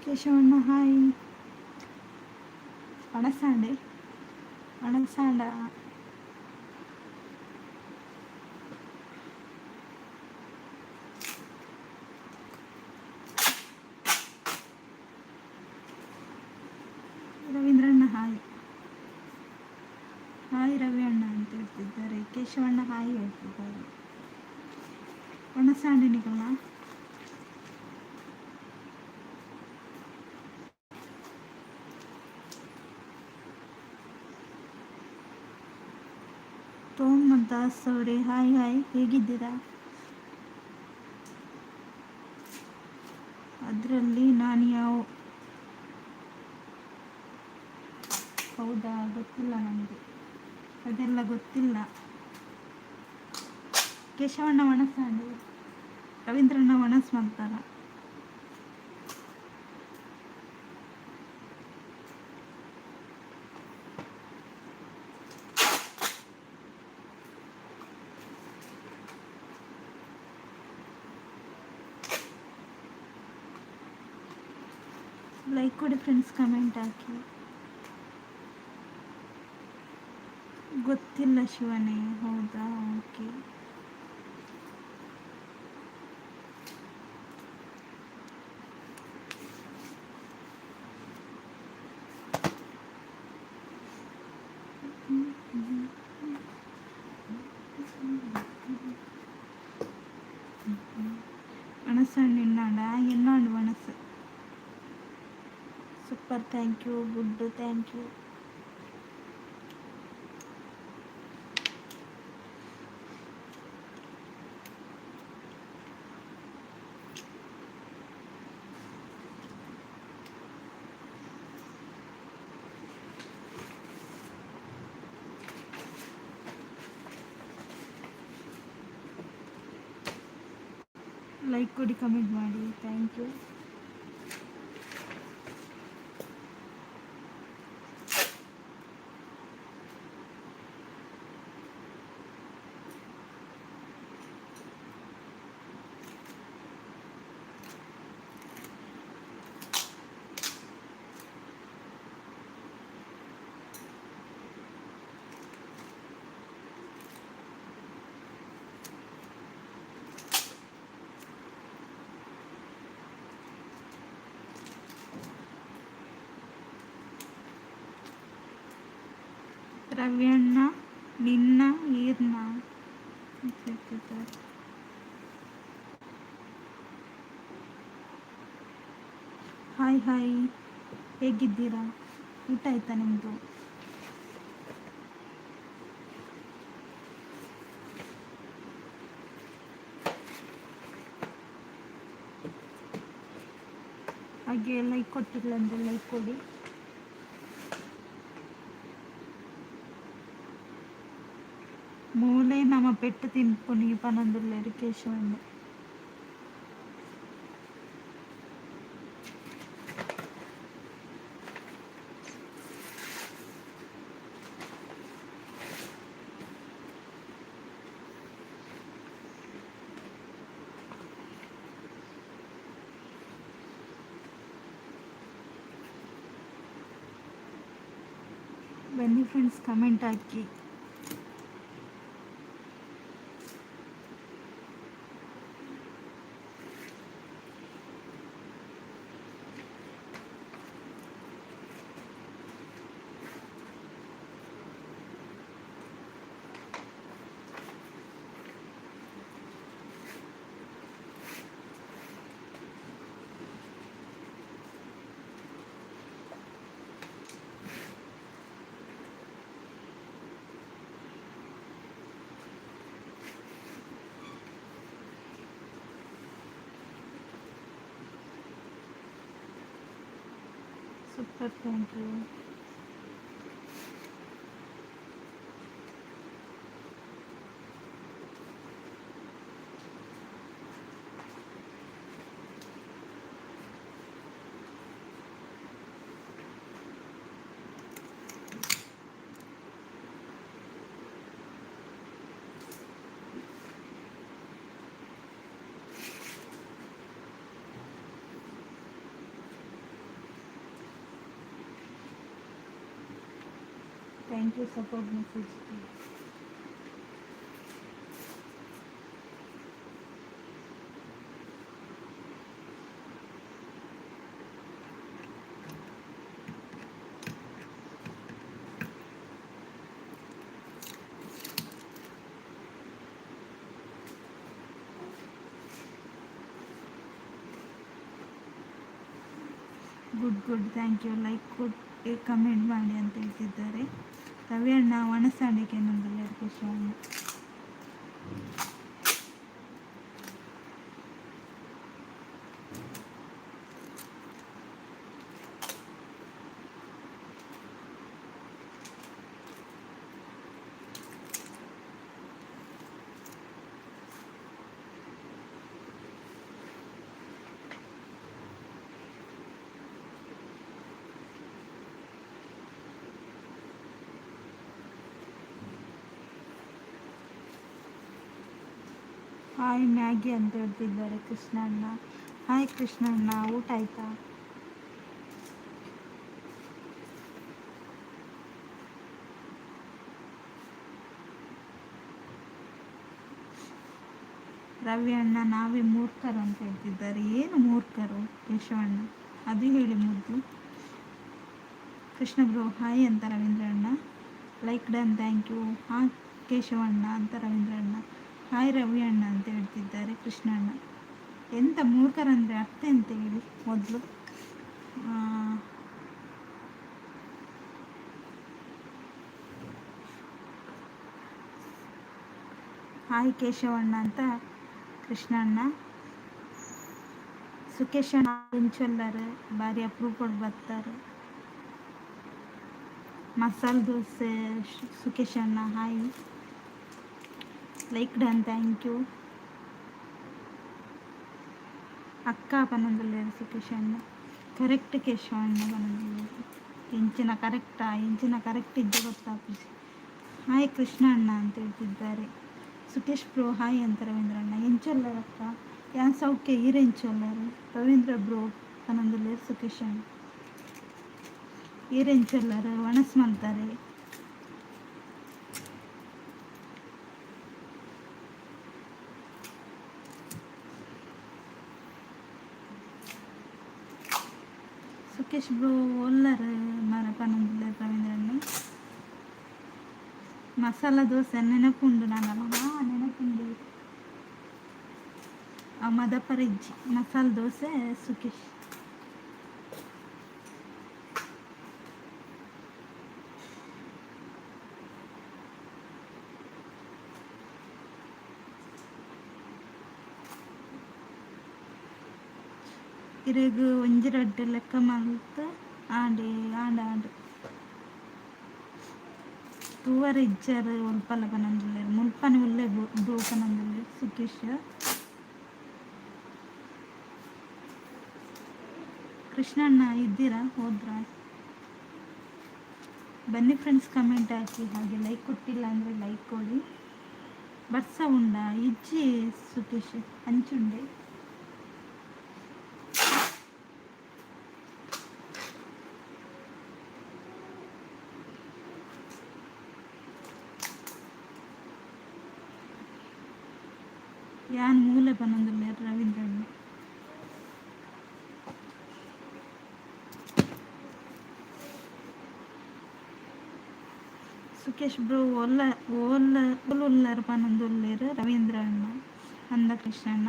ಕೇಶವಣ್ಣ hi. ಅಣಸಾಂಡೆ ಅಣಸಾಂಡ ರವೀಂದ್ರಣ್ಣ hi. Hi Ravi ಅಣ್ಣ ಅಂತ ಹೇಳ್ತಿದ್ದಾರೆ. ಕೇಶವಣ್ಣ ಹಾಯ್ ಹೇಳ್ತಿದ್ದಾರೆ. ಒಣಸಾಂಡಿನಿಗಳ ತೋಮದಾಸ್ ಅವರೇ ಹಾಯ್ ಹಾಯ್, ಹೇಗಿದ್ದೀರಾ? ಅದರಲ್ಲಿ ನಾನು ಹೌದಾ, ಗೊತ್ತಿಲ್ಲ ನನಗೆ, ಅದೆಲ್ಲ ಗೊತ್ತಿಲ್ಲ. ಕೇಶವಣ್ಣ ಒಣಸಾಂಡು, ರವೀಂದ್ರಣ್ಣ ಒಣಸ್ ಮಾಡ್ತಾರ. ಲೈಕ್ ಕೊಡಿ ಫ್ರೆಂಡ್ಸ್, ಕಮೆಂಟ್ ಹಾಕಿ. ಗೊತ್ತಿಲ್ಲ ಶಿವನೇ. ಹೌದಾ, ಓಕೆ. ಮನಸ್ಸನ್ನು ಎನ್ನಾಂಡ ಎನ್ನಾಂಡು ಮನಸ್ಸು super. Thank you, good, thank you. Like ಕೊಡಿ, ಕಮೆಂಟ್ ಮಾಡಿ. Thank you. ರವಿಯಣ್ಣ ನಿನ್ನ ಈರ್ನ ಹಾಯ್ ಹಾಯ್, ಹೇಗಿದ್ದೀರಾ? ಊಟ ಆಯ್ತಾ ನಿಮ್ಮದು? ಹಾಗೆ ಲೈಕ್ ಕೊಟ್ಟಿಲ್ಲ ಅಂದರೆ ಲೈಕ್ ಕೊಡಿ. మూలే నమ పెట్టు తినుకొని పనందులేరు కేశవండి. ಬನ್ನಿ ಫ್ರೆಂಡ್ಸ್, ಕಮೆಂಟ್ ಹಾಕಿ. Super, thank you. Thank you support message. Good thank you. Like ಕೊಟ್ಟು ಕಮೆಂಟ್ ಮಾಡಿ ಅಂತ ಹೇಳ್ತಿದ್ದಾರೆ. ರವಿಯಣ್ಣ ಒಣಸಾಂಡಿಕೆ ನಂದಲ್ಲ ಕೇಶವಣ್ಣ. ಹಾಯ್ ಮ್ಯಾಗಿ ಅಂತ ಹೇಳ್ತಿದ್ದಾರೆ ಕೃಷ್ಣಣ್ಣ. ಹಾಯ್ ಕೃಷ್ಣಣ್ಣ, ಊಟ ಆಯ್ತಾ? ರವಿ ಅಣ್ಣ ನಾವೇ ಮೂರ್ಖರು ಅಂತ ಹೇಳ್ತಿದ್ದಾರೆ. ಏನು ಮೂರ್ಖರು ಕೇಶವಣ್ಣ, ಅದು ಹೇಳಿ ಮುದ್ದು. ಕೃಷ್ಣ ಬ್ರೋ ಹಾಯ್ ಅಂತ ರವೀಂದ್ರ ಅಣ್ಣ. Like done, thank you. ಹಾಂ ಕೇಶವಣ್ಣ ಅಂತ ರವೀಂದ್ರ ಅಣ್ಣ. ಹಾಯ್ ರವಿ ಅಣ್ಣ ಅಂತ ಹೇಳ್ತಿದ್ದಾರೆ ಕೃಷ್ಣಣ್ಣ. ಎಂಥ ಮೂರ್ಖರಂದರೆ ಅರ್ಥ ಅಂತ ಹೇಳಿ ಮೊದಲು. ಹಾಯ್ ಕೇಶವಣ್ಣ ಅಂತ ಕೃಷ್ಣಣ್ಣ. ಸುಖೇಶಣ್ಣ ಇಂಚೊಲ್ಲರು ಭಾರಿ ಅಪ್ರೂಪಡ್ ಬರ್ತಾರೆ. ಮಸಾಲೆ ದೋಸೆ ಸುಖೇಶಣ್ಣ hi. Like done, thank you. ಅಕ್ಕ ಪನಂದಲ್ಲೇರು ಸುಖೇಶಣ್ಣ. ಕರೆಕ್ಟ್ ಕೇಶವಣ್ಣ ಪನಂದಲ್ಲೇರು. ಇಂಚಿನ ಕರೆಕ್ಟ್ ಇದ್ದೆ ಗೊತ್ತಾಗ್ತದೆ. ಹಾಯ್ ಕೃಷ್ಣಣ್ಣ ಅಂತ ಹೇಳ್ತಿದ್ದಾರೆ. ಸುಖೇಶ್ ಬ್ರೋ ಹಾಯ್ ಅಂತ ರವೀಂದ್ರಣ್ಣ. ಎಂಚೊಲ್ಲರಕ್ಕ ಯಾನ್ ಸೌಖ್ಯ ಈರೆಂಚೊಲ್ಲರು. ರವೀಂದ್ರ ಬ್ರೋ ಪನಂದಲ್ಲೇರು ಸುಖೇಶಣ್ಣ. ಈರೆಂಚೊಲ್ಲರು ಒಣಸ್ ಮಾಡ್ತಾರೆ. ಸುಖೇಶ್ ಬ್ರೋ ಒಲ್ಲರು ಮರಪನಂದಿಲ್ಲ ರವೀಂದ್ರಣ್ಣ. ಮಸಾಲ ದೋಸೆ ನೆನಪುಂಡು ನಾನಲ್ಲ. ನೆನಪುಂಡು ಮದಪರಿಜ್ಜಿ ಮಸಾಲ ದೋಸೆ ಸುಖೇಶ್. ಇರಗು ಒಂಜಿ ರಡ್ಡು ಲೆಕ್ಕ ಮಲ್ತು ಆಂಡೆ ತೂವರ ಇಜ್ಜರು ಒಲ್ಪಲ್ಲ ಪನಂದಿಲ್ಲೇರು. ಮುಲ್ಪನೆ ಉಲ್ಲೆ ಬ್ರೋ ಪನಂದಿಲ್ಲೇರು ಸುಖೇಶ್. ಕೃಷ್ಣಣ್ಣ ಇದ್ದೀರಾ ಹೋದ್ರಾ? ಬನ್ನಿ ಫ್ರೆಂಡ್ಸ್, ಕಮೆಂಟ್ ಹಾಕಿ. ಹಾಗೆ ಲೈಕ್ ಕೊಟ್ಟಿಲ್ಲ ಅಂದರೆ ಲೈಕ್ ಕೊಡಿ. ಬರ್ಸ ಉಂಡ ಇಜ್ಜಿ ಸುಖೇಶ್ ಹಂಚುಂಡೆ. ಯಾನ್ ಮೂಲೆ ಪನಂದಿಲ್ಲೇರು ರವೀಂದ್ರಣ್ಣ. ಸುಖೇಶ್ ಬ್ರೋ ಒಲ್ಲರು ಪನಂದುಲ್ಲೇರು ರವೀಂದ್ರ ಅಣ್ಣ ಅಂದ ಕೃಷ್ಣಣ್ಣ.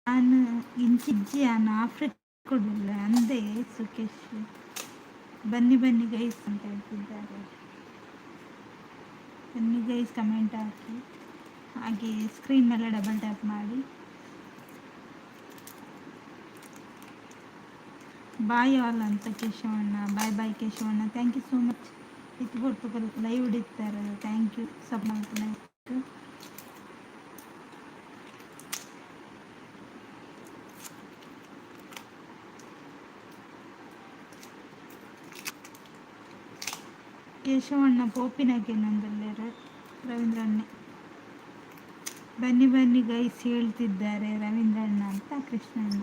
ನಾನು ಇಂಚಿಜ್ಜಿ ನಾನು ಆಫ್ರಿಕೊಡಿಲ್ಲ ಅಂದೇ ಸುಖೇಶ್. ಬನ್ನಿ ಗೈಸ್ ಅಂತ ಹೇಳ್ತಿದ್ದಾರೆ. ಬನ್ನಿ ಗೈಸ್, ಕಮೆಂಟ್ ಹಾಕಿ. ಹಾಗೆ ಸ್ಕ್ರೀನ್ ಮೇಲೆ ಡಬಲ್ ಟ್ಯಾಪ್ ಮಾಡಿ. ಬಾಯ್ ಆಲ್ ಅಂತ ಕೇಶವಣ್ಣ. ಬಾಯ್ ಕೇಶವಣ್ಣ. Thank you so much. ಇದು ಕೊಟ್ಟು ಲೈವ್ ಹಿಡಿತಾರೆ. ಥ್ಯಾಂಕ್ ಯು ಸಬ್ ಮಾಡ್ತೀನಿ. ಕೇಶವಣ್ಣ ಪೋಪಿನಾಗೆ ನಂದಲ್ಲೇ ರವೀಂದ್ರಣ್ಣ. ಬನ್ನಿ ಬನ್ನಿ ಗೈಸ್ ಹೇಳ್ತಿದ್ದಾರೆ ರವೀಂದ್ರಣ್ಣ ಅಂತ ಕೃಷ್ಣಣ್ಣ.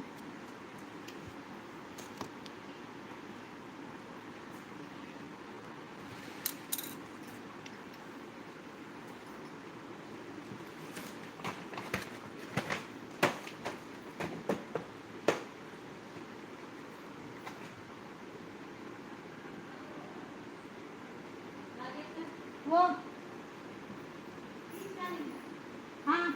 ಓ ಹಾಂ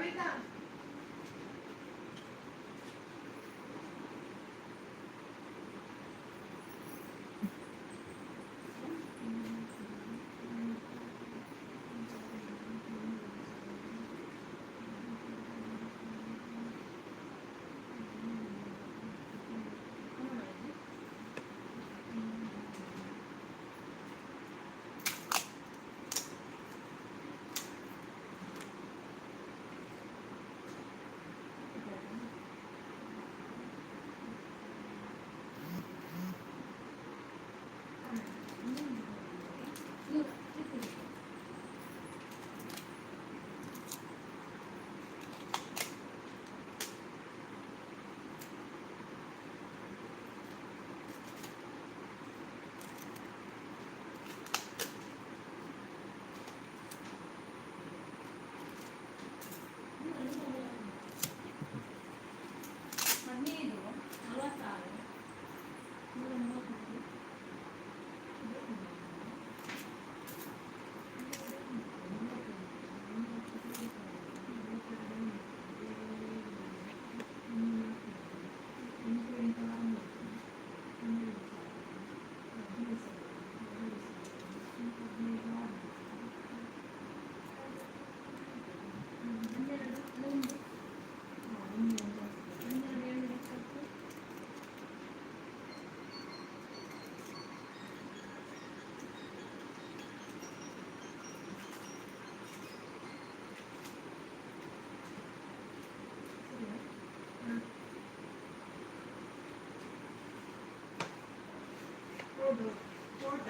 ಕವಿತಾ ಹೌದು ತೋಟ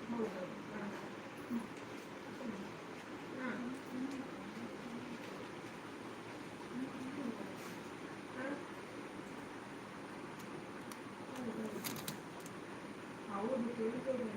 ಹೌದು ಹೌದು ಕೇಳ್ತೇವೆ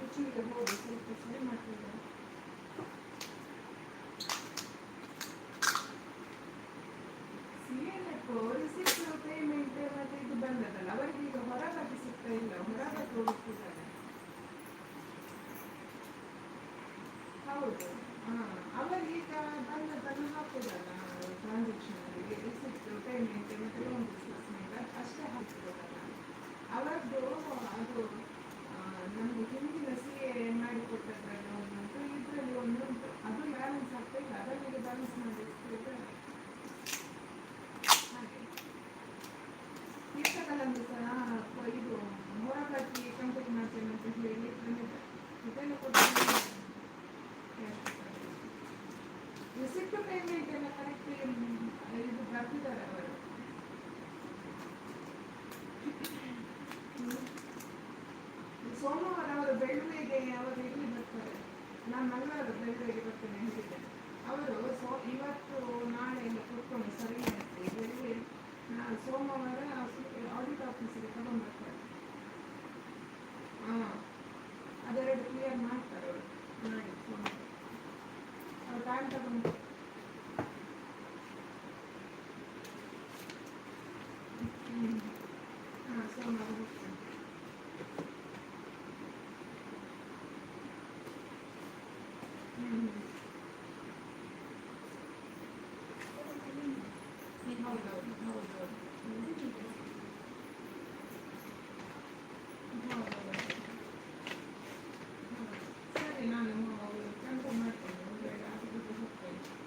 ಕುಚಿಗೆ ಹೋಗಿ ಸ್ವಲ್ಪ ಸರಿ ಮಾಡ್ತಿದ್ದಾರೆ ರಿಸಿಪ್ಟ್ ಪೇಮೆಂಟ್ ಮತ್ತೆ ಇದು ಬಂದದಲ್ಲ ಅವರಿಗೆ ಈಗ ಹೊರಗಾಗಿ ಸಿಗ್ತಾ ಇಲ್ಲ ಹೊರಗೆ ಹೋಗ್ತಿದ್ದಾರೆ ಹೌದು ಅವರೀಗ ಬಂದದನ್ನು ಹಾಕೋದಲ್ಲ ಟ್ರಾನ್ಸಾಕ್ಷನ್ ಅವರಿಗೆ ರಿಸಿಪ್ಟ್ ಪೇಮೆಂಟ್ ಮತ್ತೆ ಲೋನ್ ಡಿಸ್ಬರ್ಸ್ಮೆಂಟ್ ಅಷ್ಟೇ ಹಾಕ್ಬೋದಲ್ಲ ಅವರದ್ದು ಅದು ನಮಗೆ ಹಿಂದಿನ ಸಿ ಎ ಮಾಡಿಕೊಟ್ಟದ್ರಲ್ಲಿ ಒಂದುಂಟು ಇದರಲ್ಲಿ ಒಂದುಂಟು ಅದು ಬ್ಯಾಲೆನ್ಸ್ ಆಗ್ತಾ ಇಲ್ಲ ಅದರಲ್ಲಿ ಬ್ಯಾಲೆನ್ಸ್ ಮಾಡಿದ್ರೆ ಹಾಗೆ ತೀರ್ಥಕಲಂದು ಸಹ ಇದು ಹೊರಗಾಗಿ ಕಂಪ್ಲೀಟ್ ಮಾಡ್ತೇನೆ ಅಂತ ಹೇಳಿ ಇದನ್ನು ಕೂಡ ರಿಸಿಪ್ಟ್ ಪೇಮೆಂಟ್ ಎಲ್ಲ ಕರೆಕ್ಟ್ ಇದು ಬರ್ತಿದ್ದಾರೆ ಅವರು ಸೋಮವಾರ ಅವರು ಬೆಳ್ಳುವಿಗೆ ಅವರು ಇಲ್ಲಿ ಬರ್ತಾರೆ ನಾನು ಮಂಗಳವಾರ ಬೆಳ್ಳುವಿಗೆ ಬರ್ತೇನೆ ಹೇಳಿದ್ದೆ ಅವರು ಇವತ್ತು ನಾಳೆ ಎಲ್ಲ ಕೂತ್ಕೊಂಡು ಸರಿ ಆಯ್ತು ಬೆಳ್ಳುವಿ ನಾನು ಸೋಮವಾರ ಆಡಿಟ್ ಆಫೀಸಿಗೆ ತಗೊಂಡು ಬರ್ತಾರೆ ಅದೆರಡು ಕ್ಲಿಯರ್ ಮಾಡ್ತಾರೆ ಅವರು ನಾಳೆ ಸೋಮವಾರ ಅವ್ರು ಟೈಮ್ ತಗೊಂಡು ಸೋಮವಾರ ಹೋಗ್ತೇನೆ ಸರಿ ನಾನು ಕನ್ಫರ್ಮ್ ಮಾಡ್ತೇನೆ ಬೇಡ ಹೋಗ್ತೇನೆ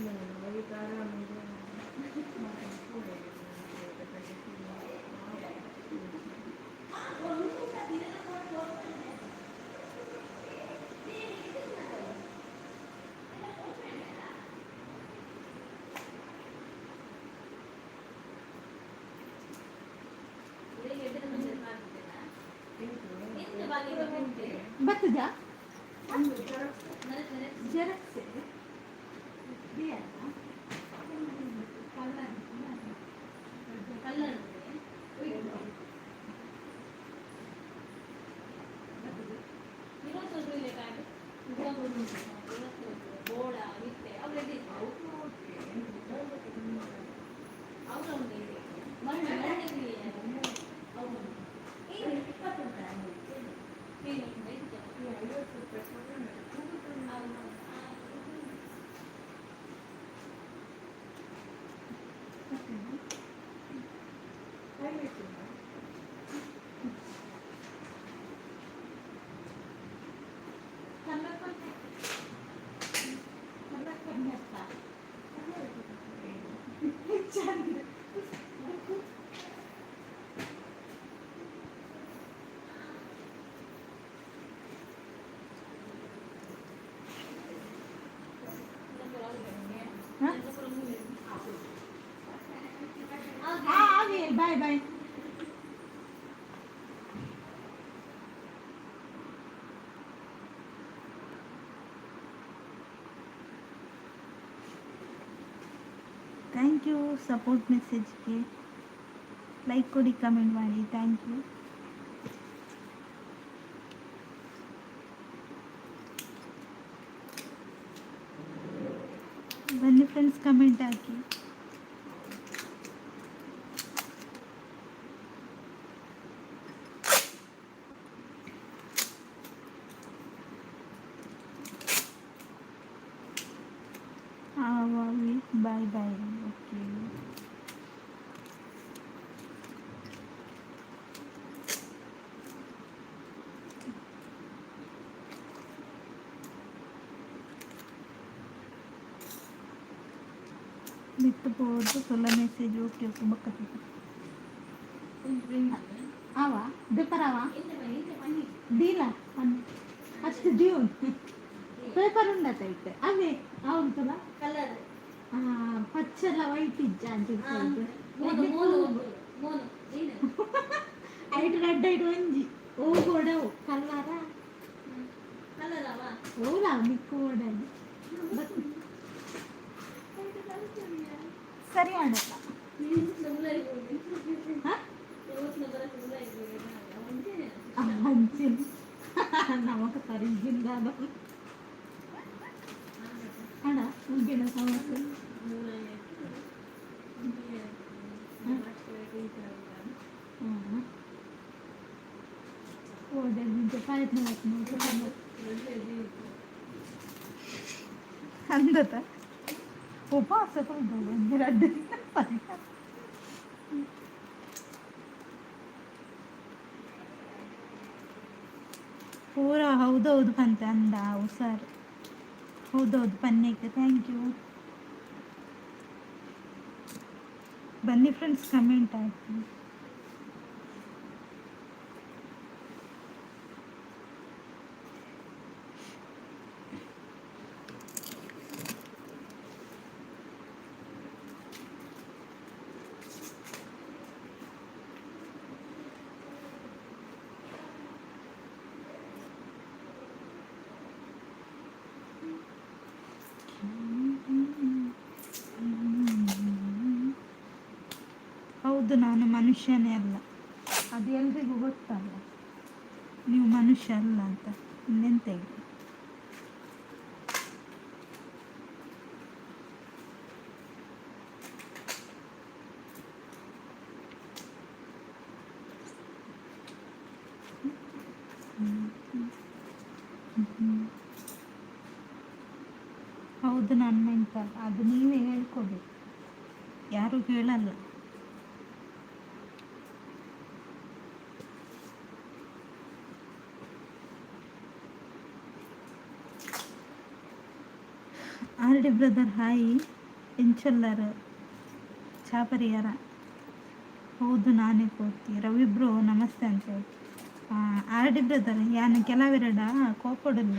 ಈಗ ಆರಾಮಿದೆ. ಬರ್ತದ ಒಂದು xerox xerox bye bye. Thank you support ಮೆಸೇಜ್ಗೆ. ಲೈಕ್ ಕೊಡಿ, ಕಮೆಂಟ್ ಮಾಡಿ. Thank you. ಬನ್ನಿ ಫ್ರೆಂಡ್ಸ್, ಕಮೆಂಟ್ ಹಾಕಿ. Bye bye. ಓಕೆ, ಬಿಟ್ಟು போது சொல்ல மெசேஜ். ஓகே ஓகே பக்கத்து ஆவா டிப்பராவா డీలా అచ్చు డ్యూన్ పేపర్ ఉండట అయితే అవే అవును కదా కలర్ పచ్చల వైట్ ఇచ్చాను ಐಟ್ ರೆಡ್ ಐಟ್ ಒಂಜಿ ಓ ಕೊಡವು ಕಲ್ಲರ కలర్ అవా ಓಲಾ ಮಿಕ್ಕು ಓಡಲ್ಲಿ ಸರಿ ಮಾಡಲ್ಲ ಹಂಚಿನ ನಮಗ ತರಿಗಿಲ್ಲ ಅಣ್ಣ ಮುಗಿನ ಸಮಸ್ಯೆ. ಓಡಲ್ಲಿ ಪ್ರಯತ್ನ ಅಂದತ ಉಪವಾಸ ಎರಡು ಪೂರ ಹೌದೌದು ಬಂತ ಅಂದ ಹುಷಾರು. ಹೌದೌದು ಪನ್ನಕ್ಕೆ. Thank you. ಬನ್ನಿ ಫ್ರೆಂಡ್ಸ್, ಕಮೆಂಟ್ ಹಾಕಿ. ಹೌದು, ನಾನು ಮನುಷ್ಯನೇ ಅಲ್ಲ, ಅದು ಎಲ್ರಿಗೂ ಗೊತ್ತಲ್ಲ. ನೀವು ಮನುಷ್ಯ ಅಲ್ಲ ಅಂತ ಇನ್ನೆಂತ ಹೇಳಿ. ಹೌದು, ನಾನು ಮೆಂಟಲ್. ಅದು ನೀವೇ ಹೇಳ್ಕೋಬೇಕು, ಯಾರು ಹೇಳಲ್ಲ. R D brother hi. ಇಂಚಲ್ಲರು ಚಾ ಪರಿಹಾರ. ಹೌದು ನಾನೇ ಕೋತಿ. ರವಿ ಬ್ರೋ ನಮಸ್ತೆ ಅಂತ ಹೇಳಿ. ಆರ್ ಡಿ ಬ್ರದರ್ ಯಾನು ಕೆಲವೆರಡ ಕೋಪಡಲ್ಲ.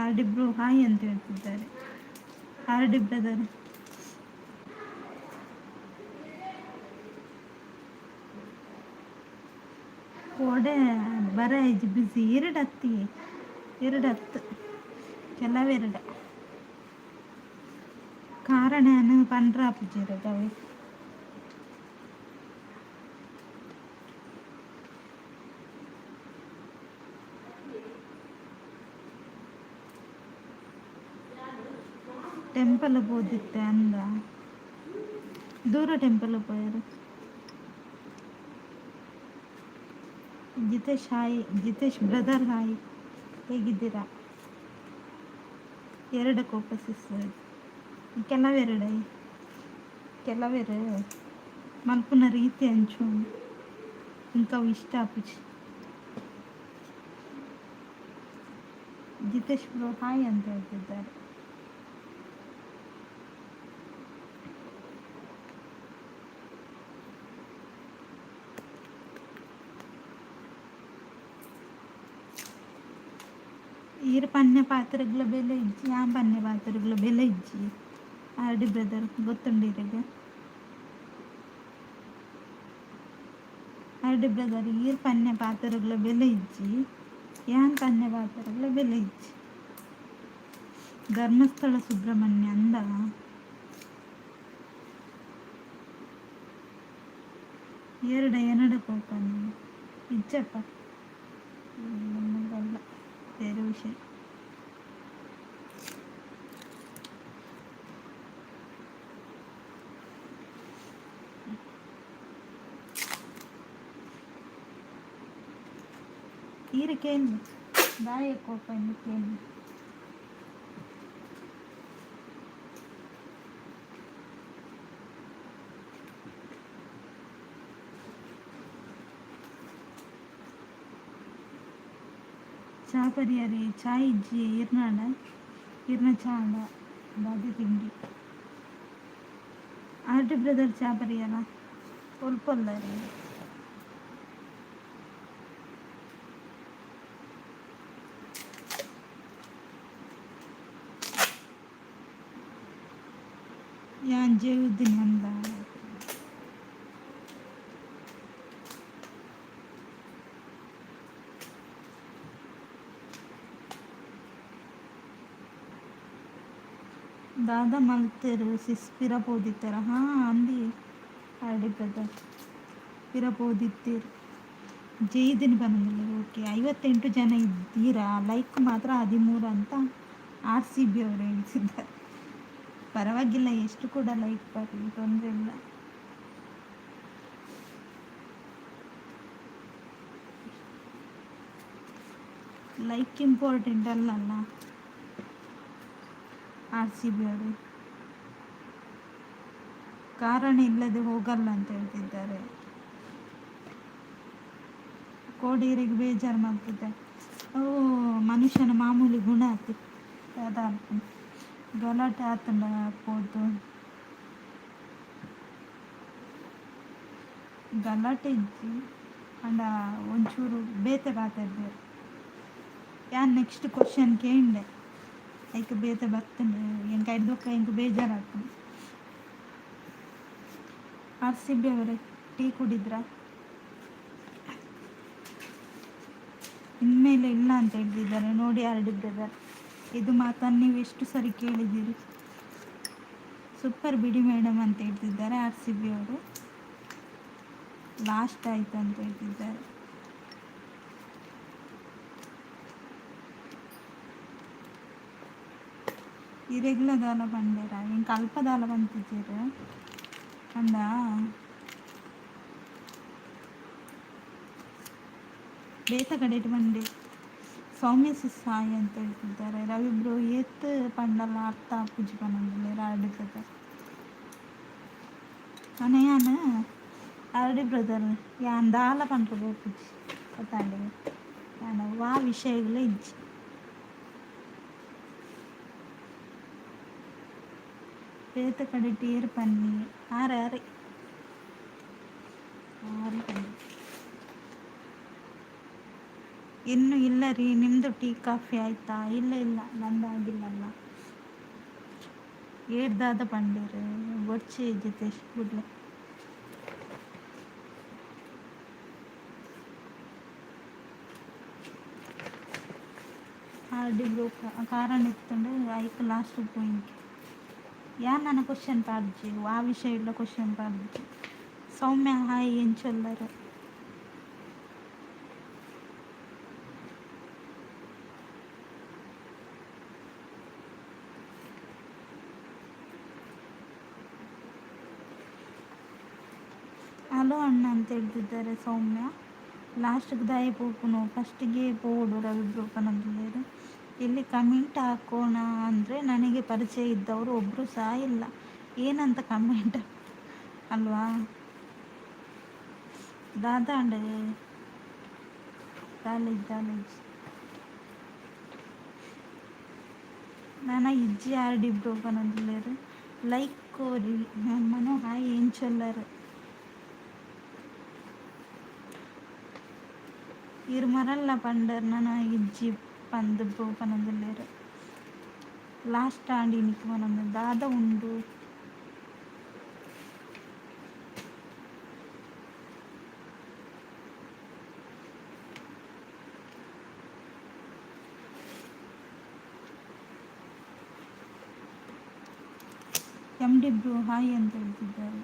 ಆರ್ ಡಿ ಬ್ರೋ ಹಾಯ್ ಅಂತ ಹೇಳ್ತಿದ್ದಾರೆ. ಆರ್ ಡಿ ಬ್ರದರ್ ಕೋಡೆ ಬರ ಇಜ್ ಬಿಸಿ 2 ಹತ್ತು ಕೆಲವೆರಡ ಕಾರಣ ಪಂಡ್ರ ಪೂಜಿರಗವೆ ಟೆಂಪಲ್ ಹೋದಿತ್ತೆ ಅಂದ ದೂರ ಟೆಂಪಲ್ ಹೋಯರು. ಜಿತೇಶ್ ಬ್ರದರ್ ಹಾಯ್, ಹೇಗಿದ್ದೀರಾ? 2 ಕೋಪಸಿಸ್ ಕೆಲವೆರು ಮಲ್ಪುನ ರೀತಿ ಹಂಚು ఇంకా ಇಷ್ಟ ಆಪುಜಿ. ಜಿತೇಶ್ ಬ್ರೋ ಹಾಯ್ ಅಂತ ಹೇಳ್ತಿದ್ದಾರೆ. ಈರು ಪನ್ಯ ಪಾತ್ರೆಗಳ ಬೆಲೆ ಇಜ್ಜಿ ಪನ್ಯ ಪಾತ್ರೆಗಳ ಬೆಲೆ ಇಜ್ಜಿ ಆರ್ ಡಿ ಬ್ರದರ್ ಗೊತ್ತುಂಡಿರಿಗೆ. ಆರ್ ಡಿ ಬ್ರದರ್ ಈರು ಪನ್ಯ ಪಾತ್ರೆಗಳ ಬೆಲೆ ಇಜ್ಜಿ ಪನ್ಯ ಪಾತ್ರೆಗಳ ಬೆಲೆ ಇಜ್ಜಿ. ಧರ್ಮಸ್ಥಳ ಸುಬ್ರಹ್ಮಣ್ಯ ಅಂದ ಎರಡು ಕೋಪನ ಇಜ್ಜಪ್ಪ ನಮಗಲ್ಲ ಬೇರೆ ವಿಷಯ. ಈರಕ್ಕೇನು ದಾಯ ಕೋಪ ಇದಕ್ಕೇನು ಚಾ ಪರಿಯಾರಿ ಚಾ ಇಜ್ಜಿ ಇರ್ನ ಚಾ ಬಾದಿ ತಿಂಡಿ. ಆರ್ ಡಿ ಬ್ರದರ್ ಚಾ ಪರಿಯಾರ ಸ್ವಲ್ಪಲ್ಲ ರೀ. ಯಾನ್ ಜೇವುದ್ದಿನ ಅಂದ ದಾದಾ ಮಲ್ತೇರು ಸಿಸ್ ಪಿರಪೋದಿತ್ತಾರ. ಅಂದಿ ಆರ್ ಡಿ ಬ್ರದರ್ ಪಿರಪೋದಿತ್ತೀರು ಜೈದಿನ ಬಂದಿಲ್ಲ. ಓಕೆ 58 ಜನ ಇದ್ದೀರಾ, ಲೈಕ್ ಮಾತ್ರ 13 ಅಂತ RCB ಅವರು ಹೇಳ್ತಿದ್ದಾರೆ. ಪರವಾಗಿಲ್ಲ, ಎಷ್ಟು ಕೂಡ ಲೈಕ್ ಬರಲಿ, ತೊಂದರೆ ಇಲ್ಲ. ಲೈಕ್ ಇಂಪಾರ್ಟೆಂಟ್ ಅಲ್ಲಲ್ಲ. RCB ಅವರು ಕಾರಣ ಇಲ್ಲದೆ ಹೋಗಲ್ಲ ಅಂತ ಹೇಳ್ತಿದ್ದಾರೆ. ಕೋಡಿಯರಿಗೆ ಬೇಜಾರು ಮಾಡ್ತಿದ್ದಾರೆ. ಅವು ಮನುಷ್ಯನ ಮಾಮೂಲಿ ಗುಣ ಆಯ್ತು. ಗಲಾಟೆ ಆತಂಡ ಪೋದು ಗಲಾಟೆ ಇಜ್ಜಿ ಅಂಡ ಒಂಚೂರು ಬೇತೆ ಬಾತಿರ್ಬೇಕು. ಯಾನ್ ನೆಕ್ಸ್ಟ್ ಕ್ವಶನ್ ಕೇಂಡೆ ಐಕೆ ಬೇತೆ ಬರ್ತಂಡೆ ಎಂಕ ಹಿಡ್ದೊಕ್ಕ ಎಂಕ ಬೇಜಾರಾಗ್ತದೆ. RCB ಅವರೇ ಟೀ ಕುಡಿದ್ರ? ಇನ್ಮೇಲೆ ಇಲ್ಲ ಅಂತ ಹೇಳ್ತಿದ್ದಾರೆ ನೋಡಿ ಆರ್ ಡಿ ಬ್ರದರ್. ಇದು ಮಾತನ್ನು ನೀವು ಎಷ್ಟು ಸರಿ ಕೇಳಿದ್ದೀರಿ. ಸೂಪರ್ ಬಿಡಿ ಮೇಡಮ್ ಅಂತ ಹೇಳ್ತಿದ್ದಾರೆ RCB ಅವರು. ಲಾಸ್ಟ್ ಆಯ್ತು ಅಂತ ಹೇಳ್ತಿದ್ದಾರೆ. ಇರೆಗ್ಲದಾಲ ಬಂಡೇರ ಇಂಕ ಅಲ್ಪದಾಲ ಬಂತಿದ್ದೀರ ಅಂದ ಬೇತ ಕಡೆಟ್ ಬಂಡೆ. ಸೌಮ್ಯ ಸಾಯಿ ಅಂತ ಹೇಳ್ತಿದ್ದಾರೆ. ರವಿ ಬ್ರೋ ಏತ್ ಪಂಡಲ್ಲ ಅರ್ಥ ಪೂಜೆ ಪನ್ನೊಂದಿಲ್ಲ ಆರ್ ಡಿ ಬ್ರದರ್ ಅನಯಾನ ಆರ್ ಡಿ ಬ್ರದರ್ ಯಾನ್ ದಾಲ ಪಂಡ್ರು ಪೂಜೆ ಗೊತ್ತಾಂಡೆ ನಾನು ವಾ ವಿಷಯಗಳು ಇಜ್ಜಿ ಶ್ವೇತ ಕಡೆ ಟೀರ್ ಪನ್ನಿ ಆರೆ ಆರೆ ಆರೆ ಪನ್ನಿ. ಇನ್ನು ಇಲ್ಲ ರೀ, ನಿಮ್ಮದು ಟೀ ಕಾಫಿ ಆಯಿತಾ? ಇಲ್ಲ ಇಲ್ಲ, ನಂದು ಆಗಿಲ್ಲಲ್ಲ. ಏಡ್ದಾದ ಪಂಡೀರು ಬೊಚ್ಚಿ ಜಿತೇಶ್ ಗುಡ್ಲೆ. ಆರ್ಡಿ ಬ್ರೋ ಕಾರಣ ಇತ್ತಂಡು ಐಕ್ ಲಾಸ್ಟ್ ಪಾಯಿಂಟ್ ಯಾರು ನನ್ನ ಕ್ವಶನ್ ಪಾಡ್ಜಿ ಆ ವಿಷಯ ಇಲ್ಲ ಕ್ವಶನ್ ಪಾಡ್ಜಿ. ಸೌಮ್ಯ ಹಾಯ್ ಏನು ಚೊಲ್ಲರು. ಹಲೋ ಅಣ್ಣ ಅಂತ ಹೇಳ್ತಿದ್ದಾರೆ ಸೌಮ್ಯ. ಲಾಸ್ಟಿಗೆ ದಯ ಪೋಪುನು ಫಸ್ಟಿಗೆ ಪೋಡು ರವಿ ಬ್ರೋಕನಂದಿದ್ದಾರೆ. ಇಲ್ಲಿ ಕಮೆಂಟ್ ಹಾಕೋಣ ಅಂದರೆ ನನಗೆ ಪರಿಚಯ ಇದ್ದವರು ಒಬ್ಬರು ಸಹ ಇಲ್ಲ. ಏನಂತ ಕಮೆಂಟ್ ಅಲ್ವಾ ದಾದಾಂಡ ಕಾಲೇಜ್ ನಾನು ಇಜ್ಜಿ ಆರ್ಡಿ ಬ್ರೋಕನಂದಿದ್ದಾರೆ. ಲೈಕ್ ಕೋರಿ ನಮ್ಮನು ಹಾಯ್ ಏನು ಚೊಲ್ಲರು. ಇರು ಮರಲ್ಲ ಪಂಡರ್ ನಾನು ಇಜ್ಜಿ ಪಂದು ಬ್ರೋಕನಂದಿಲ್ಲೇರು. ಲಾಸ್ಟ್ ಆಂಡಿ ನಿಕ್ಮನಂದ ದಾದ ಉಂಡು. ಎಮ್ ಡಿ ಬ್ರೋ ಹಾಯ್ ಅಂತ ಹೇಳ್ತಿದ್ದಾರೆ.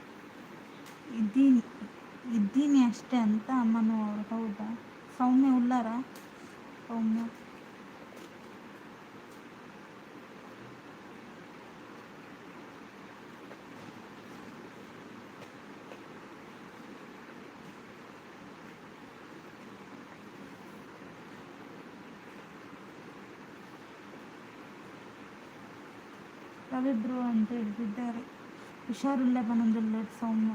ಇದ್ದೀನಿ ಅಷ್ಟೇ ಅಂತ ಅಮ್ಮನೂ ಅವರು. ಹೌದಾ ಸೌಮ್ಯ ಉಲ್ಲಾರ ಸೌಮ್ಯ. ರವಿ ಬ್ರೋ ಅಂತ ಹೇಳ್ತಿದ್ದಾರೆ. ಹುಷಾರಿಲ್ಲ ಬಂದಿಲ್ಲ ಸೌಮ್ಯ.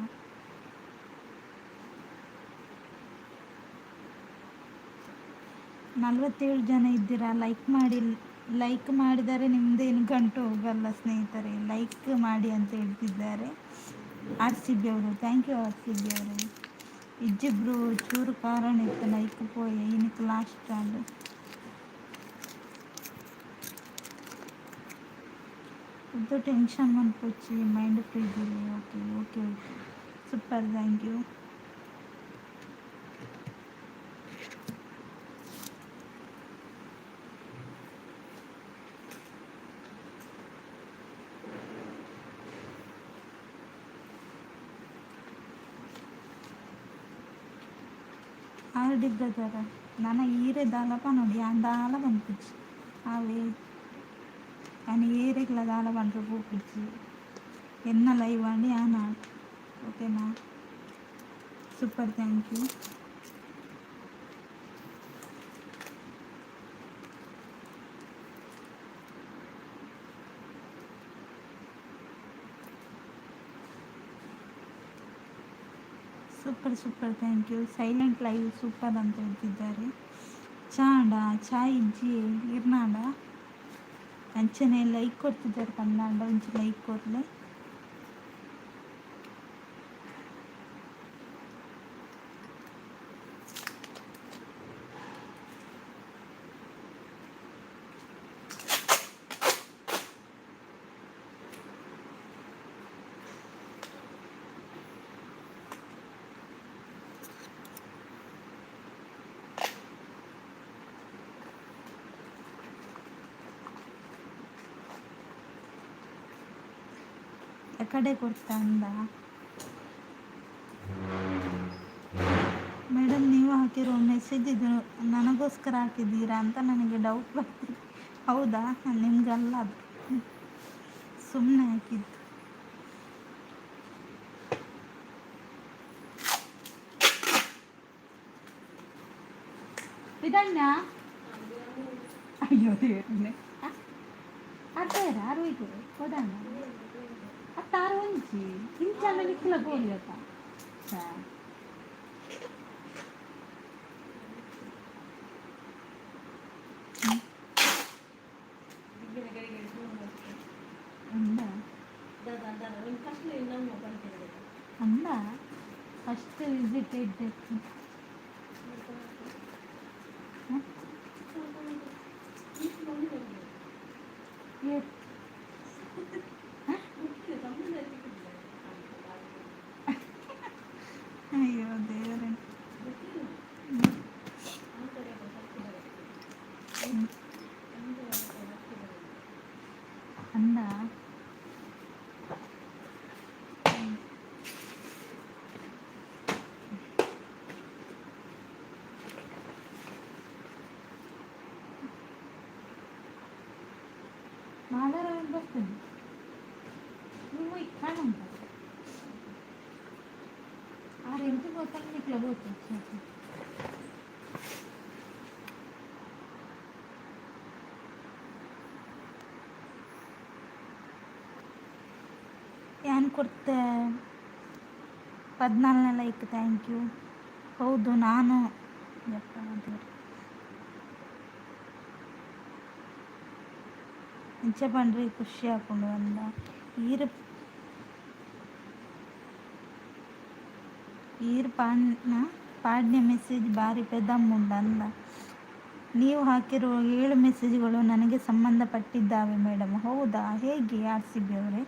ನಲವತ್ತೇಳು ಜನ ಇದ್ದೀರಾ, ಲೈಕ್ ಮಾಡಿದರೆ ನಿಮ್ಮದೇನು ಗಂಟು ಹೋಗಲ್ಲ ಸ್ನೇಹಿತರೆ. ಲೈಕ್ ಮಾಡಿ ಅಂತ ಹೇಳ್ತಿದ್ದಾರೆ ಆರ್ ಸಿ ಬಿ ಅವರು. Thank you R C B ಅವರು. ಇಜ್ಜಿಬ್ರು ಚೂರು ಕಾರಣ ಇತ್ತು ಲೈಕ್ ಪೋಯ ಇನಕ್ಕೆ ಲಾಸ್ಟ್ ಆಂಡ್ ಉದ್ದು ಟೆನ್ಷನ್ ಮನ್ಪೊಚ್ಚಿ ಮೈಂಡ್ ಫ್ರೀ ಇದ್ದೀರಿ. Okay okay okay super thank you. RD brother ನಾನು ಈರೆ ದಾಲಪ ನೋಡಿ ಆ ದಾಲ ಬಂದ್ಪಿಚ್ಚಿ ಅವೇ కానీ ఏరేకుల దాల పంట పూపించి ఎన్న లైవ్ అండి ఆనా. ఓకేనా super thank you. Super super thank you. Silent live super ಅಂತ ಹೇಳ್ತಿದ್ದಾರೆ. ಚಾಂಡ ಚಾ ಇಜ್ಜಿ ಇರ್ನಾಡ ಅಂಚನೆ ಲೈಕ್ ಕೊಡ್ತಿದ್ದಾರೆ ಕನ್ನಡ ಒಂಚು ಲೈಕ್ ಕೊಡಲೆ. ಕಡೆ ಕೊಡ್ತಾ ಅಂದ ಮೇಡಮ್ ನೀವು ಹಾಕಿರೋ ಮೆಸೇಜ್ ಇದು ನನಗೋಸ್ಕರ ಹಾಕಿದ್ದೀರಾ ಅಂತ ನನಗೆ ಡೌಟ್ ಬರ್ತಿದೆ. ಹೌದಾ ನಿಮ್ಗಲ್ಲ ಅದು ಸುಮ್ಮನೆ ಹಾಕಿದ್ದು. ಇದನ್ನ ಅಯ್ಯೋ ದೇವ್ರೇ ಅದೇರ ಅರುವಿಗೆ ಕೊಡೋಣ ಅತ್ತಾರು ಒಂಚಿ ಇಂಚಲ್ಲ ನಿಕ್ಕಲ ಗೋಲಿ ಅತ್ತ ದಾದ ಅಷ್ಟು ವಿಸಿಟ್ ಇಡಬೇಕು. ಅಯ್ಯೋ ದೇವರೇ. ಅಂದ ಮಾಡಾರ ಬರ್ತದೆ ನೀವು ಈಗ ಕಾಣಂತ ಆರು ಎಂಟು ಗೊತ್ತಾಗ ನಿಕ್ಲ ಗೊತ್ತು. ಏನು ಕೊಡ್ತೆ 14ನೇ ಲೈಕ್, ಥ್ಯಾಂಕ್ ಯು. ಹೌದು ನಾನು ಯಪ್ಪ ದೇವ್ರೆ. ನಿಜ ಬನ್ರಿ ಖುಷಿ ಹಾಕೊಂಡು ಅಂದ ಈರ್ ಪಾಡ್ನೆ ಮೆಸೇಜ್ ಭಾರಿ ಪೆದಮ್ಮುಂಡ ಅಂದ. ನೀವು ಹಾಕಿರೋ 7 ಮೆಸೇಜ್ಗಳು ನನಗೆ ಸಂಬಂಧಪಟ್ಟಿದ್ದಾವೆ ಮೇಡಮ್. ಹೌದಾ, ಹೇಗೆ RCB ಅವರೇ?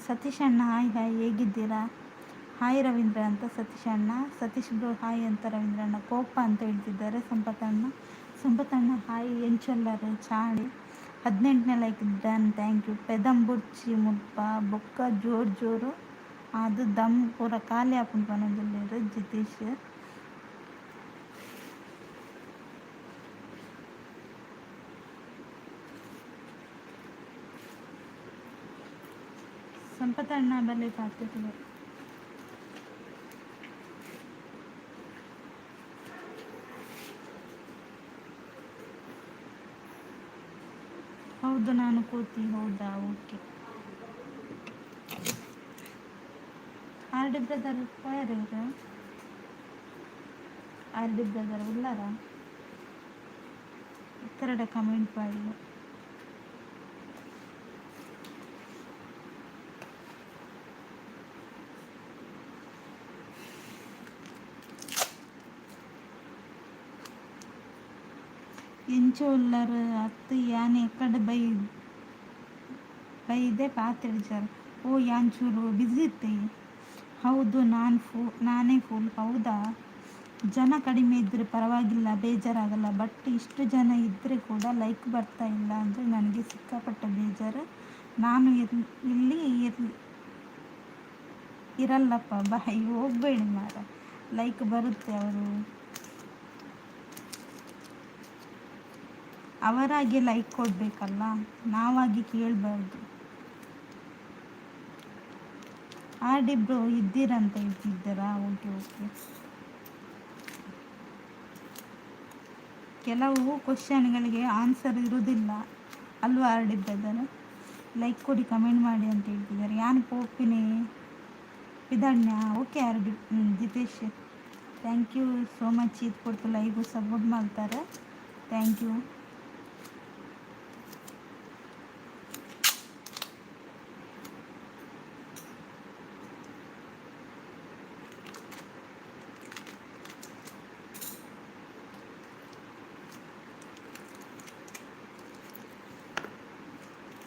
ಸತೀಶ್ ಅಣ್ಣ ಹಾಯ್ ಹಾಯ್, ಹೇಗಿದ್ದೀರಾ? ಹಾಯ್ ರವೀಂದ್ರ ಅಂತ ಸತೀಶ್ ಅಣ್ಣ. ಸತೀಶ್ ಬ್ರೋ ಹಾಯ್ ಅಂತ ರವೀಂದ್ರ ಅಣ್ಣ. ಕೋಪ ಅಂತ ಹೇಳ್ತಿದ್ದಾರೆ ಸಂಪತ್ತಣ್ಣ ಹಾಯ್. ಎಂಚೊಲ್ಲರು ಚಾಳಿ 18ನೇ ಲೈಕ್ ಡನ್, ಥ್ಯಾಂಕ್ ಯು. ಪೆದಂಬುರ್ಚಿ ಮುಲ್ಪ ಬೊಕ್ಕ ಜೋರು ಅದು ದಮ್ ಪೂರ ಖಾಲಿ ಹಾಕೊಂಡು ಪನದಿಲ್ಲ ಜಿತೇಶ್. ಸಂಪತ್ತಣ್ಣ ಬಲ್ಲೆ ಪಾತ್ರೆ. ಹೌದು ನಾನು ಕೂತಿ. ಹೌದಾ, ಓಕೆ. RD ಬ್ರದರ್ పోయారు ఎవరు? RD బ్రదర్ ఉన్నారా? ఇక్కడ కమెంట్ ಮಾಡಿ. ಎಂಚು ಉಳ್ಳರು ಅತ್ತು ಯಾನ್ ಎಕ್ಕಡೆ ಬೈದೆ ಪಾತ್ರಿಡ್ಜಾರು. ಓ ಯಾನ್ ಚೂರು ಬಿಸಿ ಇತ್ತೆ. ಹೌದು ನಾನೇ ಫುಲ್. ಹೌದಾ, ಜನ ಕಡಿಮೆ ಇದ್ದರೆ ಪರವಾಗಿಲ್ಲ, ಬೇಜಾರಾಗಲ್ಲ. ಬಟ್ ಇಷ್ಟು ಜನ ಇದ್ದರೆ ಕೂಡ ಲೈಕ್ ಬರ್ತಾ ಇಲ್ಲ ಅಂದರೆ ನನಗೆ ಸಿಕ್ಕಾಪಟ್ಟೆ ಬೇಜಾರು. ನಾನು ಇಲ್ಲಿ ಇರಲ್ಲಪ್ಪ, ಬಾಯ್ ಹೋಗಬೇಡಿ ಮಾರ. ಲೈಕ್ ಬರುತ್ತೆ, ಅವರಾಗೆ ಲೈಕ್ ಕೊಡಬೇಕಲ್ಲ, ನಾವಾಗಿ ಕೇಳಬಾರ್ದು. RD ಬ್ರೋ ಇದ್ದೀರಂತ ಹೇಳ್ತಿದ್ದೀರಾ? ಓಕೆ. ಕೆಲವು ಕ್ವಶನ್ಗಳಿಗೆ ಆನ್ಸರ್ ಇರೋದಿಲ್ಲ ಅಲ್ವಾ RD ಬ್ರದರ್? ಲೈಕ್ ಕೊಡಿ, ಕಮೆಂಟ್ ಮಾಡಿ ಅಂತ ಹೇಳ್ತಿದ್ದಾರೆ. ಯಾನ್ ಪೋಪಿನೇ ವಿಧಾನ್ಯ. Okay RD Jitesh, thank you so much. ಇದು ಕೊಟ್ಟು ಲೈವ್ ಸಪೋರ್ಟ್ ಮಾಡ್ತಾರೆ, ಥ್ಯಾಂಕ್ ಯು.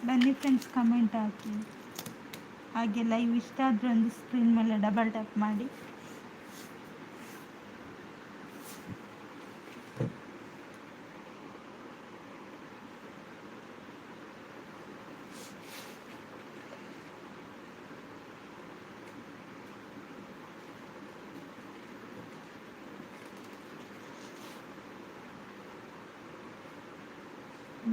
ಬನ್ನಿ ಫ್ರೆಂಡ್ಸ್, ಕಮೆಂಟ್ ಹಾಕಿ. ಹಾಗೆ ಲೈವ್ ಇಷ್ಟ ಆದರೆ ಒಂದು ಸ್ಕ್ರೀನ್ ಮೇಲೆ ಡಬಲ್ ಟ್ಯಾಪ್ ಮಾಡಿ.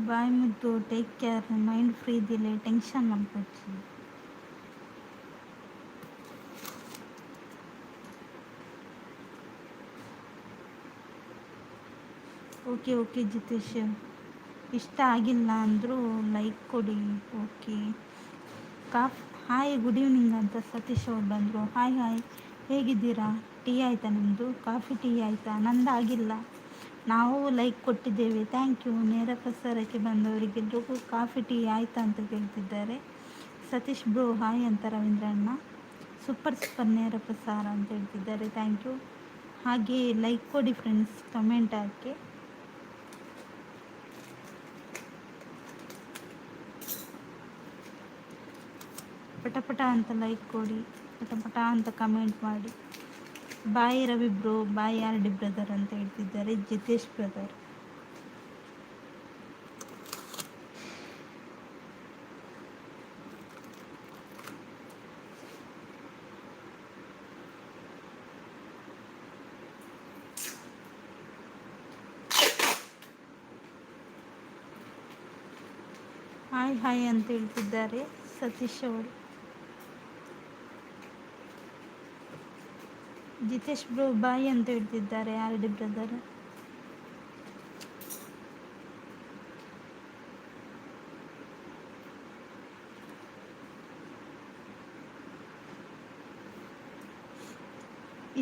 ಬಾಯ್ ಮುದ್ದು, ಟೇಕ್ ಕೇರ್, ಮೈಂಡ್ ಫ್ರೀ ಇದ್ದಿಲ್ಲ, ಟೆನ್ಷನ್ ಮಾಡ್ಕೊಚ್ಚಿ. ಓಕೆ ಜಿತೇಶ್, ಇಷ್ಟ ಆಗಿಲ್ಲ ಅಂದರೂ ಲೈಕ್ ಕೊಡಿ. ಓಕೆ. ಹಾಯ್, ಗುಡ್ ಈವ್ನಿಂಗ್ ಅಂತ ಸತೀಶ್ ಅವ್ರು ಬಂದರು. ಹಾಯ್, ಹೇಗಿದ್ದೀರಾ? ಟೀ ಆಯಿತಾ ನಿಮ್ಮದು? ಕಾಫಿ ಟೀ ಆಯಿತಾ? ನಂದು ಆಗಿಲ್ಲ. ನಾವು ಲೈಕ್ ಕೊಟ್ಟಿದ್ದೇವೆ, ಥ್ಯಾಂಕ್ ಯು. ನೇರ ಪ್ರಸಾರಕ್ಕೆ ಬಂದವರಿಗೆಲ್ಲರಿಗೂ ಕಾಫಿ ಟೀ ಆಯಿತಾ ಅಂತ ಕೇಳ್ತಿದ್ದಾರೆ. ಸತೀಶ್ ಬ್ರೋ ಹಾಯ್ ಅಂತ ರವೀಂದ್ರ ಅಣ್ಣ. ಸೂಪರ್ ಸೂಪರ್ ನೇರ ಪ್ರಸಾರ ಅಂತ ಹೇಳ್ತಿದ್ದಾರೆ. Thank you. ಹಾಗೆ ಲೈಕ್ ಕೊಡಿ ಫ್ರೆಂಡ್ಸ್, ಕಮೆಂಟ್ ಹಾಕಿ. ಪಟ ಅಂತ ಲೈಕ್ ಕೊಡಿ, ಪಟ ಅಂತ ಕಮೆಂಟ್ ಮಾಡಿ. Bye Ravi bro, bye R D brother ಅಂತ ಹೇಳ್ತಿದ್ದಾರೆ ಜಿತೇಶ್ ಬ್ರದರ್. ಹಾಯ್ ಅಂತ ಹೇಳ್ತಿದ್ದಾರೆ ಸತೀಶ್ ಅವರು. ಜಿತೇಶ್ ಬ್ರೋ ಬಾಯ್ ಅಂತ ಹೇಳ್ತಿದ್ದಾರೆ ಆರ್ ಡಿ ಬ್ರದರ್.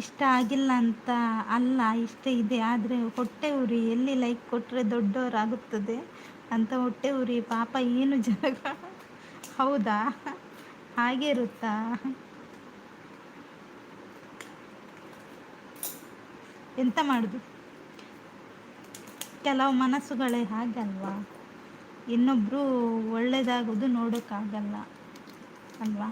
ಇಷ್ಟ ಆಗಿಲ್ಲ ಅಂತ ಅಲ್ಲ, ಇಷ್ಟ ಇದೆ, ಆದರೆ ಹೊಟ್ಟೆ ಉರಿ. ಎಲ್ಲಿ ಲೈಕ್ ಕೊಟ್ಟರೆ ದೊಡ್ಡವರಾಗುತ್ತದೆ ಅಂತ ಹೊಟ್ಟೆ ಉರಿ. ಪಾಪ ಏನು ಜನ. ಹೌದಾ, ಹಾಗೆ ಇರುತ್ತಾ? ಎಂತ ಮಾಡೋದು, ಕೆಲವು ಮನಸ್ಸುಗಳೇ ಹಾಗಲ್ವಾ. ಇನ್ನೊಬ್ಬರು ಒಳ್ಳೇದಾಗೋದು ನೋಡೋಕ್ಕಾಗಲ್ಲ ಅಲ್ವಾ.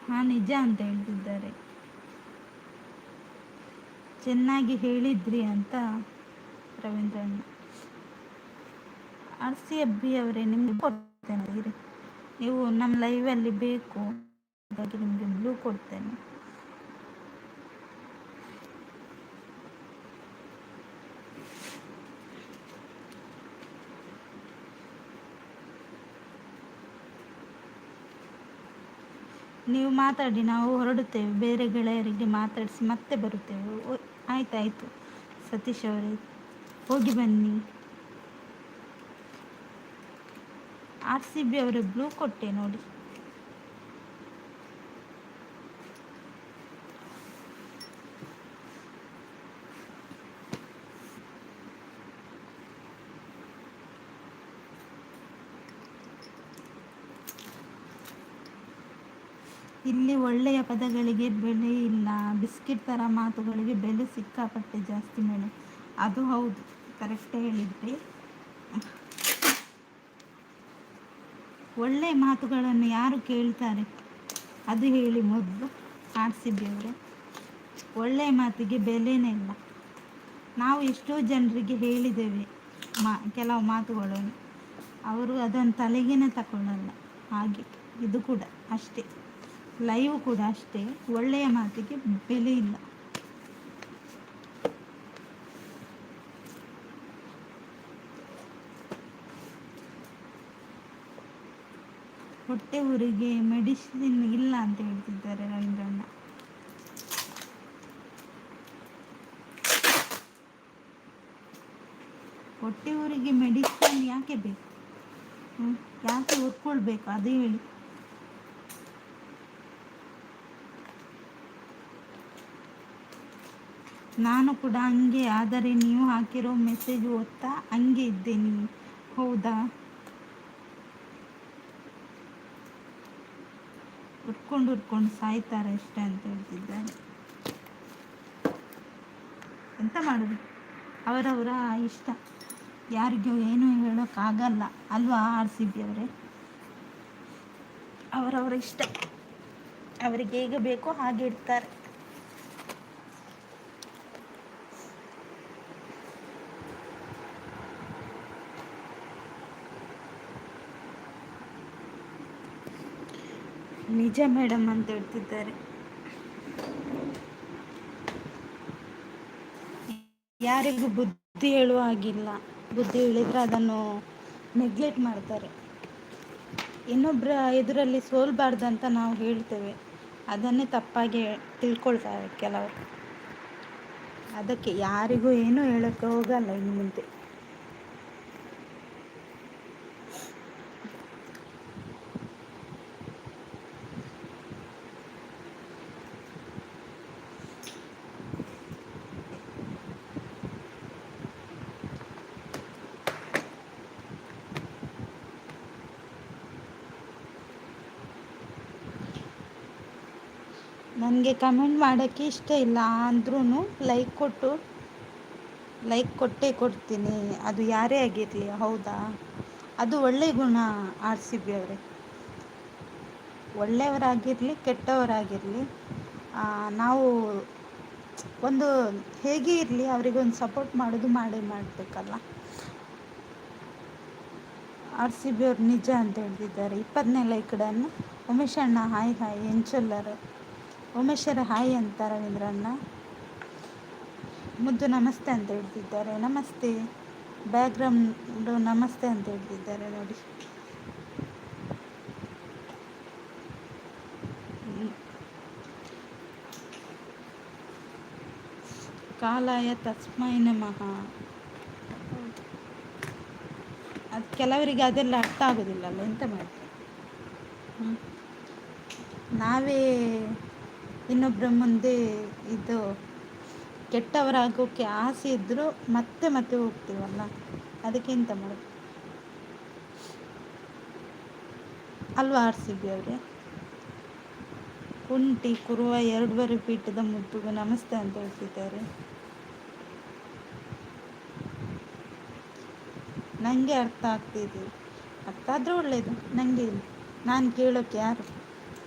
ಹಾಂ ನಿಜ ಅಂತ ಹೇಳ್ತಿದ್ದಾರೆ. ಚೆನ್ನಾಗಿ ಹೇಳಿದ್ರಿ ಅಂತ ರವೀಂದ್ರಣ್ಣ. ಆರ್ ಸಿ ಅಬ್ಬಿ ಅವರೇ, ನಿಮ್ಗೆ ಕೊಡ್ತೇನೆ ಇರಿ, ನೀವು ನಮ್ಮ ಲೈವಲ್ಲಿ ಬೇಕು, ಹಾಗಾಗಿ ನಿಮಗೆ ಬ್ಲೂ ಕೊಡ್ತೇನೆ. ನೀವು ಮಾತಾಡಿ, ನಾವು ಹೊರಡುತ್ತೇವೆ, ಬೇರೆ ಗೆಳೆಯರಿಗೆ ಮಾತಾಡಿಸಿ ಮತ್ತೆ ಬರುತ್ತೇವೆ. ಆಯ್ತಾಯಿತು ಸತೀಶ್ ಅವರೇ, ಹೋಗಿ ಬನ್ನಿ. ಆರ್ ಸಿ ಬಿ ಅವರೇ ಬ್ಲೂ ಕೊಟ್ಟೆ ನೋಡಿ. ಇಲ್ಲಿ ಒಳ್ಳೆಯ ಪದಗಳಿಗೆ ಬೆಲೆ ಇಲ್ಲ, ಬಿಸ್ಕಿಟ್ ಥರ ಮಾತುಗಳಿಗೆ ಬೆಲೆ ಸಿಕ್ಕಾಪಟ್ಟೆ ಜಾಸ್ತಿ ಮೇಡಮ್. ಅದು ಹೌದು, ಕರೆಕ್ಟೇ ಹೇಳಿದ್ರಿ. ಒಳ್ಳೆಯ ಮಾತುಗಳನ್ನು ಯಾರು ಕೇಳ್ತಾರೆ ಅದು ಹೇಳಿ ಮೊದಲು. ಆರ್ ಸಿ ಬಿ ಅವರೇ, ಒಳ್ಳೆಯ ಮಾತಿಗೆ ಬೆಲೆನೇ ಇಲ್ಲ. ನಾವು ಎಷ್ಟೋ ಜನರಿಗೆ ಹೇಳಿದ್ದೇವೆ ಕೆಲವು ಮಾತುಗಳನ್ನು, ಅವರು ಅದನ್ನು ತಲೆಗೇನೆ ತಗೊಳ್ಳಲ್ಲ. ಹಾಗೆ ಇದು ಕೂಡ ಅಷ್ಟೇ, ಲೈವ್ ಕೂಡ ಅಷ್ಟೇ, ಒಳ್ಳೆಯ ಮಾತಿಗೆ ಬೆಲೆ ಇಲ್ಲ. ಹೊಟ್ಟೆ ಊರಿಗೆ ಮೆಡಿಸಿನ್ ಇಲ್ಲ ಅಂತ ಹೇಳ್ತಿದ್ದಾರೆ ರವೀಂದ್ರಣ್ಣ. ಹೊಟ್ಟೆ ಊರಿಗೆ ಮೆಡಿಸಿನ್ ಯಾಕೆ ಬೇಕು? ಯಾಕೆ ಓದ್ಕೊಳ್ಬೇಕು ಅದು ಹೇಳಿ. ನಾನು ಕೂಡ ಹಂಗೆ, ಆದರೆ ನೀವು ಹಾಕಿರೋ ಮೆಸೇಜ್ ಓದ್ತಾ ಹಂಗೆ ಇದ್ದೇನೆ. ಹೌದಾ, ಉಟ್ಕೊಂಡು ಸಾಯ್ತಾರೆ ಅಷ್ಟೇ ಅಂತ ಹೇಳ್ತಿದ್ದಾರೆ. ಎಂತ ಮಾಡೋದು, ಅವರವರ ಇಷ್ಟ, ಯಾರಿಗೂ ಏನೂ ಹೇಳೋಕ್ಕಾಗಲ್ಲ ಅಲ್ವಾ ಆರ್ ಸಿ ಬಿ ಅವರೇ. ಅವರವರ ಇಷ್ಟ, ಅವರಿಗೆ ಹೇಗೆ ಬೇಕೋ ಹಾಗೆ ಇರ್ತಾರೆ. ನಿಜ ಮೇಡಮ್ ಅಂತ ಹೇಳ್ತಿದ್ದಾರೆ. ಯಾರಿಗೂ ಬುದ್ಧಿ ಹೇಳುವ ಹಾಗಿಲ್ಲ, ಬುದ್ಧಿ ಹೇಳಿದರೆ ಅದನ್ನು ನೆಗ್ಲೆಕ್ಟ್ ಮಾಡ್ತಾರೆ. ಇನ್ನೊಬ್ಬರ ಎದುರಲ್ಲಿ ಸೋಲ್ಬಾರ್ದಂತ ನಾವು ಹೇಳ್ತೇವೆ, ಅದನ್ನೇ ತಪ್ಪಾಗಿ ತಿಳ್ಕೊಳ್ತಾರೆ ಕೆಲವರು. ಅದಕ್ಕೆ ಯಾರಿಗೂ ಏನೂ ಹೇಳೋಕ್ಕೆ ಹೋಗಲ್ಲ ಇನ್ನು ಮುಂದೆ. ನನಗೆ ಕಮೆಂಟ್ ಮಾಡೋಕ್ಕೆ ಇಷ್ಟ ಇಲ್ಲ ಅಂದ್ರೂ ಲೈಕ್ ಕೊಟ್ಟೇ ಕೊಡ್ತೀನಿ, ಅದು ಯಾರೇ ಆಗಿರಲಿ. ಹೌದಾ, ಅದು ಒಳ್ಳೆ ಗುಣ. ಆರ್ ಸಿ ಬಿ ಅವರೇ, ಒಳ್ಳೆಯವರಾಗಿರಲಿ ಕೆಟ್ಟವರಾಗಿರಲಿ, ನಾವು ಒಂದು ಹೇಗೆ ಇರಲಿ ಅವರಿಗೊಂದು ಸಪೋರ್ಟ್ ಮಾಡೋದು ಮಾಡಬೇಕಲ್ಲ. ಆರ್ ಸಿ ಬಿ ಅವ್ರು ನಿಜ ಅಂತ ಹೇಳ್ತಿದ್ದಾರೆ. 20ನೇ ಲೈಕ್ ಡನ್. ಉಮೇಶ್ ಅಣ್ಣ ಹಾಯ್ ಹಾಯ್. ಎಂಚಲ್ಲರು ಉಮೇಶರ ಹಾಯ್ ಅಂತ ರವೀಂದ್ರ ಅಣ್ಣ. ಮುದ್ದು ನಮಸ್ತೆ ಅಂತ ಹೇಳ್ತಿದ್ದಾರೆ. ನಮಸ್ತೆ. ಬ್ಯಾಕ್ಗ್ರೌಂಡು ನಮಸ್ತೆ ಅಂತ ಹೇಳ್ತಿದ್ದಾರೆ ನೋಡಿ. ಕಾಲಾಯ ತಸ್ಮೈ ನಮಃ. ಅದು ಕೆಲವರಿಗೆ ಅದೆಲ್ಲ ಅರ್ಥ ಆಗೋದಿಲ್ಲಲ್ಲ, ಎಂತ ಮಾಡಿ. ನಾವೇ ಇನ್ನೊಬ್ಬರ ಮುಂದೆ ಇದು ಕೆಟ್ಟವರಾಗೋಕ್ಕೆ ಆಸೆ ಇದ್ದರೂ ಮತ್ತೆ ಮತ್ತೆ ಹೋಗ್ತೀವಲ್ಲ, ಅದಕ್ಕೆ ಎಂತ ಮಾಡೋದು ಅಲ್ವಾ ಆರ್ ಸಿ ಬಿ ಅವರೇ. ಕುಂಟಿ ಕುರುವ 2 ಪೀಠದ ಮುದ್ದುಗೂ ನಮಸ್ತೆ ಅಂತ ಹೇಳ್ತಿದ್ದಾರೆ. ನನಗೆ ಅರ್ಥ ಆಗ್ತಿದೆ, ಅರ್ಥ ಆದರೆ ಒಳ್ಳೆಯದು. ನನಗೆ ನಾನು ಕೇಳೋಕ್ಕೆ ಯಾರು,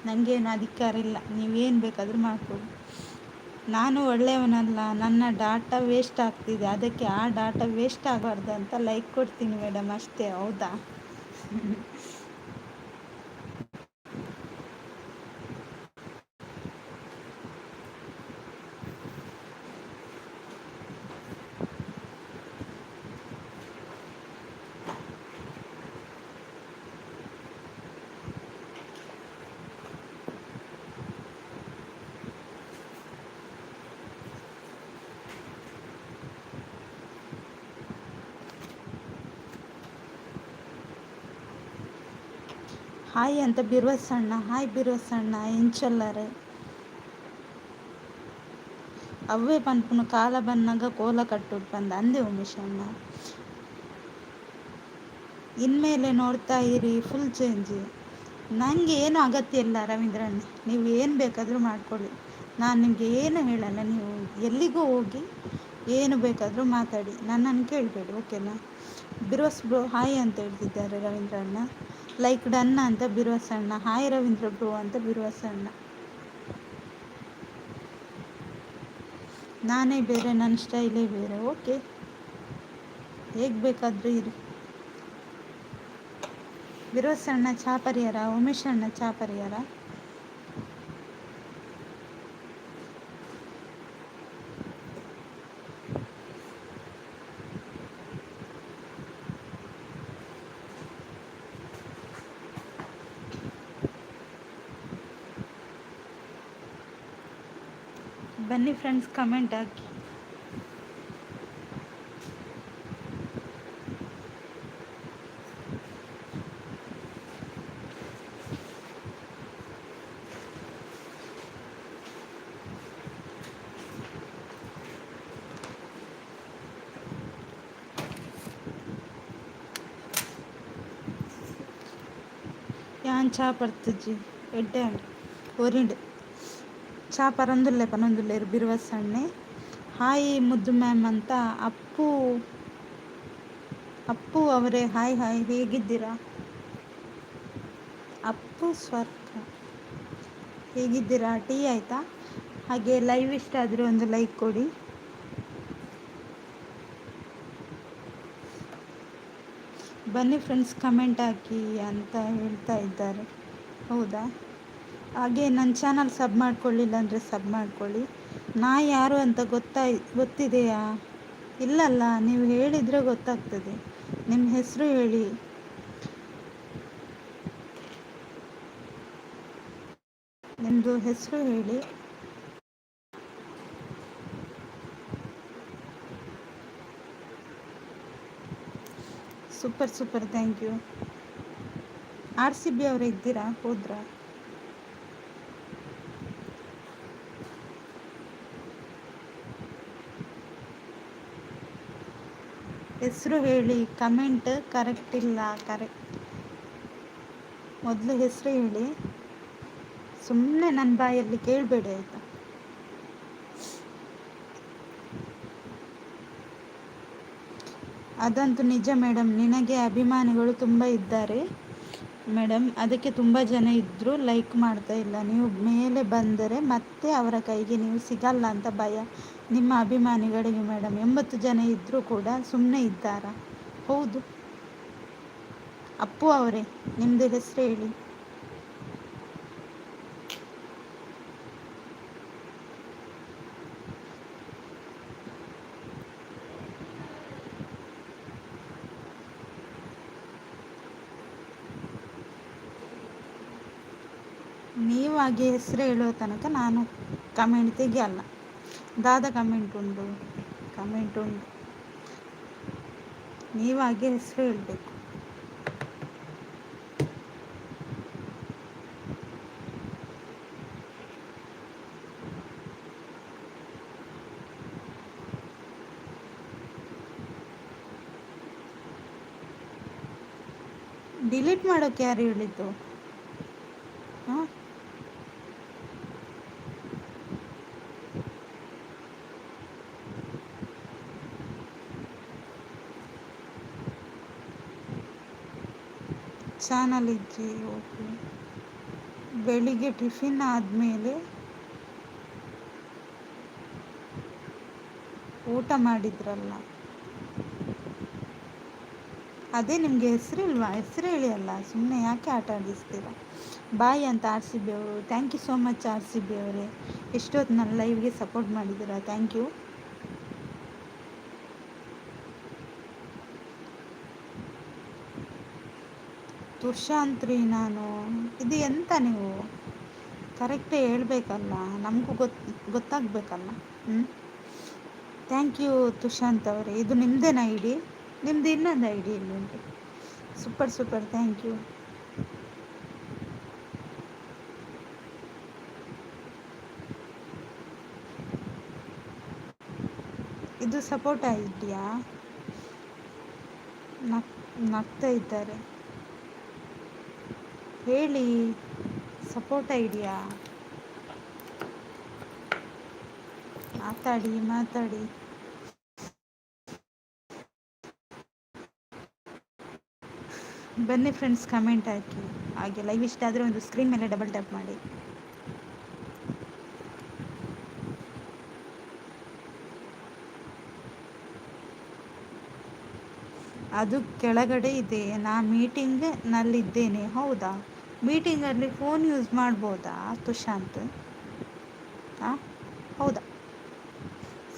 ನನಗೇನು ಅಧಿಕಾರ ಇಲ್ಲ. ನೀವೇನು ಬೇಕಾದರೂ ಮಾಡ್ಕೊಳ್ಳಿ. ನಾನು ಒಳ್ಳೆಯವನಲ್ಲ, ನನ್ನ ಡಾಟಾ ವೇಸ್ಟ್ ಆಗ್ತಿದೆ, ಅದಕ್ಕೆ ಆ ಡಾಟಾ ವೇಸ್ಟ್ ಆಗಬಾರ್ದು ಅಂತ ಲೈಕ್ ಕೊಡ್ತೀನಿ ಮೇಡಮ್, ಅಷ್ಟೇ. ಹೌದಾ? ಹಾಯ್ ಅಂತ ಬಿರ್ವಸಣ್ಣ. ಹಾಯ್ ಬಿರ್ವಸಣ್ಣ. ಎಂಚಲ್ಲರೆ ಅವೇ ಪನ್ಪುನು ಕಾಲ ಬನ್ನಾಗ ಕೋಲ ಕಟ್ಟುಟ್ಟು ಬಂದ ಅಂದೆ ಉಮೇಶ್ ಅಣ್ಣ. ಇನ್ಮೇಲೆ ನೋಡ್ತಾ ಇರಿ ಫುಲ್ ಚೇಂಜ್. ನನಗೆ ಏನು ಅಗತ್ಯ ಇಲ್ಲ ರವೀಂದ್ರಣ್ಣ, ನೀವು ಏನು ಬೇಕಾದರೂ ಮಾಡ್ಕೊಳ್ಳಿ, ನಾನು ನಿಮಗೆ ಏನು ಹೇಳಲ್ಲ. ನೀವು ಎಲ್ಲಿಗೂ ಹೋಗಿ ಏನು ಬೇಕಾದರೂ ಮಾತಾಡಿ, ನನ್ನನ್ನು ಕೇಳಬೇಡಿ, ಓಕೆನಾ? ಬಿರ್ವಸ್ ಬ್ರೋ ಹಾಯ್ ಅಂತ ಹೇಳ್ತಿದ್ದಾರೆ ರವೀಂದ್ರಣ್ಣ. ಲೈಕ್ ಡನ್ ಅಂತ ಬಿರ್ವಸಣ್ಣ. ಹಾಯ್ ರವೀಂದ್ರ ಬ್ರೋ ಅಂತ ಬಿರ್ವಸಣ್ಣ. ನಾನೇ ಬೇರೆ, ನನ್ನ ಸ್ಟೈಲೇ ಬೇರೆ. ಓಕೆ, ಹೇಗೆ ಬೇಕಾದರೂ ಇರಿ. ಬಿರ್ವಸಣ್ಣ ಚಾ ಪರಿಹಾರ, ಉಮೇಶ್ ಅಣ್ಣ ಚಾ ಪರಿಹಾರ. ಬನ್ನಿ ಫ್ರೆಂಡ್ಸ್, ಕಮೆಂಟ್ ಹಾಕಿ. ಯಾನ್ ಚಾ ಪಡ್ತಜ್ಜಿ ಎಡ್ಡೆ ಒರಿಂಡು ಚಾ ಪನೊಂದುಲ್ಲೇರು ಬಿರ್ವಸಣ್ಣೆ. ಹಾಯ್ ಮುದ್ದು ಮ್ಯಾಮ್ ಅಂತ ಅಪ್ಪು ಅವರೇ ಹಾಯ್ ಹಾಯ್. ಹೇಗಿದ್ದೀರಾ ಅಪ್ಪು ಸ್ವರ್ಗ? ಹೇಗಿದ್ದೀರಾ? ಟೀ ಆಯಿತಾ? ಹಾಗೆ ಲೈವ್ ಇಷ್ಟ ಆದರೆ ಒಂದು ಲೈಕ್ ಕೊಡಿ. ಬನ್ನಿ ಫ್ರೆಂಡ್ಸ್, ಕಮೆಂಟ್ ಹಾಕಿ ಅಂತ ಹೇಳ್ತಾ ಇದ್ದಾರೆ. ಹೌದಾ? ಹಾಗೆ ನನ್ನ ಚಾನಲ್ ಸಬ್ ಮಾಡ್ಕೊಳ್ಳಿಲ್ಲ ಅಂದರೆ ಸಬ್ ಮಾಡ್ಕೊಳ್ಳಿ. ನಾ ಯಾರು ಅಂತ ಗೊತ್ತಿದೆಯಾ? ಇಲ್ಲಲ್ಲ, ನೀವು ಹೇಳಿದರೆ ಗೊತ್ತಾಗ್ತದೆ. ನಿಮ್ಮ ಹೆಸರು ಹೇಳಿ. ನಿಮ್ಮದು ಹೆಸರು ಹೇಳಿ. Super super, thank you. R C B ಅವರು ಇದ್ದೀರಾ? ಹೋದ್ರಾ? ಹೆಸರು ಹೇಳಿ. ಕಮೆಂಟ್ ಕರೆಕ್ಟ್ ಇಲ್ಲ. ಮೊದಲು ಹೆಸರು ಹೇಳಿ. ಸುಮ್ಮನೆ ನನ್ನ ಬಾಯಲ್ಲಿ ಕೇಳಬೇಡಿ ಆಯಿತಾ. ಅದಂತೂ ನಿಜ ಮೇಡಮ್, ನಿನಗೆ ಅಭಿಮಾನಿಗಳು ತುಂಬ ಇದ್ದಾರೆ ಮೇಡಮ್. ಅದಕ್ಕೆ ತುಂಬ ಜನ ಇದ್ದರೂ ಲೈಕ್ ಮಾಡ್ತಾ ಇಲ್ಲ. ನೀವು ಮೇಲೆ ಬಂದರೆ ಮತ್ತೆ ಅವರ ಕೈಗೆ ನೀವು ಸಿಗಲ್ಲ ಅಂತ ಭಯ ನಿಮ್ಮ ಅಭಿಮಾನಿಗಳಿಗೆ ಮೇಡಮ್. 80 ಜನ ಇದ್ದರೂ ಕೂಡ ಸುಮ್ಮನೆ ಇದ್ದಾರಾ? ಹೌದು. ಅಪ್ಪು ಅವರೇ, ನಿಮ್ಮದು ಹೆಸರು ಹೇಳಿ. ನೀವು ಹಾಗೆ ಹೆಸರು ಹೇಳುವ ತನಕ ನಾನು ಕಮೆಂಟ್ ತೆಗಿಯಲ್ಲ. ದಾದ ಕಮೆಂಟ್ ಉಂಟು. ನೀವು ಹಾಗೆ ಹೆಸರು ಹೇಳಬೇಕು. ಡಿಲೀಟ್ ಮಾಡೋಕ್ಕೆ ಯಾರು ಹೇಳಿದ್ದು? ಹಾಂ, ಚಾನಲ್ ಇದ್ರಿ, ಓಕೆ. ಬೆಳಿಗ್ಗೆ ಟಿಫಿನ್ ಆದಮೇಲೆ ಊಟ ಮಾಡಿದ್ರಲ್ಲ, ಅದೇ ನಿಮಗೆ ಹೆಸರಿಲ್ವಾ? ಹೆಸರು ಹೇಳಿ ಅಲ್ಲ, ಸುಮ್ಮನೆ ಯಾಕೆ ಆಟ ಆಡಿಸ್ತೀರ? ಬಾಯ್ ಅಂತ ಆರ್ ಸಿ ಬಿ ಅವರು. Thank you so much R C B ಅವರೇ, ಎಷ್ಟೊತ್ತು ನನ್ನ ಲೈವ್ಗೆ ಸಪೋರ್ಟ್ ಮಾಡಿದ್ದೀರಾ, ಥ್ಯಾಂಕ್ ಯು. ತುರ್ಷಾಂತ್ರಿ, ನಾನು ಇದು ಎಂತ ನೀವು ಕರೆಕ್ಟೇ ಹೇಳ್ಬೇಕಲ್ಲ, ನಮಗೂ ಗೊತ್ತಾಗಬೇಕಲ್ಲ. ಥ್ಯಾಂಕ್ ಯು ತುಷಾಂತ್ ಅವರೇ. ಇದು ನಿಮ್ಮದೇನಾ ಐಡಿ? ನಿಮ್ಮದು ಇನ್ನೊಂದು ಐಡಿ ಇಲ್ಲಿ ಉಂಟು. Super, thank you. ಇದು ಸಪೋರ್ಟ್ ಐಡಿಯಾ? ನಗ್ತಾ ಇದ್ದಾರೆ, ಹೇಳಿ. Support idea? ಮಾತಾಡಿ. ಬನ್ನಿ ಫ್ರೆಂಡ್ಸ್, ಕಮೆಂಟ್ ಹಾಕಿ. ಹಾಗೆ ಲೈವ್ ಇಷ್ಟ ಆದರೆ ಒಂದು ಸ್ಕ್ರೀನ್ ಮೇಲೆ ಡಬಲ್ ಟ್ಯಾಪ್ ಮಾಡಿ. ಅದು ಕೆಳಗಡೆ ಇದೆ. ನಾ ಮೀಟಿಂಗ್ನಲ್ಲಿದ್ದೇನೆ. ಹೌದಾ? ಮೀಟಿಂಗಲ್ಲಿ ಫೋನ್ ಯೂಸ್ ಮಾಡ್ಬೋದಾ ತುಷಾಂತ್? ಹಾಂ, ಹೌದಾ?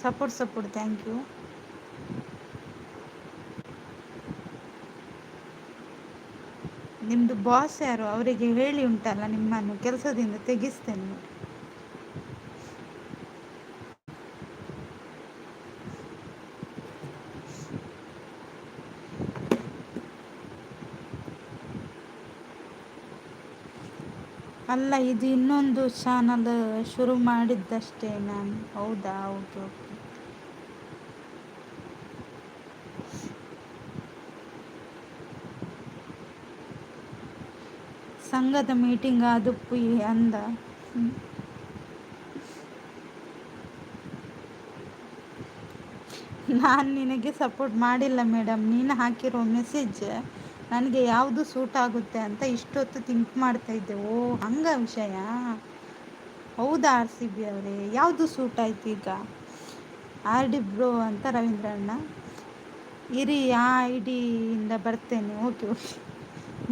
Support, thank you. ನಿಮ್ಮದು ಬಾಸ್ ಯಾರು? ಅವರಿಗೆ ಹೇಳಿ ಉಂಟಲ್ಲ, ನಿಮ್ಮನ್ನು ಕೆಲಸದಿಂದ ತೆಗಿಸ್ತೇನೆ. ಅಲ್ಲ, ಇದು ಇನ್ನೊಂದು ಚಾನಲ್ ಶುರು ಮಾಡಿದ್ದಷ್ಟೇ ನಾನು. ಹೌದಾ? ಓಕೆ. ಸಂಘದ ಮೀಟಿಂಗ್ ಅದು ಅಂದ. ನಾನು ನಿನಗೆ ಸಪೋರ್ಟ್ ಮಾಡಿಲ್ಲ ಮೇಡಮ್. ನೀನು ಹಾಕಿರೋ ಮೆಸೇಜ್ ನನಗೆ ಯಾವುದು ಸೂಟ್ ಆಗುತ್ತೆ ಅಂತ ಇಷ್ಟೊತ್ತು ಥಿಂಕ್ ಮಾಡ್ತಾ ಇದ್ದೆ. ಓ, ಹಂಗ ವಿಷಯ. ಹೌದಾ ಆರ್ ಸಿ ಬಿ ಅವರೇ? ಯಾವುದು ಸೂಟ್ ಆಯ್ತು ಈಗ? ಆರ್ ಡಿ ಬ್ರೋ ಅಂತ ರವೀಂದ್ರಣ್ಣ. ಇರಿ, ಆ ಐ ಡಿಯಿಂದ ಬರ್ತೇನೆ. ಓಕೆ,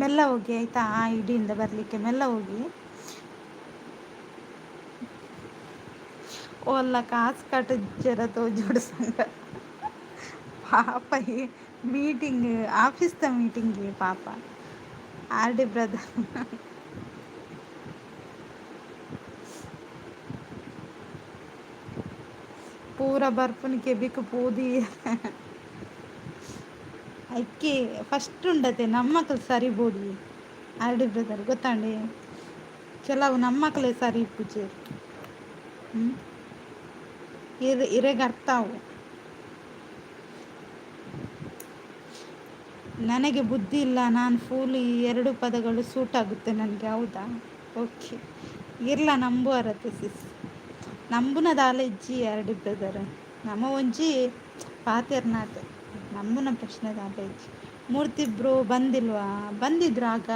ಮೆಲ್ಲ ಹೋಗಿ ಆಯಿತಾ? ಆ ಐ ಡಿಯಿಂದ ಬರಲಿಕ್ಕೆ ಮೆಲ್ಲ ಹೋಗಿ. ಓಲ್ಲ ಕಾಸು ಕಟ್ಟು ಜರ ಜೋಡು ಸಂಘ ಪಾಪ. ಮೀಟಿಂಗ್, ಆಫೀಸ್ದ ಮೀಟಿಂಗ್ಗೆ ಪಾಪ ಆರ್ ಡಿ ಬ್ರದರ್. ಪೂರ ಬರ್ಪುನಿಕೆ ಬಿಕ್ಕು ಪೂದಿ ಅಕ್ಕಿ ಫಸ್ಟ್ ಉಂಡತೆ ನಮ್ಮಕ್ಕಳು ಸರಿ ಬೋಡಿ. ಆರ್ ಡಿ ಬ್ರದರ್ ಗೊತ್ತಾಂಡೆ, ಕೆಲವು ನಮ್ಮಕ್ಕಳೇ ಸರಿ ಪೂಜೆ. ಇರೆಗೆ ಅರ್ಥವು. ನನಗೆ ಬುದ್ಧಿ ಇಲ್ಲ. ನಾನು ಫೂಲ್ ಈ 2 ಪದಗಳು ಸೂಟ್ ಆಗುತ್ತೆ ನನಗೆ. ಹೌದಾ? ಓಕೆ. ಇರ್ಲ ನಂಬುವರತ್ತೆ ಸಿಸ್ ನಂಬುನ ದಾಲ ಇಜ್ಜಿ ಎರಡು ಬ್ರದರ್ ನಮ್ಮ ಒಂಜಿ ಪಾತೆರ್ನಾಥ್ ನಂಬುನ ಪ್ರಶ್ನೆ ದಾಲ ಇಜ್ಜಿ ಮೂರ್ತಿ ಬ್ರೋ ಬಂದಿಲ್ವಾ ಬಂದಿದ್ರು ಆಗ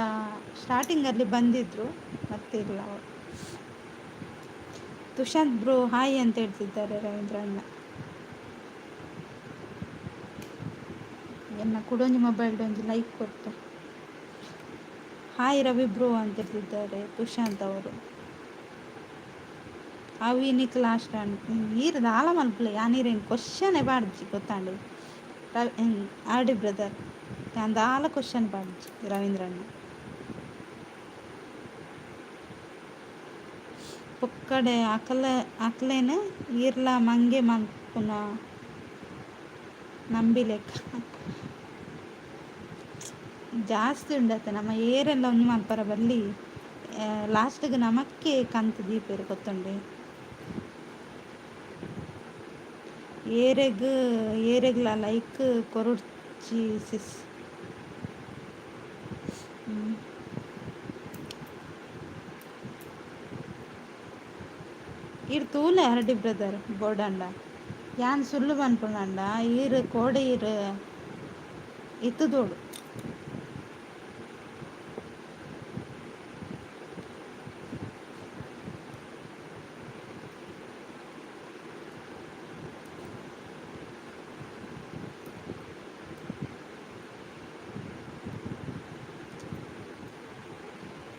ಸ್ಟಾರ್ಟಿಂಗಲ್ಲಿ ಬಂದಿದ್ರು ಮತ್ತೆ ಇಲ್ಲ ಅವರು. ತುಷಾಂತ್ ಬ್ರೋ ಹಾಯ್ ಅಂತ ಹೇಳ್ತಿದ್ದಾರೆ ರವೀಂದ್ರ ಅಣ್ಣ. ಎನ್ನ ಕುಡೊಂಜಿ ಮೊಬೈಲ್ಡ್ ಒಂದು ಲೈಕ್ ಕೊಟ್ಟು ಹಾಯ್ ರವಿ ಬ್ರೋ ಅಂತ ಹೇಳ್ತಿದ್ದಾರೆ ತುಷಾಂತ್ ಅವರು. ಅವು ಇನ್ನಿಕ್ ಲಾಸ್ಟ್ ನೀರು ದಾಳ ಮಲ್ಪಲೆ ಆ ನೀರೇನು ಕ್ವಶನೇ ಪಾಡ್ಜಿ ಗೊತ್ತಾಂಡು ಆರ್ ಡಿ ಬ್ರದರ್ ನಾನು ದಾಳ ಕ್ವಶನ್ ಪಾಡ್ಜಿ ರವೀಂದ್ರ ಅಣ್ಣ. ಪೊಕ್ಕಡೆ ಅಕ್ಲೇನು ಈರ್ಲ ಮಂಗೆ ಮಲ್ಪುನ ನಂಬಿಲೆಕ್ಕ ಜಾಸ್ತಿ ಉಂಡತ್ತೆ ನಮ್ಮ ಏರೆಲ್ಲ ಒಂಜಿ ಮಲ್ಪರ ಬಲ್ಲಿ ಲಾಸ್ಟ್ಗೆ ನಮಕ್ಕೆ ಕಂತು ದೀಪೇರು ಗೊತ್ತುಂಡೆ ಏರೆಗ್ಲ ಲೈಕ್ ಕೊರುಡ್ಚಿ ಸಿಸ್. ಈರ್ ತೂಲೆ ಹರಡಿ ಬ್ರದರ್ ಬೋಡಂಡ ಯಾನ್ ಸುಳ್ಳು ಪನ್ಪುಂಡ ಈರ್ ಕೋಡೆ ಈರ್ ಇತ್ತದೋಡು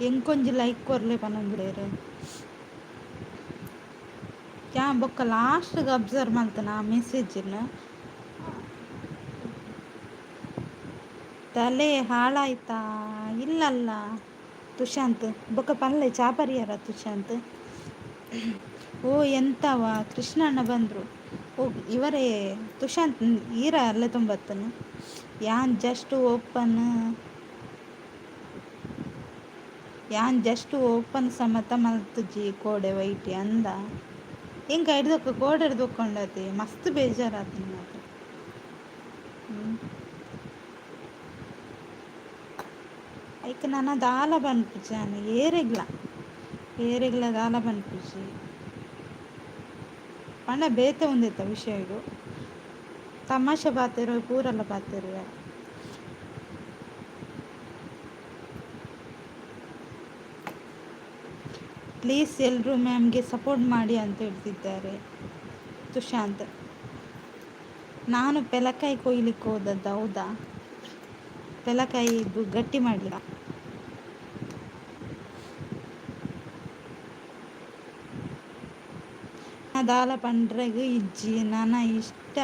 ಎಂಕೊಂಜಿ ಲೈಕ್ ಕೊರ್ಲೆ ಪನೊಂದುಲ್ಲೇರು ಯಾ ಬೊಕ್ಕ ಲಾಸ್ಟ್ಗೆ ಅಬ್ಸರ್ವ್ ಮಾಡ್ತಾನ ಆ ಮೆಸೇಜನ್ನ ತಲೆ ಹಾಳಾಯ್ತಾ ಇಲ್ಲಲ್ಲ ತುಷಾಂತ್ ಬೊಕ್ಕ ಪಲ್ಲೆ ಚಾಪರಿಯಾರ ತುಷಾಂತ್. ಓ ಎಂತವ ಕೃಷ್ಣಣ್ಣ ಬಂದರು. ಓ ಇವರೇ ತುಷಾಂತ್ ಈರ ಅಲ್ಲೇ ತೊಂಬತ್ತನು ಯಾನ್ ಜಸ್ಟ್ ಓಪನ್ ಸಮತ ಮಲ್ತುಜಿ ಕೋಡೆ ವೈಟಿ ಅಂದ ಎಂಕ ಹಿಡ್ದೊಕ್ಕ ಕೋಡೆ ಹಿಡ್ದೊಕ್ಕೊಂಡತಿ ಮಸ್ತ್ ಬೇಜಾರಾತ ಮಾತ್ರ. ಐಕ್ ನನ್ನ ದಾಲ ಬನ್ಪುಜಿ ನಾನು ಏರೆಗ್ಲ ದಾಲ ಬನ್ಪುಜಿ ಪಂಡ ಬೇತೆ ಒಂದಿತ್ತ ವಿಷಯಡು ತಮಾಷೆ ಪಾತೆರು ಪೂರಲ್ಲ ಪಾತೆರು. ಪ್ಲೀಸ್ ಎಲ್ಲರೂ ಮ್ಯಾಮ್ಗೆ ಸಪೋರ್ಟ್ ಮಾಡಿ ಅಂತ ಹೇಳ್ತಿದ್ದಾರೆ ತುಷಾಂತ್. ನಾನು ಪೆಲಕಾಯಿ ಕೊಯ್ಲಿಕ್ಕೆ ಹೋದದ್ದು ಹೌದಾ? ಪೆಲಕಾಯಿ ಗಟ್ಟಿ ಮಾಡಲಿಲ್ಲ. ದಾಲ ಪಂಡ್ರೆಗ್ ಇಜ್ಜಿ ನನ್ನ ಇಷ್ಟ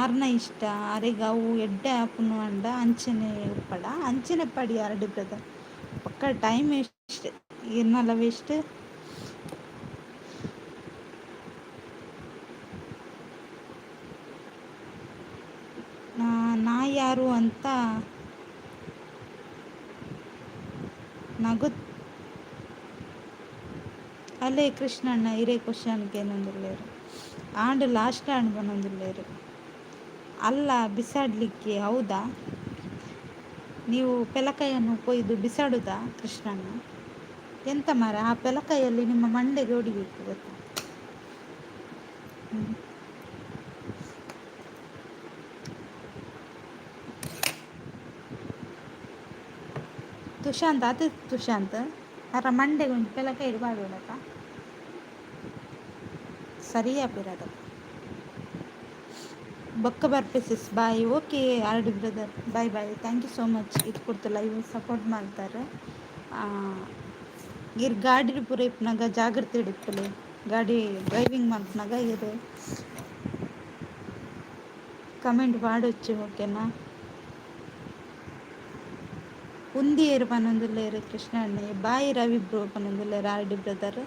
ಆರ್ನ ಇಷ್ಟ ಅರೆಗ ಅವು ಎಡ್ಡೆ ಆಪುನು ಅಂಡ ಅಂಚನೆ ಉಪ್ಪಡ ಅಂಚನೆ ಪಡಿ ಅರಡಿ ಬ್ರದರ್ ಪಕ್ಕ ಟೈಮ್ ವೇಸ್ಟ್ ಏನಲ್ಲ ವೇಸ್ಟ್. ನಾ ಯಾರು ಅಂತ ನಗು ಅಲ್ಲೇ ಕೃಷ್ಣಣ್ಣ ಇರೇ ಕ್ವಶನ್ಗೆ ಏನೊಂದುಲ್ಲೇರು ಆಂಡ್ ಲಾಸ್ಟ್ ಆಂಡ್ ಬಂದೊಂದುಲ್ಲೇರು ಅಲ್ಲ ಬಿಸಾಡಲಿಕ್ಕೆ ಹೌದಾ? ನೀವು ಪೆಲಕಾಯನ್ನು ಕೊಯ್ದು ಬಿಸಾಡುದಾ ಕೃಷ್ಣಣ್ಣ? ಎಂತ ಮಾರ ಆ ಪೆಲಕಾಯಲ್ಲಿ ನಿಮ್ಮ ಮಂಡೆಗೆ ಹೊಡಿಬೇಕು ಗೊತ್ತಾ? ತುಷಾಂತ್ ಅದೇ ತುಷಾಂತ್ ಅರ ಮಂಡೆಗೆ ಒಂದು ಪೆಲಕಾಯಿ ಇಡಬಾರ್ದಕ್ಕ ಸರಿಯಾಗಿರೋದು ಬೊಕ್ಕ ಬರ್ಪೇಸಿಸ್ bye. Okay R D brother bye bye. Thank you so much ಇದು ಕೊಡ್ತು ಲೈವ್ ಸಪೋರ್ಟ್ ಮಾಡ್ತಾರೆ. ಇರ್ ಗಾಡಿ ಪೂರ ಇಪ್ಪನಾಗ ಜಾಗ್ರತೆ ಹಿಡಿಪಲೆ ಗಾಡಿ ಡ್ರೈವಿಂಗ್ ಮಾಡ್ಪನಾಗ ಇರು ಕಮೆಂಟ್ ಮಾಡೊಚ್ಚು ಓಕೆನಾ? ಉಂದಿ ಏರು ಪನೊಂದುಲ್ಲೇರು ಕೃಷ್ಣಣ್ಣೆ ಬಾಯಿ ರವಿ ಬ್ರೋ ಪನೊಂದುಲ್ಲೇರು ಆರ್ ಡಿ ಬ್ರದರ್.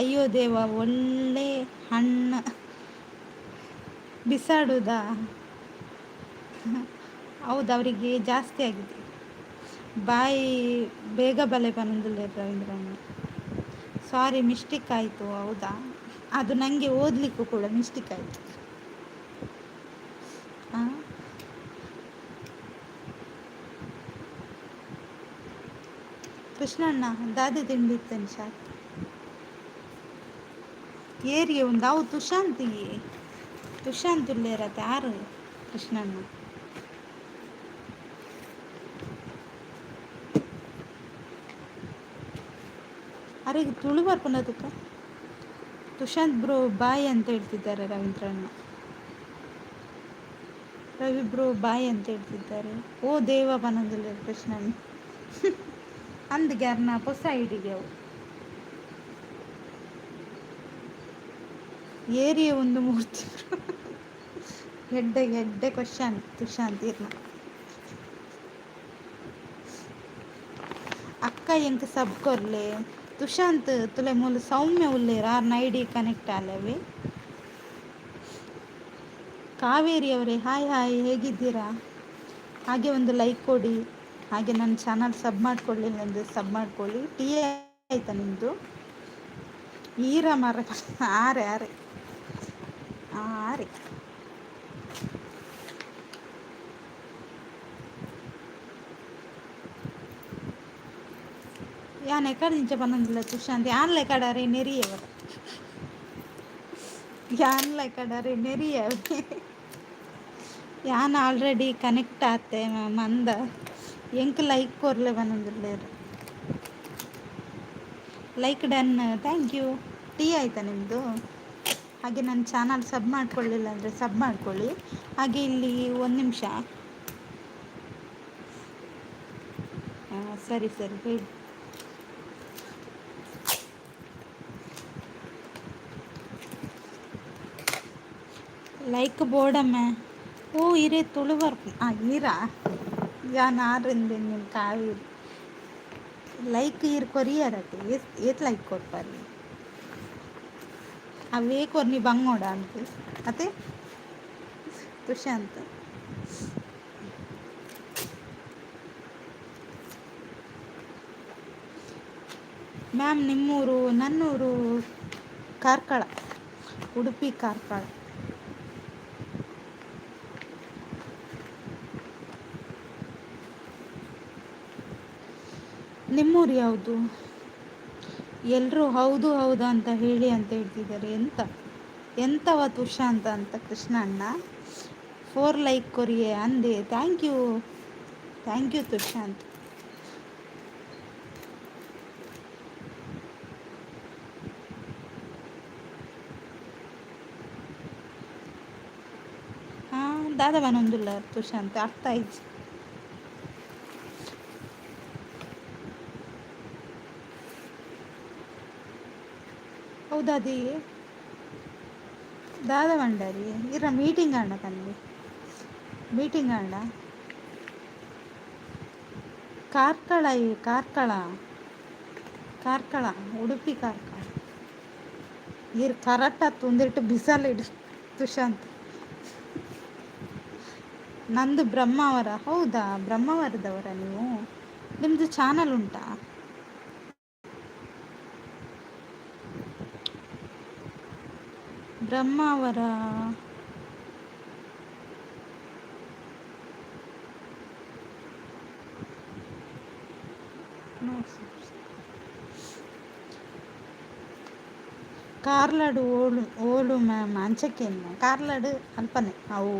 ಅಯ್ಯೋ ದೇವ ಒಳ್ಳೆ ಹಣ್ಣ ಬಿಸಾಡುದಾ? ಹೌದು ಅವರಿಗೆ ಜಾಸ್ತಿ ಆಗಿದೆ. ಬಾಯಿ ಬೇಗ ಬಲೆ ಪನೊಂದುಲ್ಲೇರು ರವೀಂದ್ರಣ್ಣ. ಸಾರಿ ಮಿಸ್ಟೇಕ್ ಆಯಿತು. ಹೌದಾ? ಅದು ನನಗೆ ಓದಲಿಕ್ಕೂ ಕೂಡ ಮಿಸ್ಟೇಕ್ ಆಯಿತು. ಕೃಷ್ಣಣ್ಣ ದಾದಿ ತಿಂಡಿ ಇತ್ತೇನು ಶಾಕ್ ಏರಿಗೆ ಒಂದು ಅವು ತುಷಾಂತ್ ಇರತ್ತೆ ಯಾರು ಕೃಷ್ಣಣ್ಣ ಅರೆಗೆ ತುಳು ಬರ್ಕೊಂಡದಕ್ಕೆ ತುಷಾಂತ್ ಬ್ರೋ ಬಾಯ್ ಅಂತ ಹೇಳ್ತಿದ್ದಾರೆ ರವೀಂದ್ರಣ್ಣ. ರವಿ ಬ್ರೋ ಬಾಯ್ ಅಂತ ಹೇಳ್ತಿದ್ದಾರೆ. ಓ ದೇವ ಬನಂದಿಲ್ಲ ಕೃಷ್ಣಣ್ಣ ಅಂದ್ಗ್ಯಾರನ ಹೊಸ ಐಡಿಗೆ ಅವು ಏರಿಯ ಒಂದು ಮೂರ್ತಿ ಹೆಡ್ಡೆ ಕ್ವಶನ್ ತುಷಾಂತ್ ಇರ್ನ ಅಕ್ಕ ಎಂಕ ಸಬ್ ಕೊರ್ಲೆ ತುಷಾಂತ್ ತುಲೆ ಮೂಲ ಸೌಮ್ಯ ಉಲ್ಲೇರ ನೈಡಿ ಕನೆಕ್ಟ್ ಆಲವೆ. ಕಾವೇರಿ ಅವರೇ ಹಾಯ್ ಹೇಗಿದ್ದೀರಾ? ಹಾಗೆ ಒಂದು ಲೈಕ್ ಕೊಡಿ, ಹಾಗೆ ನನ್ನ ಚಾನಲ್ ಸಬ್ ಮಾಡ್ಕೊಳ್ಳಿಲ್ಲ ಅಂದರೆ ಸಬ್ ಮಾಡ್ಕೊಳ್ಳಿ. ಟೀ ಆಯ್ತಾ ನಿಮ್ಮದು? ಈರ ಮರ ಆರೆ ಯಾನ್ ಎಕಡೆ ನಿಂಚ ಬಂದಿಲ್ಲ ತುಷಾಂತ್ ಯಾನ್ ಲೆಕ್ಕಡಾರೆ ನೆರಿಯವರ ಯಾನ್ ಆಲ್ರೆಡಿ ಕನೆಕ್ಟ್ ಆತೆ ಮಂದ ಎಂಕ್ ಲೈಕ್ ಕೊರ್ಲೆ ಬಂದಿಲ್ಲೇರು like done thank you. Tea ಆಯಿತಾ ನಿಮ್ಮದು? ಹಾಗೆ ನನ್ನ ಚಾನಲ್ ಸಬ್ ಮಾಡ್ಕೊಳ್ಳಿಲ್ಲ ಅಂದರೆ ಸಬ್ ಮಾಡ್ಕೊಳ್ಳಿ. ಹಾಗೆ ಇಲ್ಲಿ ಒಂದು ನಿಮಿಷ ಸರಿ ಹೇಳಿ. ಲೈಕ್ ಬೋರ್ಡಮ್ಮ ಓ ಇರೇ ತುಳುವರ್ ಈರಾ ಯಾನ್ ಆರಿಂದ ನಿಮ್ಮ ಕಾವೇರಿ ಲೈಕ್ ಇರ್ ಕೊರಿಯರತ್ತೆ ಏತ್ ಲೈಕ್ ಕೊಡ್ಪಾರಿ ಅವೇ ಕೊರ್ನಿ ಬಂಗೋಡ ಅಂತ ಅತ್ತೆ ತುಷಾಂತ್ ಮ್ಯಾಮ್ ನಿಮ್ಮೂರು? ನನ್ನೂರು ಕಾರ್ಕಳ, ಉಡುಪಿ ಕಾರ್ಕಳ. ನಿಮ್ಮೂರು ಯಾವುದು? ಎಲ್ಲರೂ ಹೌದು ಅಂತ ಹೇಳಿ ಅಂತ ಹೇಳ್ತಿದ್ದಾರೆ. ಎಂತವ ತುಷಾಂತ ಅಂತ ಕೃಷ್ಣಣ್ಣ 4 ಲೈಕ್ ಕೊರಿಯೆ ಅಂದೆ. Thank you Tushant. ಹಾಂ ದಾದ ಬನೊಂದುಲ್ಲ ತುಷಾಂತ್ ಅರ್ಥ ಆಯ್ತು. ಹೌದಾದಿ ದಾದ ಬಂಡಾರಿ ಇರ ಮೀಟಿಂಗ್ ಆಂಡ ಕನ್ನಿ ಮೀಟಿಂಗ್ ಆಂಡ ಕಾರ್ಕಳ ಉಡುಪಿ ಕಾರ್ಕಳ ಇರ್ ಕರೆಕ್ಟ್ ಆತು ಒಂದಿಟ್ಟು ಬಿಸಲಿಡು ತುಷಾಂತ್. ನಂದು ಬ್ರಹ್ಮಾವರ. ಹೌದಾ, ಬ್ರಹ್ಮಾವರದವರ ನೀವು? ನಿಮ್ಮದು ಚಾನಲ್ ಉಂಟಾ? ಬ್ರಹ್ಮಾವರ ಕಾರ್ಲಾಡು ಓಳು ಮ್ಯಾಮ್ ಅಂಚಕ್ಕೇನು ಕಾರ್ಲಾಡು ಅಲ್ಪನೆ ಅವು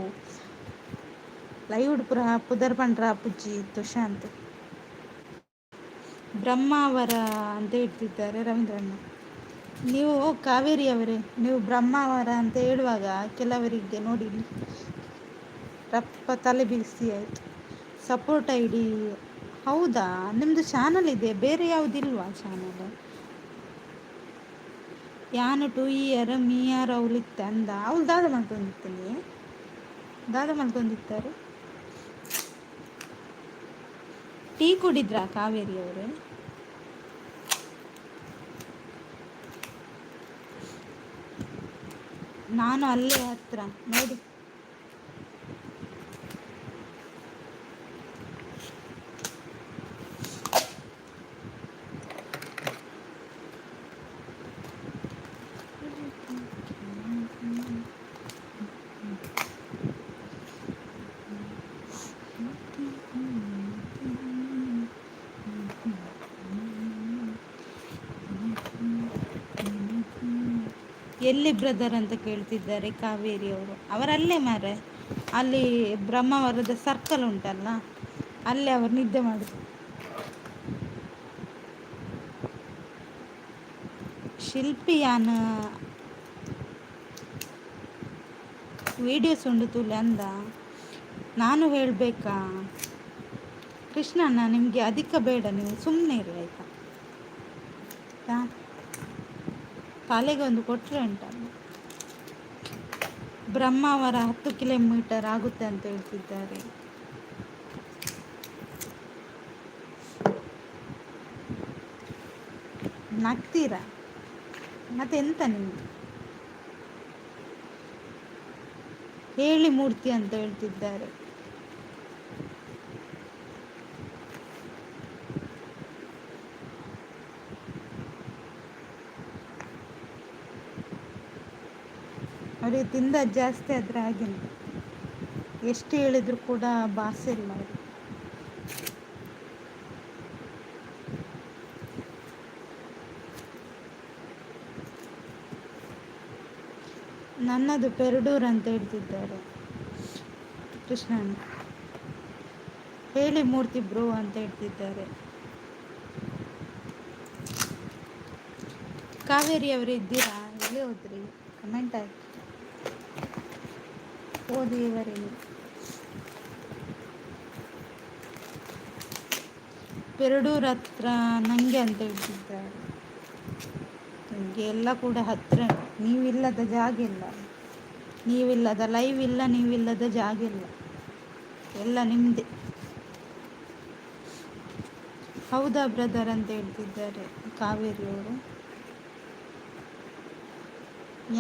ಲೈವ್ ಪುರ ಪುದರ್ ಪಂಡ್ರ ಪುಜ್ಜಿ ತುಷಾಂತ್. ಬ್ರಹ್ಮಾವರ ಅಂತ ಹೇಳ್ತಿದ್ದಾರೆ ರವೀಂದ್ರಣ್ಣ. ನೀವು ಕಾವೇರಿ ಅವರೇ, ನೀವು ಬ್ರಹ್ಮಾವರ ಅಂತ ಹೇಳುವಾಗ ಕೆಲವರಿಗೆ ನೋಡಿ ರಪ್ಪ ತಲೆ ಬಿಸಿ ಆಯಿತು. ಸಪೋರ್ಟ್ ಐಡಿ ಹೌದಾ, ನಿಮ್ಮದು ಚಾನಲ್ ಇದೆ, ಬೇರೆ ಯಾವುದಿಲ್ವಾ ಚಾನಲ್? ಯಾನು 2 ಇಯರ್ ಮೀಯಾರ ಅವಳಿತ್ತ ಅಂದ ಅವಳು ದಾದ ಮಲ್ಕೊಂಡಿರ್ತಾರೆ. ಟೀ ಕುಡಿದ್ರಾ ಕಾವೇರಿ ಅವರೇ? ನಾನು ಅಲ್ಲೇ ಹತ್ರ ನೋಡಿ. ಎಲ್ಲಿ ಬ್ರದರ್ ಅಂತ ಕೇಳ್ತಿದ್ದಾರೆ ಕಾವೇರಿ ಅವರು. ಅವರಲ್ಲೇ ಮಾರೆ, ಅಲ್ಲಿ ಬ್ರಹ್ಮಾವರದ ಸರ್ಕಲ್ ಉಂಟಲ್ಲ, ಅಲ್ಲೇ ಅವರು ನಿದ್ದೆ ಮಾಡುದು. ಶಿಲ್ಪಿ ಯಾನ್ ವೀಡಿಯೋಸ್ ಉಂಡು ತುಲೆ ಅಂದ. ನಾನು ಹೇಳಬೇಕಾ ಕೃಷ್ಣಣ್ಣ, ನಿಮಗೆ ಅಧಿಕ ಬೇಡ, ನೀವು ಸುಮ್ಮನೆ ಇರಿ ಆಯಿತಾ. ತಲೆಗೆ ಒಂದು ಕೊಟ್ಟರೆ ಉಂಟಲ್ಲ. ಬ್ರಹ್ಮಾವರ 10 ಕಿಲೋಮೀಟರ್ ಆಗುತ್ತೆ ಅಂತ ಹೇಳ್ತಿದ್ದಾರೆ. ನಗ್ತೀರಾ ಮತ್ತೆಂತ ನಿಮಗೆ? ಹೇಳಿ ಮೂರ್ತಿ ಅಂತ ಹೇಳ್ತಿದ್ದಾರೆ. ಅವರಿಗೆ ತಿಂದ ಜಾಸ್ತಿ ಆದರೆ ಹಾಗೆಲ್ಲ, ಎಷ್ಟು ಹೇಳಿದ್ರು ಕೂಡ ಭಾಷೆ ಇಲ್ಲ ಅವರು. ನನ್ನದು ಪೆರಡೂರು ಅಂತ ಹೇಳ್ತಿದ್ದಾರೆ ಕೃಷ್ಣಣ್ಣ. ಹೇಳಿ ಮೂರ್ತಿ ಬ್ರೋ ಅಂತ ಹೇಳ್ತಿದ್ದಾರೆ. ಕಾವೇರಿ ಅವರು ಇದ್ದೀರಾ? ಎಲ್ಲಿ ಹೋದ್ರಿ? ಕಮೆಂಟ್ ಆಯ್ತು ಓದಿ ಇವರೇನು. ಪೆರಡೂರು ಹತ್ರ ನನಗೆ ಅಂತ ಹೇಳ್ತಿದ್ದಾರೆ. ನಿಮಗೆ ಎಲ್ಲ ಕೂಡ ಹತ್ತಿರ, ನೀವಿಲ್ಲದ ಜಾಗ ಇಲ್ಲ, ನೀವಿಲ್ಲದ ಲೈವ್ ಇಲ್ಲ, ನೀವಿಲ್ಲದ ಜಾಗ ಇಲ್ಲ, ಎಲ್ಲ ನಿಮ್ಮದೇ. ಹೌದಾ ಬ್ರದರ್ ಅಂತ ಹೇಳ್ತಿದ್ದಾರೆ ಕಾವೇರಿಯವರು.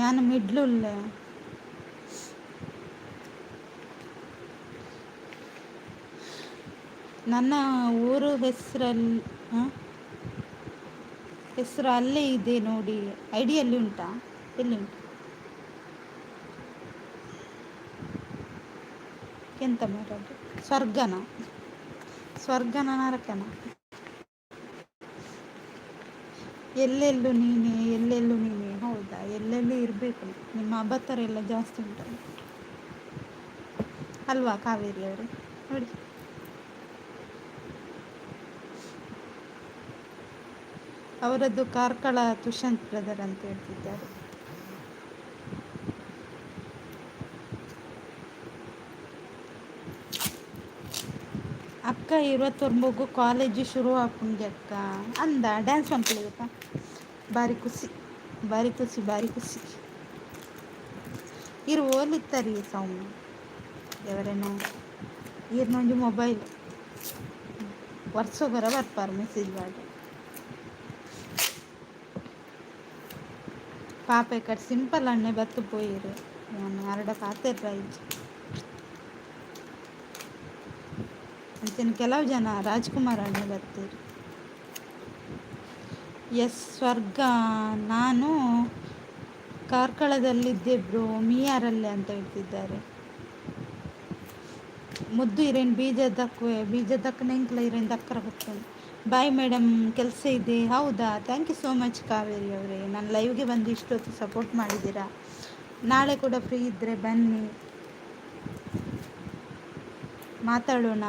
ಯಾನು ಮಿಡ್ಲುಲ್ಲ. ನನ್ನ ಊರು ಹೆಸರು ಅಲ್ಲೇ ಇದೆ ನೋಡಿ, ಐಡಿಯಲ್ಲಿ ಉಂಟಾ? ಎಲ್ಲಿ ಉಂಟು? ಎಂತ ಮಾಡೋದು? ಸ್ವರ್ಗನ ನರಕನ? ಎಲ್ಲೆಲ್ಲೂ ನೀನೆ. ಹೌದಾ, ಎಲ್ಲೆಲ್ಲೂ ಇರಬೇಕು. ನಿಮ್ಮ ಅಬತ್ತರ ಎಲ್ಲ ಜಾಸ್ತಿ ಉಂಟಲ್ಲ ಅಲ್ವಾ ಕಾವೇರಿ ಅವರು? ನೋಡಿ, ಅವರದ್ದು ಕಾರ್ಕಳ ತುಷಾಂತ್ ಬ್ರದರ್ ಅಂತ ಹೇಳ್ತಿದ್ದಾರೆ. ಅಕ್ಕ 21 ಕಾಲೇಜು ಶುರು ಆಪುಂಗೆ ಅಕ್ಕ ಅಂದ. ಡ್ಯಾನ್ಸ್ ಮಾಡ್ಕೊಳ್ಳಿಗಪ್ಪ. ಭಾರಿ ಖುಷಿ. ಇರು ಓಲಿತ್ತರಿ ಸೌಮ್ಯ ఎవరైనా ఈరోజు మొబైల్ ವರ್ಷಗೊರ ಬರ್ಪಾರ ಮೆಸೇಜ್ ಮಾಡಿ. ಪಾಪ ఇక్కడ ಸಿಂಪಲ್ ಅಣ್ಣೆ ಬತ್ತು ಪೋಯಿರು ನಾನು ಅರಡ ಕಾತಿರ್ರಾಯ್ತು ಅಂಚನೆ ಕೆಲವು ಜನ ರಾಜ್ಕುಮಾರ್ ಅಣ್ಣೆ ಬರ್ತೀರಿ. ಎಸ್ ಸ್ವರ್ಗ, ನಾನು ಕಾರ್ಕಳದಲ್ಲಿದ್ದೆ ಬ್ರೋ, ಮೀಯಾರಲ್ಲೇ ಅಂತ ಹೇಳ್ತಿದ್ದಾರೆ. ಮುದ್ದು ಇರೇನು ಬೀಜದಕ್ಕನೆ ಇಂಕ್ಲ ಇರೇನು ದಕ್ಕರ ಗೊತ್ತುಂಟು. ಬಾಯ್ ಮೇಡಮ್, ಕೆಲಸ ಇದೆ. ಹೌದಾ, thank you so much Kaveri ಅವರೇ, ನಾನು ಲೈವ್ಗೆ ಬಂದು ಇಷ್ಟೊತ್ತು ಸಪೋರ್ಟ್ ಮಾಡಿದ್ದೀರಾ. ನಾಳೆ ಕೂಡ ಫ್ರೀ ಇದ್ದರೆ ಬನ್ನಿ, ಮಾತಾಡೋಣ.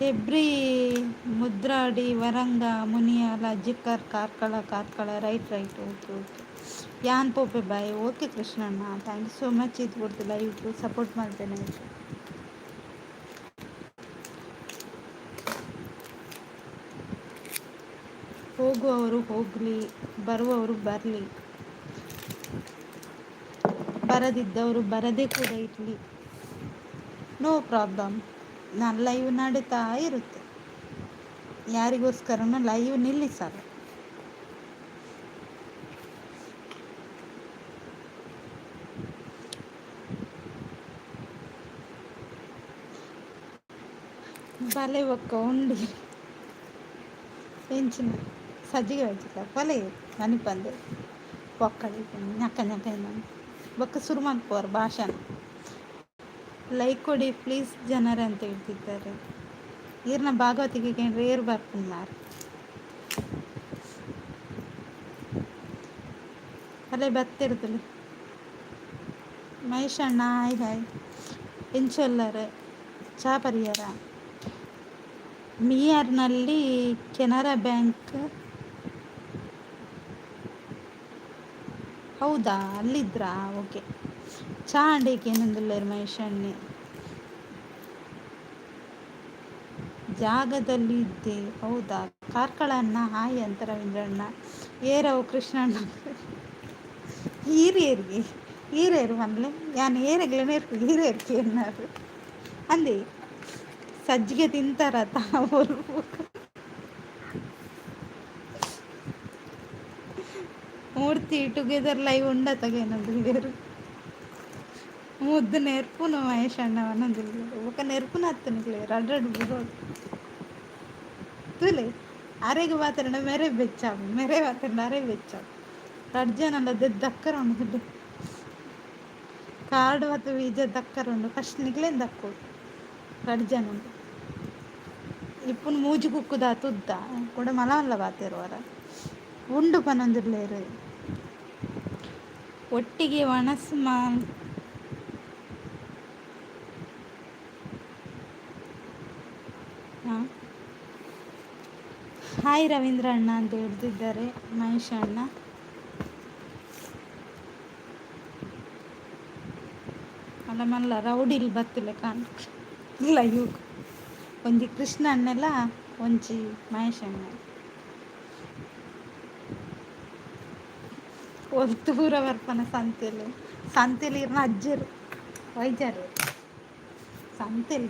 ಹೆಬ್ರಿ, ಮುದ್ರಾಡಿ, ವರಂಗ, ಮುನಿಯಾಲ, ಜಿಕ್ಕರ್, ಕಾರ್ಕಳ. Right okay. ಯಾನ್ ಪೋಪೆ ಬಾಯ್. ಓಕೆ ಕೃಷ್ಣಣ್ಣ, ಥ್ಯಾಂಕ್ ಯು ಸೋ ಮಚ್. ಇದು ಕೊಡ್ತು ಲೈವ್ ಸಪೋರ್ಟ್ ಮಾಡ್ತೇನೆ. ಹೋಗುವವರು ಹೋಗಲಿ, ಬರುವವರು ಬರಲಿ, ಬರದಿದ್ದವರು ಬರದೇ ಕೂಡ ಇರಲಿ, ನೋ ಪ್ರಾಬ್ಲಮ್. ನಾನು ಲೈವ್ ನಡೀತಾ ಇರುತ್ತೆ, ಯಾರಿಗೋಸ್ಕರನೂ ಲೈವ್ ನಿಲ್ಲಿಸಲ್ಲ. ಬಲೆ ಒಕ್ಕ ಉಂಡಿ ಹೆಂಚಿನ ಸಜ್ಜಿಗೆ ಹಚ್ಚಿಲ್ಲ ಕೊಲೆ ನನಪಂದೆ ಒಕ್ಕಡಿ ನಕ್ಕ ನಾನು ಬೊಕ್ಕ ಶುರು ಮಾಡ್ಕೋರು ಭಾಷಣ. ಲೈಕ್ ಕೊಡಿ ಪ್ಲೀಸ್ ಜನರೇ ಅಂತ ಹೇಳ್ತಿದ್ದಾರೆ. ಈರ್ನ ಭಾಗವತಿಗೆ ರೇರ್ ಬರ್ಪುನ್ನಾರು ಅಲ್ಲೇ ಬತ್ತಿರ್ತದೆ. ಮಹೇಶ್ ಅಣ್ಣ ಹಾಯ್ ಹಾಯ್. ಇಂಚೊಲ್ಲರ್ ಚಾ ಪರಿಹಾರ ಮಿಯಾರ್ನಲ್ಲಿ ಕೆನರಾ ಬ್ಯಾಂಕ್. ಹೌದಾ, ಅಲ್ಲಿದ್ರಾ? ಓಕೆ. ಚಾ ಅಂಡೇಕೆ ಏನಂದಿಲ್ಲೇರು ಮಹೇಶ್ ಅಣ್ಣೆ. ಜಾಗದಲ್ಲಿ ಇದ್ದೆ. ಹೌದಾ, ಕಾರ್ಕಳನ್ನ ಹಾಯ್ ಅಂತ ರವೀಂದ್ರಣ್ಣ. ಏರವು ಕೃಷ್ಣಣ್ಣ ಹೀರೇರಿಗೆ ಹೀರೇರು ಮನ್ಲೆ ಯಾನ್ ಏರೆಗ್ಲೆ ನೆರ್ಕು ಹೀರೇರ್ಕೆ ಎನ್ನಾರು ಅಂದೆ ಸಜ್ಜಿಗೆ ತಿಂತಾರ ತಾವರು. ಮೂರ್ತಿ ಟುಗೆದರ್ ಲೈವ್ ఉండతగేనందులేరు ముద్దు నేర్పును మహేష్ అన్నవన్నదులేరు ఒక నేర్పున అత్తనిలేరు అడ్రడు బురోడు ತುಲೆ ಅರೆಗೆ ಬಾತರಣ ಮೆರೆ ಬೆಚ್ಚಾವು ಮೆರೆ ಬಾತರಣ ಅರೆ ಬೆಚ್ಚಾವು ರಡ್ಜನಲ್ಲ ದಕ್ಕರ ಉಂಡು ಕಾರ್ಡ್ ಮತ್ತು ವೀಜ ದಕ್ಕರ ಉಂಡು ಫಸ್ಟ್ ನಿಗ್ಲೇನ್ ದಕ್ಕು ರಡ್ಜನ ಉಂಡು ಇಪ್ಪುನು ಮೂಜಿ ಕುಕ್ಕುದ ತುದ್ದ ಕೂಡ ಮಲವಲ್ಲ ಬಾತಿರುವರ ಉಂಡು ಪನೊಂದುರ್ಲೇರು ಒಟ್ಟಿಗೆ ವನಸ್ ಹಾಂ ಹಾಯ್ ರವೀಂದ್ರ ಅಣ್ಣ ಅಂತ ಹೇಳ್ತಿದ್ದಾರೆ ಮಹೇಶ್ ಅಣ್ಣ. ಅಲ್ಲ ಮಲ್ಲ ರೌಡಿಲ್ ಬತ್ತಿಲ್ಲ ಕಾಣ್ ಇಲ್ಲ ಇವಾಗ ಒಂಜಿ ಕೃಷ್ಣ ಅಣ್ಣೆಲ್ಲ ಒಂಜಿ ಮಹೇಶ್ ಅಣ್ಣ ಒಂದು ಪೂರ ಬರ್ಪನ ಸಂತೆಲಿ ಇರ್ನ ಅಜ್ಜರು ವೈದ್ಯರು ಸಂತೆಲಿ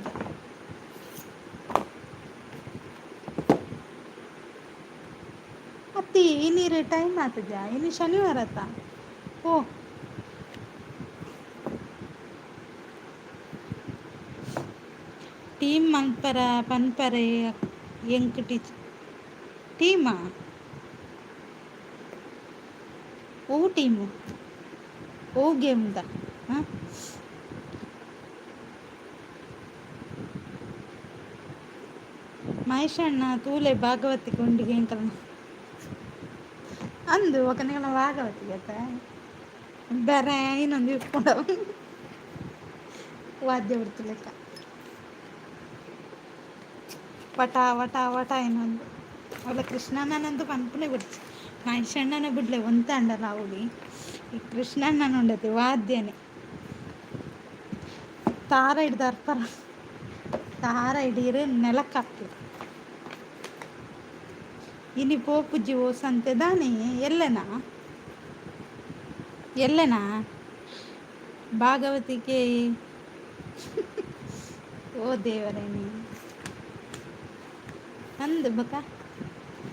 ಅತ್ತಿ ಇನ್ನೀರೇ ಟೈಮ್ ಆಗ್ತದ್ಯಾ ಇನ್ನು ಶನಿವಾರ ಆತ ಓ ಟೀಮ್ ಮನ್ಪರ ಪನ್ಪರೆ ಎಂಕ್ ಟೀಮಾ ಓ ಟೀಮು ಓ ಗೇಮ್ದ ಹಾಂ ಮಹೇಶ್ ಅಣ್ಣ ತೂಲೆ ಭಾಗವತಿ ಕೊಂಡಿಗೆ ಎಂಕಲ್ ಅಂದು ఒక ನಿಗಲ ಭಾಗವತಿ ಆತ ಬೇರೆ ಇನ್ನೊಂದು ಇಟ್ಕೊಂಡ ವಾದ್ಯ ಬಿಡ್ತು ಲೆಕ್ಕ ವಟ ವಟ ವಟ ಇನ್ನೊಂದು ಅವಳ ಕೃಷ್ಣಣ್ಣನಂತೂ ಪನ್ಪನೆ ಬಿಡ್ತು ಮಹೇಶ್ ಅಣ್ಣನ ಬಿಡ್ಲೆ ಒಂತ ಅಂಡಲ್ಲ ಅವಳಿ ಈ ಕೃಷ್ಣಣ್ಣನ ಉಂಡತಿ ವಾದ್ಯನೇ ತಾರ ಹಿಡ್ದು ಅರ್ಪರ ತಾರ ಹಿಡೀರೆ ನೆಲಕ್ಕಾಕ್ಲಿ ಇನಿ ಪೋಪುಜ್ಜಿ ಓ ಸಂತೆ ದಾನೆ ಎಲ್ಲೆನಾ ಭಾಗವತಿಗೆ ಓ ದೇವರೇನಿ ಅಂದು ಬಕ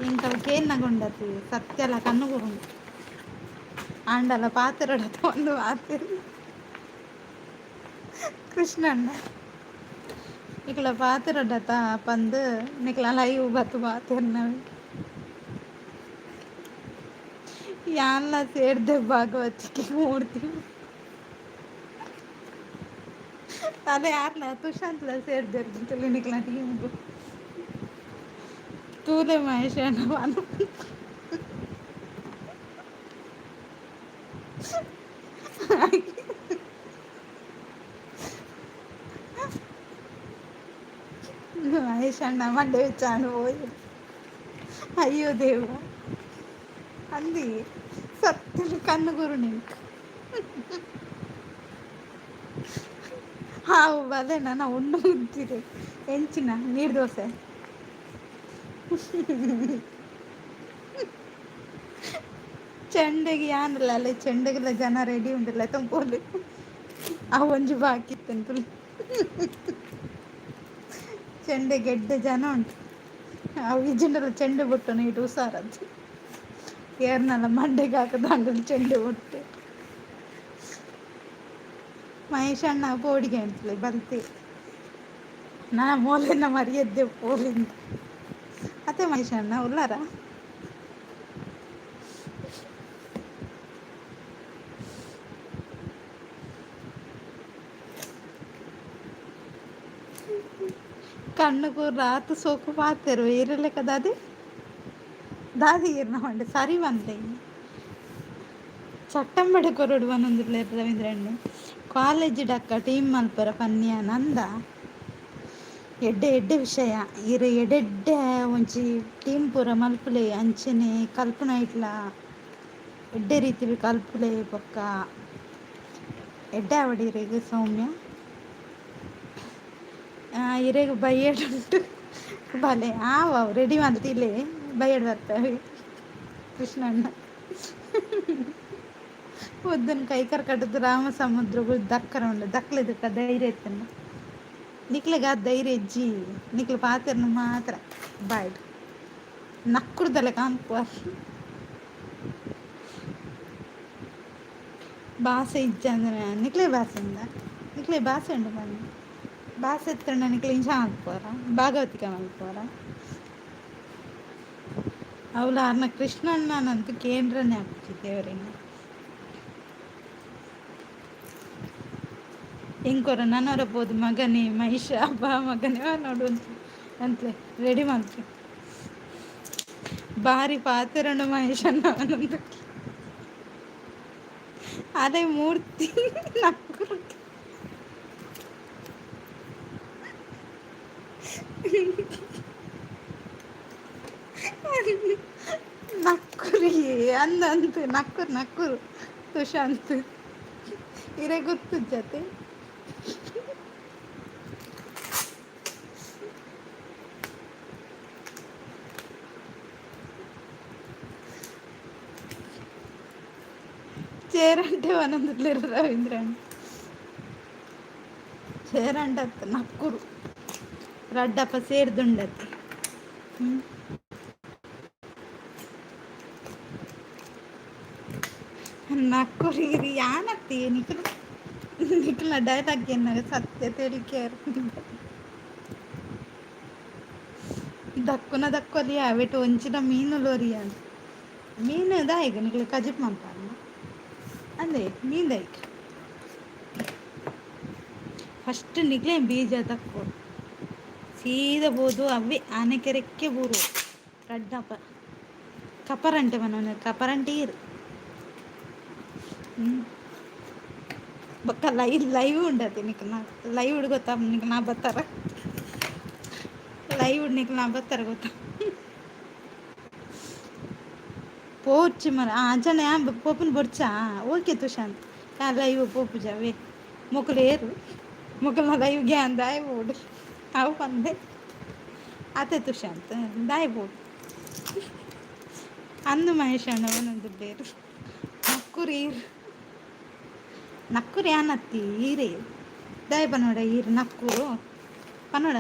ಇಂಕವಕ್ಕೆ ಏನ್ನಗೊಂಡತಿ ಸತ್ಯಲ ಕಣ್ಣುಗುರುಂಡು ಆಂಡಲ ಪಾತಿರಡತ ಒಂದು ಆತಿರು ಕೃಷ್ಣಣ್ಣ ಇಕ್ಲ ಪಾತಿರಡತ ಪಂದು ನಿಕ್ಲ ಲೈವ್ ಬತ್ತು ಪಾತಿರ್ನವಿ ಯಾನ್ಲ ಸೇರ್ದೆ ಭಾಗವತಿಗೆ ಮೂಡ್ತೀವಿ ಅದೇ ಯಾರ್ಲ ತುಷಾಂತ್ಲ ಸೇರ್ದೆ ನಿಕ್ಲ ಟೀಮ್ಗು ತೂಲೆ ಮಹೇಶ್ ಅಣ್ಣ మహేష్ అన్న మండే వచ్చాను పోయి అయ్యో దేవ అంది సత్తులు కన్నుగురు నీకు ಹಾವು ಅದೇ ನಾನು ಉಣ್ಣು ಉಂತಿದೆ ಹೆಂಚಿನ ನೀರು ದೋಸೆ ಚೆಂಡೆಗೆ ಯಾನಲ್ಲ ಅಲ್ಲೇ ಚೆಂಡೆಗೆಲ್ಲ ಜನ ರೆಡಿ ಉಂಡಿಲ್ಲ ತಂಪೋಲಿ ಆ ಒಂಜಿ ಬಾಕಿತ್ತಂತ ಚೆಂಡೆ ಗೆಡ್ಡೆ ಜನ ಉಂಟು ಆ ವಿಜಿಂಡಲ್ಲ ಚೆಂಡೆ ಬಿಟ್ಟು ನೀಟು ಹುಷಾರದ್ದು ಏರ್ನಲ್ಲ ಮಂಡೆಗೆ ಹಾಕದ ಅಂಗಡಿ ಚೆಂಡೆ ಬಿಟ್ಟು ಮಹೇಶ್ ಅಣ್ಣ ಪೋಡಿಗೆ ಅಂತಲೇ ಬಲ್ತಿ ನಾ ಮೂಲೆನ ಮರಿಯದ್ದೆ ಪೋಲಿಂದ ಅತ್ತೆ ಮಹೇಶ್ ಅಣ್ಣ ಉಲ್ಲಾರ ಕಣ್ಣುಗೂ ರಾತು ಸೋಕು ಪಾತೆರು ಇರಲೆ ಕದಾದಿ ದಾದಿ ಇರ್ನ ಹೊಂಡೆ ಸರಿ ಬಂದೆ ಚಟ್ಟಂಬಡೆ ಕೊರಡು ಒಂದೊಂದು ರವೀಂದ್ರಣ್ಣ ಕಾಲೇಜ್ ಡಕ್ಕ ಟೀಮ್ ಮಲ್ಪರ ಪನ್ಯ ನಂದ ಎಡ್ಡೆ ಎಡ್ಡೆ ವಿಷಯ ಎಡೆಡ್ಡೆ ಒಂಜಿ ಟೀಮ್ ಪೂರ ಮಲ್ಪುಲೆ ಅಂಚನೆ ಕಲ್ಪನ ಇಟ್ಲ ಎಡ್ಡೆ ರೀತಿ ಕಲ್ಪುಲೆ ಪಕ್ಕ ಎಡ್ಡೆ ಅವಡಿರೆಗ್ ಸೌಮ್ಯ ಇರೆಗ್ ಬೈಯಡ್ ಉಂಟು ಬಲೆ ರೆಡಿ ಮಾಡ್ತಿಲ್ಲೇ ಬೈಯಡ್ ಬರ್ತವೆ ಕೃಷ್ಣಣ್ಣ ಒದ್ದನ್ ಕೈ ಕರ್ಕಟ್ಟದು ರಾಮ ಸಮುದ್ರ ದಕ್ಕರ ಉಂಡು ದಕ್ಲೆದಕ್ಕ ಧೈರ್ಯ ಇತ್ತಂಡ ನಿಕ್ಲೆಗ ಧೈರ್ಯ ಇಜ್ಜಿ ನಿಕ್ಲು ಪಾತೆರ್ನು ಮಾತ್ರ ಬಾಯ್ಡ್ ನಕ್ಕುಡ್ದಲೆ ಕಾಣ್ಕೊ ಭಾಷೆ ಇಜ್ಜ ಅಂದ್ರೆ ನಿಕ್ಲೆ ಭಾಷೆಯಿಂದ ನಿಕ್ಲೆ ಭಾಷೆ ಉಂಡು ಬನ್ನಿ ಭಾಷೆ ಎತ್ತಂಡ ನಿಕ್ಲೆ ಇಂಚ ಹಾಕ್ಬೋರ ಭಾಗವತಿಕ ಮಲ್ಪೋರ ಅವಳು ಅರ್ನ ಕೃಷ್ಣಣ್ಣನಂತೂ ಕೇಂದ್ರನೇ ಹಾಕ್ತಿದ್ದೇವ್ರಿನ ಹೆಂಗೋರ ನನ್ನವರ ಬೋದು ಮಗನೇ ಮಹಿಷ ಬಾ ಮಗನೇ ನೋಡು ಅಂತಲೇ ರೆಡಿ ಮಾಡ್ತೀವಿ ಭಾರಿ ಪಾತೆರಣ್ಣು ಮಹೇಶಣ್ಣ ಅನ್ನೊಂದು ಅದೇ ಮೂರ್ತಿ ನಕ್ಕುರು ನಕ್ಕುರಿ ಅಂದಂತು ನಕ್ಕುರು ಸುಶಾಂತ್ ಇರೇ ಗೊತ್ತು ಜೊತೆ చేరంటే వనందులేరు రవీంద్రన్ చేరంటත් నక్కురు ರಡ್ಡಪ್ಪ ಸೇರ್ದುಂಡತ್ತೆ ನಕ್ಕುರಿ ಯಾನತ್ತಿ ನಿಖಿಲ ಡೈಲಾಗ್ ಏನಾಗ ಸತ್ಯ ತೇಲಿಕೆಯರು ದಕ್ಕುನ ದಕ್ಕೊಲಿ ಅವೆಟು ಒಂಚಿನ ಮೀನು ಲೋರಿಯ ಮೀನು ದಾಯಿಗ ನಿಖಿಲ ಕಜಿಪ್ ಮಂಪಾರ ಅಂದೆ ಮೀನು ದಾಯಿಗ ಫಸ್ಟ್ ನಿಕ್ಲೆ ಬೀಜ ತಕ್ಕೋ ಸೀದಾ ಬೋದು ಅವೇ ಆನೆಕೆರೆಕ್ಕೆ ಬೂರು ರಡ್ಡಪ್ಪ ಕಪರಂಟೆ ಮನೋನ ಕಪರಂಟೆ ಇರು ಬೊಕ್ಕ ಲೈವ್ ಉಂಡತಿ ನಿಕ್ ನಾ ಲೈವ್ ಉಡ್ ಗೊತ್ತಾ ನಿಕ್ ನಾ ಬತ್ತಾರ ಲೈವ್ ಉಡ್ ನಿಕ್ ನಾ ಬತ್ತಾರ ಗೊತ್ತಾ ಪೋಚಿ ಮರ ಅಂಚನೆ ಪೋಪನ್ ಬೊಡ್ಚಾ ಓಕೆ ತುಶಾಂತ್ ಲೈವ್ ಪೋಪು ಜಾವೆ ಮೊಕಲೇರು ಮೊಕಲ್ನ ಲೈವ್ ಗ್ಯಾನ್ ದಾಯ್ ಬೋಡು ಅವು ಬಂದೆ ಅತ್ತೆ ತುಶಾಂತ್ ದಾಯ್ ಬೋಡು ಅಂದು ಮಹೇಶ್ ಅಣ್ಣ ಒಂದೊಂದು ಬೇರು ನಕ್ಕುರಿ ಅನ್ನತ್ತಿ ಈರೇ ದಯ ಪನ್ನೋಡ ಈರು ನಕ್ಕೂರು ಪನ್ನೋಡ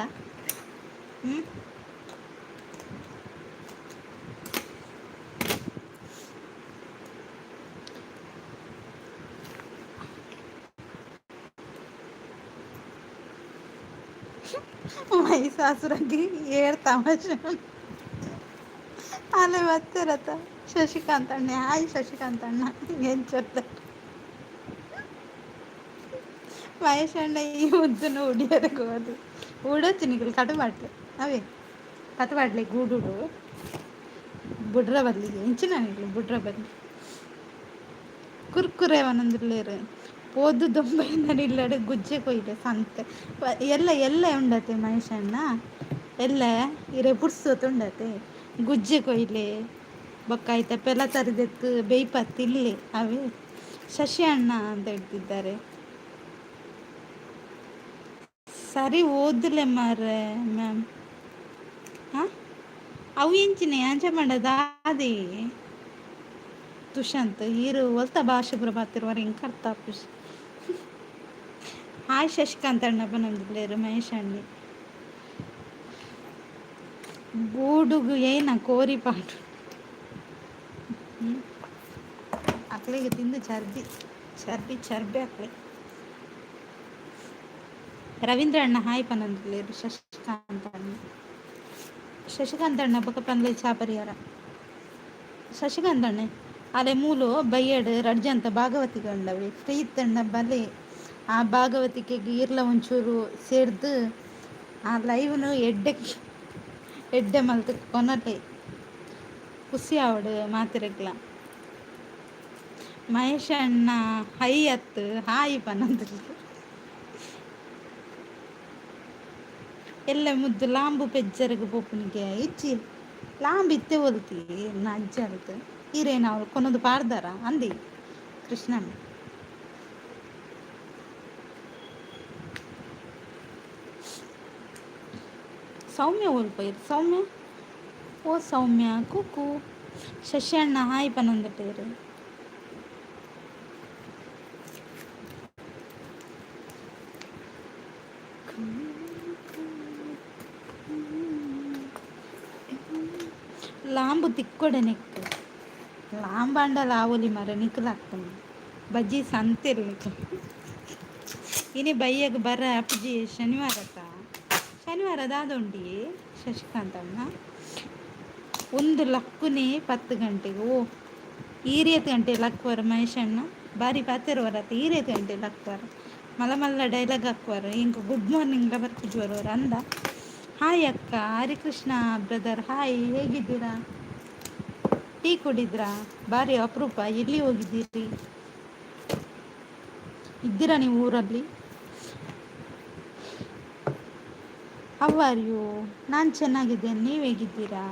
ಮೈಸಾಸುರಗಿ ಏಳು ತಮಾಷೆ ಅಲ್ಲೇ ಬರ್ತಿರತ್ತ ಶಶಿಕಾಂತ್ ಅಣ್ಣ ಹಾಯ್ ಶಶಿಕಾಂತ್ ಅಣ್ಣ ಏನು ಚೊತ್ತ ಮಹೇಶ್ ಅಣ್ಣ ಈ ಉದ್ದನ್ನು ಉಡಿಯೋದಕ್ಕೆ ಹೋದು ಉಡೋಚು ನಿಗಲು ಕಟು ಮಾಡ್ತೆ ಅವೇ ಕತು ಮಾಡ್ಲಿ ಗೂಡುಡು ಬುಡ್ರ ಬದಲಿಗೆ ಇಂಚಿನ ನಿಗಲು ಬುಡ್ರ ಬದಲಿ ಕುರ್ಕುರೆ ಒಂದೊಂದಿಲ್ಲೇರು ಪೋದು ದೊಂಬೈಂದ ನಿಲ್ಲಡು ಗುಜ್ಜೆ ಕೊಯ್ಲೆ ಸಂತೆ ಎಲ್ಲ ಉಂಡತೆ ಮಹೇಶ್ ಅಣ್ಣ ಎಲ್ಲ ಇರೆ ಪುಡ್ಸೋತು ಉಂಡತೆ ಗುಜ್ಜೆ ಕೊಯ್ಲೆ ಬೊಕ್ಕಾಯ್ತ ಪೆಲ ತರದೆತ್ತು ಬೇಯ್ಪತ್ತಿಲ್ಲಿ ಅವೇ ಶಶಿ ಅಣ್ಣ ಅಂತ ಹೇಳ್ತಿದ್ದಾರೆ ಸರಿ ಓದಲೆ ಮಾರೆ ಮ್ಯಾಮ್ ಹಾಂ ಅವು ಇಂಚಿನ ಆಂಚೆ ಮಾಡೋದು ಅದೇ ತುಶಾಂತ್ ಈರು ಒಲ್ತ ಭಾಷೆ ಪುರ ಬರ್ತಿರುವಾರ ಹಿಂಗೆ ಕರ್ತಾ ಖುಷಿ ಹಾಯ್ ಶಶಿಕಾಂತ್ ಅಣ್ಣ ಬಂದಿಲ್ಲೇರು ಮಹೇಶ್ ಅಣ್ಣಿ ಗೂಡುಗು ಏನ ಕೋರಿ ಪಾಟು ಅಕ್ಳಿಗೆ ತಿಂದು ಚರ್ಬಿ ಅಕ್ಳಿ ರವೀಂದ್ರ ಅಣ್ಣ ಹಾಯ್ ಪನ್ನೊಂದಿಲ್ಲೇರು ಶಶಿಕಾಂತ್ ಅಣ್ಣ ಪಕ್ಕ ಪನ್ಲೆ ಚಾಪರಿಯಾರ ಶಶಿಕಾಂತ್ ಅಣ್ಣೆ ಅಲೆ ಮೂಲು ಬಯ್ಯಡ್ ರಡ್ಜಂತ ಭಾಗವತಿಗಂಡವೆ ಫ್ರೀ ಇತ್ತಣ್ಣ ಬಲೆ ಆ ಭಾಗವತಿಗೆ ಇರ್ಲ ಒಂಚೂರು ಸೇರ್ದು ಆ ಲೈವ್ನು ಎಡ್ಡೆ ಮಲ್ತು ಕೊನಟೆ ಖುಷಿ ಆವಡು ಮಾತಿರಕ್ಲ ಮಹೇಶ್ ಅಣ್ಣ ಹೈ ಅತ್ತು ಹಾಯಿ ಪನಂದು ಎಲ್ಲ ಮುದ್ದು ಲಾಂಬು ಪೆಜ್ಜರಿಗೆ ಪೋಪನಿಗೆ ಇಚ್ಚಿ ಲಾಂಬು ಇತ್ತೆ ಒಲ್ತಿ ಅಜ್ಜ ಅಲ್ತು ಈರೇನು ಅವಳು ಕೊನೊಂದು ಪಾಡ್ದಾರ ಅಂದಿ ಕೃಷ್ಣಣ್ಣ ಸೌಮ್ಯ ಓಲ್ಪೈರು ಸೌಮ್ಯ ಓ ಸೌಮ್ಯ ಕೂಕು ಶಶಿ ಅಣ್ಣ ಹಾಯ್ ಪನಂದಿಟ್ಟೇರು ಲಾಂಬು ತಿಕ್ಕೊಡೆ ನೆಕ್ಕು ಲಾಂಬಾಂಡಲ ಆವಲಿ ಮರ ನಿಕ್ಕಲಾಗ್ತಾನೆ ಬಜ್ಜಿ ಸಂತಿರ್ಲಿಕ್ಕೆ ಇನಿ ಬಯ್ಯಗೆ ಬರ ಅಪ್ಪಜಿ ಶನಿವಾರ ದಾದೊಂಡಿ ಶಶಿಕಾಂತ್ ಅಣ್ಣ ಒಂದು ಲಕ್ಕುನೇ 10 ಗಂಟೆಗೆ ಓ ಈರೇತ್ ಗಂಟೆ ಲಕ್ವರ ಮಹೇಶ್ ಅಣ್ಣ ಬಾರಿ ಪಾತಿರುವರತ್ತ ಈರೇತ್ ಗಂಟೆ ಲಕ್ವರ ಮಲ್ಲ ಡೈಲಾಗ್ ಹಾಕುವರು ಇಂಕ ಗುಡ್ ಮಾರ್ನಿಂಗ್ ಬರ್ತಿದ್ವರವ್ರು ಅಂದ ಹಾಯ್ ಅಕ್ಕ ಹರಿಕೃಷ್ಣ ಬ್ರದರ್ ಹಾಯ್ ಹೇಗಿದ್ದೀರಾ ಟೀ ಕುಡಿದ್ರಾ ಬಾರಿ ಅಪರೂಪ ಎಲ್ಲಿ ಹೋಗಿದ್ದೀರಿ ಇದ್ದೀರಾ ನೀವು ಊರಲ್ಲಿ ಹೌ ಆರ್ ಯು ನಾನು ಚೆನ್ನಾಗಿದ್ದೇನೆ ನೀವು ಹೇಗಿದ್ದೀರಾ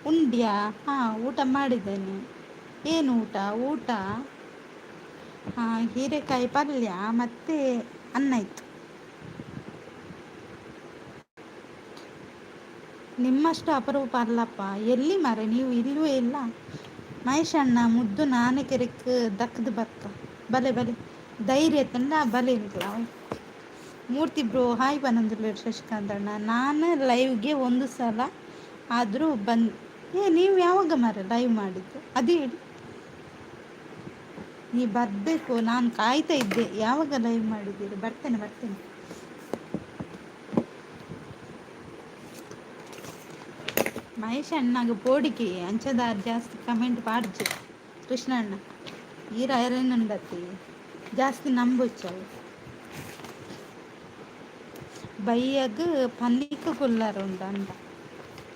ಉಂಡ್ಯಾ ಹಾಂ ಊಟ ಮಾಡಿದ್ದೇನೆ ಏನು ಊಟ ಹಾಂ ಹೀರೆಕಾಯಿ ಪಲ್ಯ ಮತ್ತು ಅನ್ನ ಇತ್ತು ನಿಮ್ಮಷ್ಟು ಅಪರೂಪ ಅಲ್ಲಪ್ಪ ಎಲ್ಲಿ ಮಾರೆ ನೀವು ಇಲ್ಲವೇ ಇಲ್ಲ ಮಹೇಶ್ ಅಣ್ಣ ಮುದ್ದು ನಾನೇ ಕೆರೆಕ್ ದಕ್ಕದು ಬರ್ಕ ಬಲೆ ಧೈರ್ಯ ತಂಡ ಬಲೆ ಇರ್ಲ ಮೂರ್ತಿ ಬ್ರೋ ಹಾಯ್ ಬನ್ನಂದಿಲ್ಲ ಶಶಿಕಾಂತ್ ಅಣ್ಣ ನಾನು ಲೈವ್ಗೆ ಒಂದು ಸಲ ಆದರೂ ನೀವು ಯಾವಾಗ ಮಾರೆ ಲೈವ್ ಮಾಡಿದ್ದು ಅದು ಹೇಳಿ ನೀ ಬರಬೇಕು ನಾನು ಕಾಯ್ತಾ ಇದ್ದೆ ಯಾವಾಗ ಲೈವ್ ಮಾಡಿದ್ದೀರಿ ಬರ್ತೇನೆ ಮಹೇಶ್ ಅಣ್ಣಗೆ ಪೋಡಿಕೆ ಅಂಚದಾರ್ ಜಾಸ್ತಿ ಕಮೆಂಟ್ ಪಾಡ್ಜು ಕೃಷ್ಣ ಅಣ್ಣ ಈರ ಐರನ್ನಂಡತಿ ಜಾಸ್ತಿ ನಂಬುಚ್ಚವು ಬೈಯಗ್ ಪನ್ನಿಕ ಕೊಲ್ಲಾರು ಉಂಡ ಅಂಡ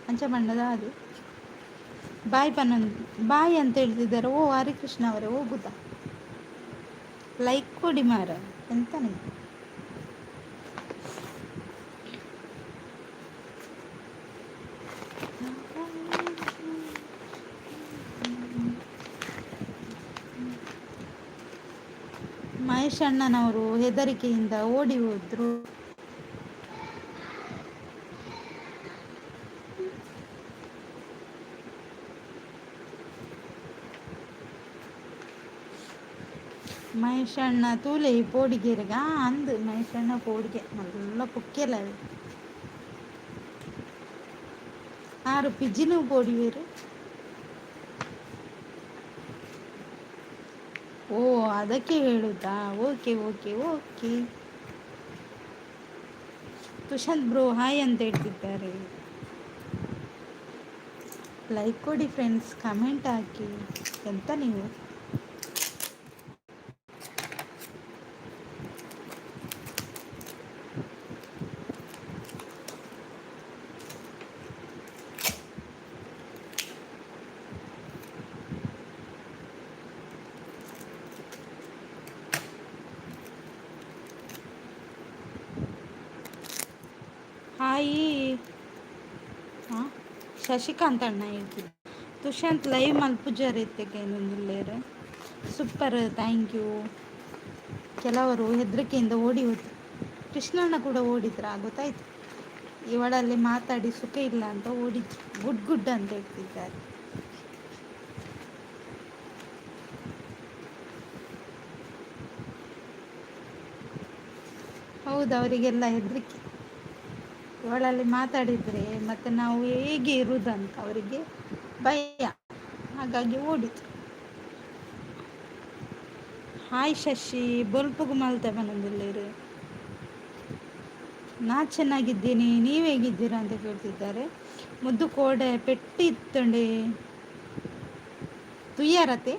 ಅಂಚ ಬಣ್ಣದ ಅದು ಬಾಯ್ ಅಂತ ಹೇಳ್ತಿದ್ದಾರೆ ಓ ಹರಿಕೃಷ್ಣ ಅವರೇ ಹೋಗುದಾ ಲೈಕ್ ಕೊಡಿ ಮಾರ ಎಂತನೇ ಮಹೇಶ್ ಅಣ್ಣನವರು ಹೆದರಿಕೆಯಿಂದ ಓಡಿ ಹೋದ್ರು ಮಹೇಶ್ ಅಣ್ಣ ತೂಲೆ ಪೋಡಿಗೆರೆಗ ಅಂದು ಮಹೇಶ್ ಅಣ್ಣ ಪೋಡಿಗೆ നല്ല ಪುಕ್ಕೆಲ್ಲ ಆರು ಪಿಜ್ಜಿನೂ ಪೋಡಿವೇರು ಓ ಅದಕ್ಕೆ ಹೇಳುದಾ ಓಕೆ ತುಷಾಂತ್ ಬ್ರೋ ಹಾಯ್ ಅಂತ ಹೇಳ್ತಿದ್ದಾರೆ ಲೈಕ್ ಕೊಡಿ ಫ್ರೆಂಡ್ಸ್ ಕಮೆಂಟ್ ಹಾಕಿ ಎಂತ ನೀವು ಹಾಯಿ ಹಾಂ ಶಶಿಕಾಂತ್ ಅಣ್ಣ ಹೇಳ್ತಿದ್ದೆ ತುಷಾಂತ್ ಲೈವ್ ಮಲ್ಪುಜಾರ್ ಎತ್ತಕ್ಕೆ ಇನ್ನೊಂದಿಲ್ಲೇರು ಸೂಪರ್ ಥ್ಯಾಂಕ್ ಯು ಕೆಲವರು ಹೆದರಿಕೆಯಿಂದ ಓಡಿ ಹೋದ್ರು ಕೃಷ್ಣಣ್ಣ ಕೂಡ ಓಡಿದ್ರ ಗೊತ್ತಾಯ್ತು ಇವಳಲ್ಲಿ ಮಾತಾಡಿ ಸುಖ ಇಲ್ಲ ಅಂತ ಓಡಿದ್ರು ಗುಡ್ ಅಂತ ಹೇಳ್ತಿದ್ದಾರೆ ಹೌದು ಅವರಿಗೆಲ್ಲ ಹೆದರಿಕೆ ಇವಳಲ್ಲಿ ಮಾತಾಡಿದರೆ ಮತ್ತು ನಾವು ಹೇಗೆ ಇರುವುದಂತ ಅವರಿಗೆ ಭಯ ಹಾಗಾಗಿ ಓಡಿತು ಹಾಯ್ ಶಶಿ ಬೊಲ್ಪುಗು ಮಲ್ತೆ ಬಂದಿಲ್ಲರು ನಾ ಚೆನ್ನಾಗಿದ್ದೀನಿ ನೀವು ಹೇಗಿದ್ದೀರಾ ಅಂತ ಕೇಳ್ತಿದ್ದಾರೆ ಮುದ್ದು ಕೋಡೆ ಪೆಟ್ಟಿ ಇತ್ತಂಡೆ ತುಯ್ಯಾರತೆ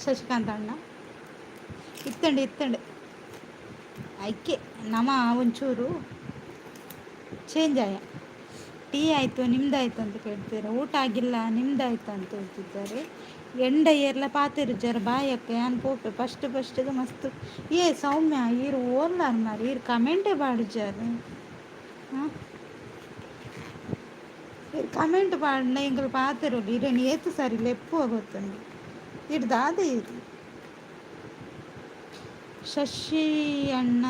ಶಶಿಕಾಂತ್ ಅಣ್ಣ ಇತ್ತಂಡೆ ಐಕೆ ನಮ ಒಂಚೂರು ಚೇಂಜ್ ಆಯ. ಟೀ ಆಯಿತು ನಿಮ್ದಾಯ್ತು ಅಂತ ಕೇಳ್ತಾರೆ, ಊಟ ಆಗಿಲ್ಲ ನಿಮ್ದಾಯ್ತು ಅಂತ ಹೇಳ್ತಿದ್ದಾರೆ. ಎಂಡ ಏರ್ಲ ಪಾತೆರು ಜರ ಬಾಯಕ್ಕ ಯಾನ್ ಪೋಪೆ ಫಸ್ಟ್ಗೆ ಮಸ್ತ್ ಏ ಸೌಮ್ಯ ಈರು ಓರ್ಲಾರ್ ಮಾರಿ ಈರು ಕಮೆಂಟೇ ಬಾಡು ಜರ ಹಾಂ ಈರು ಕಮೆಂಟ್ ಪಾಡಿನ ಎಂಗಳು ಪಾತೆರೋಲಿ ಇರೇನು ಏತು ಸರಿ ಲೆಪ್ಪು ಆಗೋತ್ತಂದು ಇಡ್ದಾದೆ ಇರು ಶಶಿ ಅಣ್ಣ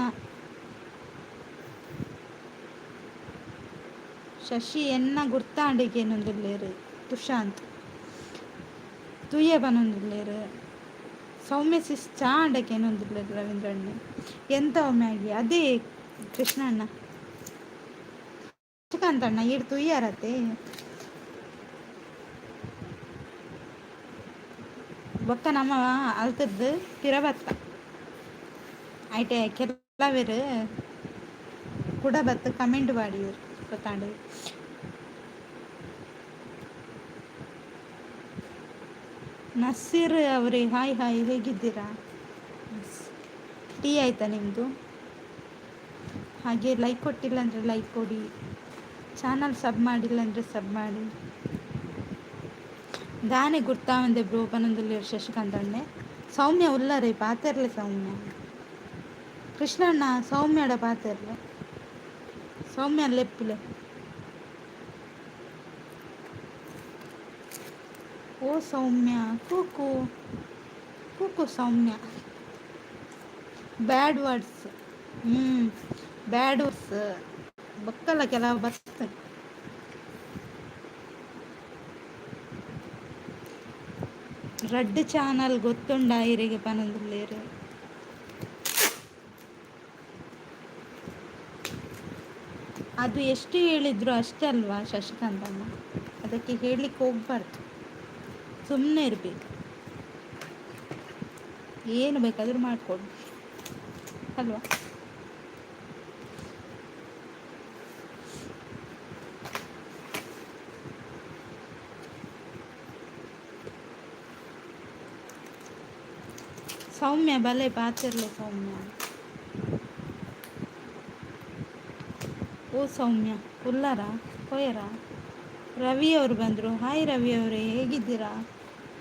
ಶಶಿ ಎನ್ನ ಗುರ್ತಾಂಡಿಗೇನೊಂದುಲ್ಲೇರು ತುಷಾಂತ್ ತುಯ್ಯ ಬನೊಂದುಲ್ಲೇರು ಸೌಮ್ಯ ಸಿಸ್ ಚಾಂಡಕ್ಕೇನೊಂದುಲ್ಲೇರು ರವೀಂದ್ರಣ್ಣ ಎಂತ ಮ್ಯಾಗಿ ಅದೇ ಕೃಷ್ಣಣ್ಣ ಚಿಕಂತಣ್ಣ ಈಡು ತುಯ್ಯಾರತ್ತೆ ಬೊಕ್ಕ ನಮ್ಮ ಅಲ್ತದ್ದು ಪಿರಬತ್ತ ಐಟೆ ಕೆಲವೇರು ಕೂಡ ಬತ್ತು ಕಮೆಂಟ್ ಮಾಡಿದ್ರು ಗೊತ್ತಾಂಡು ನಸೀರ್ ಅವರೇ ಹಾಯ್ ಹಾಯ್ ಹೇಗಿದ್ದೀರಾ? ಟೀ ಆಯಿತಾ ನಿಮ್ಮದು? ಹಾಗೆ ಲೈಕ್ ಕೊಟ್ಟಿಲ್ಲ ಅಂದರೆ ಲೈಕ್ ಕೊಡಿ, ಚಾನಲ್ ಸಬ್ ಮಾಡಿಲ್ಲ ಅಂದರೆ ಸಬ್ ಮಾಡಿ. ಗಾನೆ ಗುರ್ತಾ ಒಂದೆ ಬ್ರೋ ಪನೊಂದುಲ್ಲೆ ಶಶಿಕಾಂತ್ ಅಣ್ಣೆ ಸೌಮ್ಯ ಉಲ್ಲರೆ ಪಾತೆರ್ಲೆ ಸೌಮ್ಯ ಕೃಷ್ಣಣ್ಣ ಸೌಮ್ಯಡ ಪಾತೆರ್ಲೆ ಸೌಮ್ಯ ಲೆಪ್ಪುಲೆ ಓ ಸೌಮ್ಯ ಕೂಕು ಕೂಕು ಸೌಮ್ಯ ಬ್ಯಾಡ್ ವರ್ಡ್ಸ್ ಬ್ಯಾಡ್ ವರ್ಡ್ಸ್ ಬಕ್ಕಲ್ಲ ಕೆಲವು ಬರ್ತದೆ. ರಡ್ ಚಾನಲ್ ಗೊತ್ತುಂಡ ಇರಿಗೆ ಪನೊಂದುಲ್ಲೇರು ಅದು ಎಷ್ಟು ಹೇಳಿದ್ರು ಅಷ್ಟೇ ಅಲ್ವಾ ಶಶಿಕಾಂತ್ ಅಣ್ಣ, ಅದಕ್ಕೆ ಹೇಳಲಿಕ್ಕೆ ಹೋಗ್ಬಾರ್ದು, ಸುಮ್ಮನೆ ಇರಬೇಕು, ಏನು ಬೇಕಾದರೂ ಮಾಡಿಕೊಡು ಅಲ್ವಾ. ಸೌಮ್ಯ ಬಲೆ ಪಾತಿರ್ಲೆ ಸೌಮ್ಯ ಓ ಸೌಮ್ಯ ಉಲ್ಲಾರ ಹೋಯರ ರವಿ ಅವರು ಬಂದರು. ಹಾಯ್ ರವಿ ಅವರೇ ಹೇಗಿದ್ದೀರಾ?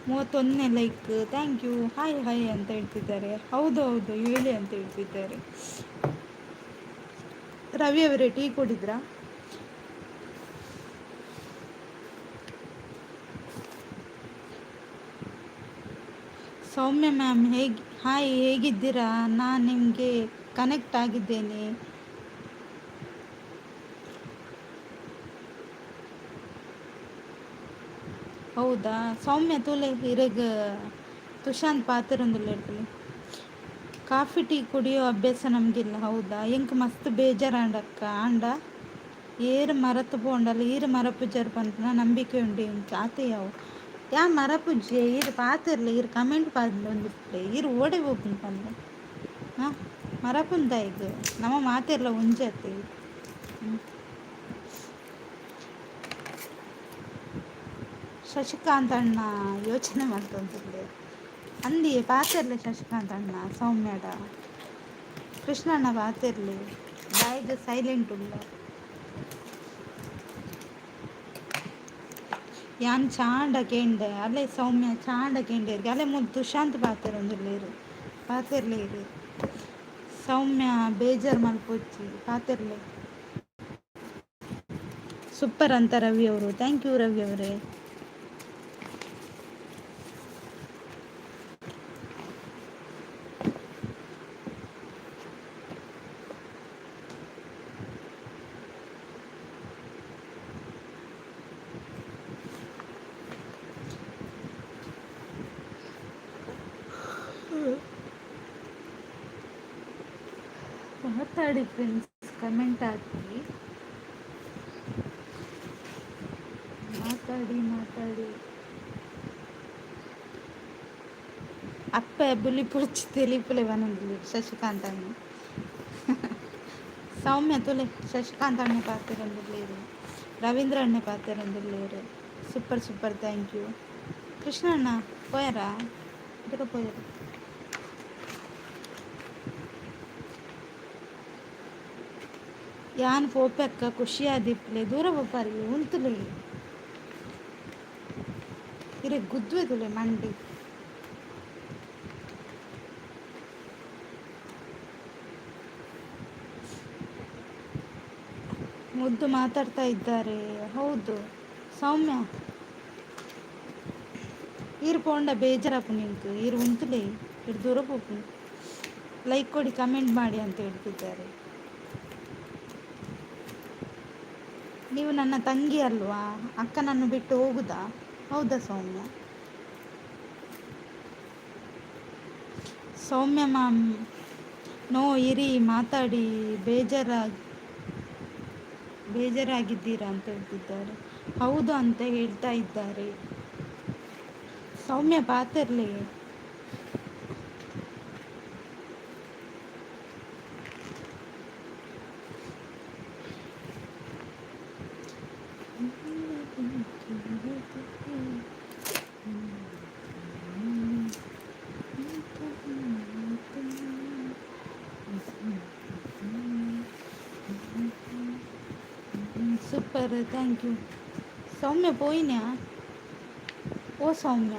31ನೇ like thank you. Hi hi ಅಂತ ಹೇಳ್ತಿದ್ದಾರೆ. ಹೌದು ಹೌದು ಹೇಳಿ ಅಂತ ಹೇಳ್ತಿದ್ದಾರೆ. ರವಿ ಅವರೇ ಟೀ ಕುಡಿದ್ರಾ? ಸೌಮ್ಯ ಮ್ಯಾಮ್ ಹಾಯ್ ಹೇಗಿದ್ದೀರಾ? ನಾನು ನಿಮಗೆ ಕನೆಕ್ಟ್ ಆಗಿದ್ದೇನೆ. ಹೌದಾ ಸೌಮ್ಯ ತೂಲೆ ಇರಗ ತುಷಾಂತ್ ಪಾತಿರೊಂದುಲ್ಲ ಇರ್ತದೆ. ಕಾಫಿ ಟೀ ಕುಡಿಯೋ ಅಭ್ಯಾಸ ನಮಗಿಲ್ಲ. ಹೌದಾ ಎಂಕ್ ಮಸ್ತ್ ಬೇಜಾರಾಂಡಕ್ಕ ಆಂಡ ಏರು ಮರತು ಪೋಂಡಲ್ಲ ಈರು ಮರಪು ಜರ್ಪಂತ ನಂಬಿಕೆ ಉಂಡು ಎಂಕ್ ಆತೆ ಯಾ ಮರಪುಜ್ಜೆ ಈರು ಪಾತಿರ್ಲೆ ಈರು ಕಮೆಂಟ್ ಪಾಡ್ಲೊಂದಿರ್ಲೆ ಈರು ಓಡೆ ಹೋಗ್ನು ಪಂಡ ಹಾಂ ಮರಪುಂದ ಈಗ ನಮ್ಮ ಮಾತೆರ್ಲ ಒಂಜತ್ತೆ. ಶಶಿಕಾಂತ್ ಅಣ್ಣ ಯೋಚನೆ ಮಾಡ್ತಂತಿರ್ಲೆ ಅಂದಿ ಪಾತಿರ್ಲೆ ಶಶಿಕಾಂತ್ ಅಣ್ಣ ಸೌಮ್ಯಡ ಕೃಷ್ಣಣ್ಣ ಪಾತಿರ್ಲೆ ಬಾಯಿಗೆ ಸೈಲೆಂಟ್ ಉಳ್ಳ ಯಾನ್ ಚಾಂಡ ಕೇಂಡೆ ಅಲ್ಲೇ ಸೌಮ್ಯ ಚಾಂಡ ಕೇಂಡೇರಿಗೆ ಅಲ್ಲೇ ತುಷಾಂತ್ ಪಾತಿರೊಂದುಲ್ಲೇರು ಪಾತಿರ್ಲೇರು ಸೌಮ್ಯ ಬೇಜಾರು ಮಲ್ಪೊಚ್ಚಿ ಪಾತಿರ್ಲೆ ಸೂಪರ್ ಅಂತ ರವಿ ಅವರು. ಥ್ಯಾಂಕ್ ಯು ರವಿ ಅವರೇ. ಮಾತಾಡಿ ಫ್ರೆಂಡ್ಸ್, ಕಮೆಂಟ್ ಹಾಕಿ ಮಾತಾಡಿ. ಅಪ್ಪ ಬುಲಿ ಪುಡ್ಚಿ ತೆಲಿಪುಲೆ ಬನೊಂದುಲ್ಲೆ ಶಶಿಕಾಂತ್ ಅಣ್ಣ ಸೌಮ್ಯ ತುಲೆ ಶಶಿಕಾಂತ್ ಅಣ್ಣೆ ಪಾತಿರೊಂದುಲ್ಲೇರು ರವೀಂದ್ರ ಅಣ್ಣೆ ಪಾತಿರೊಂದುಲ್ಲೇರು ಸೂಪರ್ ಥ್ಯಾಂಕ್ ಯು. ಕೃಷ್ಣಣ್ಣ ಪೋಯರಾ ಇದರ ಪೋಯರು ಯಾನ್ ಪೋಪೆಕ್ಕ ಖುಷಿ ಆದಿಪ್ಲೆ ದೂರ ಪೋಪಾರಿ ಉಂತುಲೆ ಇರೆ ಗುದ್ದುವೆದುಲೆ ಮಂಡಿ. ಮುದ್ದು ಮಾತಾಡ್ತಾ ಇದ್ದಾರೆ. ಹೌದು ಸೌಮ್ಯ ಈರು ಪೋಂಡ ಬೇಜಾರಾಪು ನಿಂಕು ಈರು ಉಂತುಲೆ ಇರು ದೂರ ಪೋಪು. ಲೈಕ್ ಕೊಡಿ ಕಮೆಂಟ್ ಮಾಡಿ ಅಂತ ಹೇಳ್ತಿದ್ದಾರೆ. ನೀವು ನನ್ನ ತಂಗಿ ಅಲ್ವಾ, ಅಕ್ಕನನ್ನು ಬಿಟ್ಟು ಹೋಗುದಾ? ಹೌದಾ ಸೌಮ್ಯ? ಸೌಮ್ಯ ಮ್ಯಾಮ್ ನೋ ಇರಿ ಮಾತಾಡಿ, ಬೇಜಾರಾಗಿದ್ದೀರಾ ಅಂತ ಹೇಳ್ತಿದ್ದಾರೆ. ಹೌದು ಅಂತ ಹೇಳ್ತಾ ಇದ್ದಾರೆ. ಸೌಮ್ಯ ಪಾತಿರ್ಲಿ. Super, thank you. ಸೌಮ್ಯ ಪೋಯಿನ್ಯಾ? ಓ ಸೌಮ್ಯ,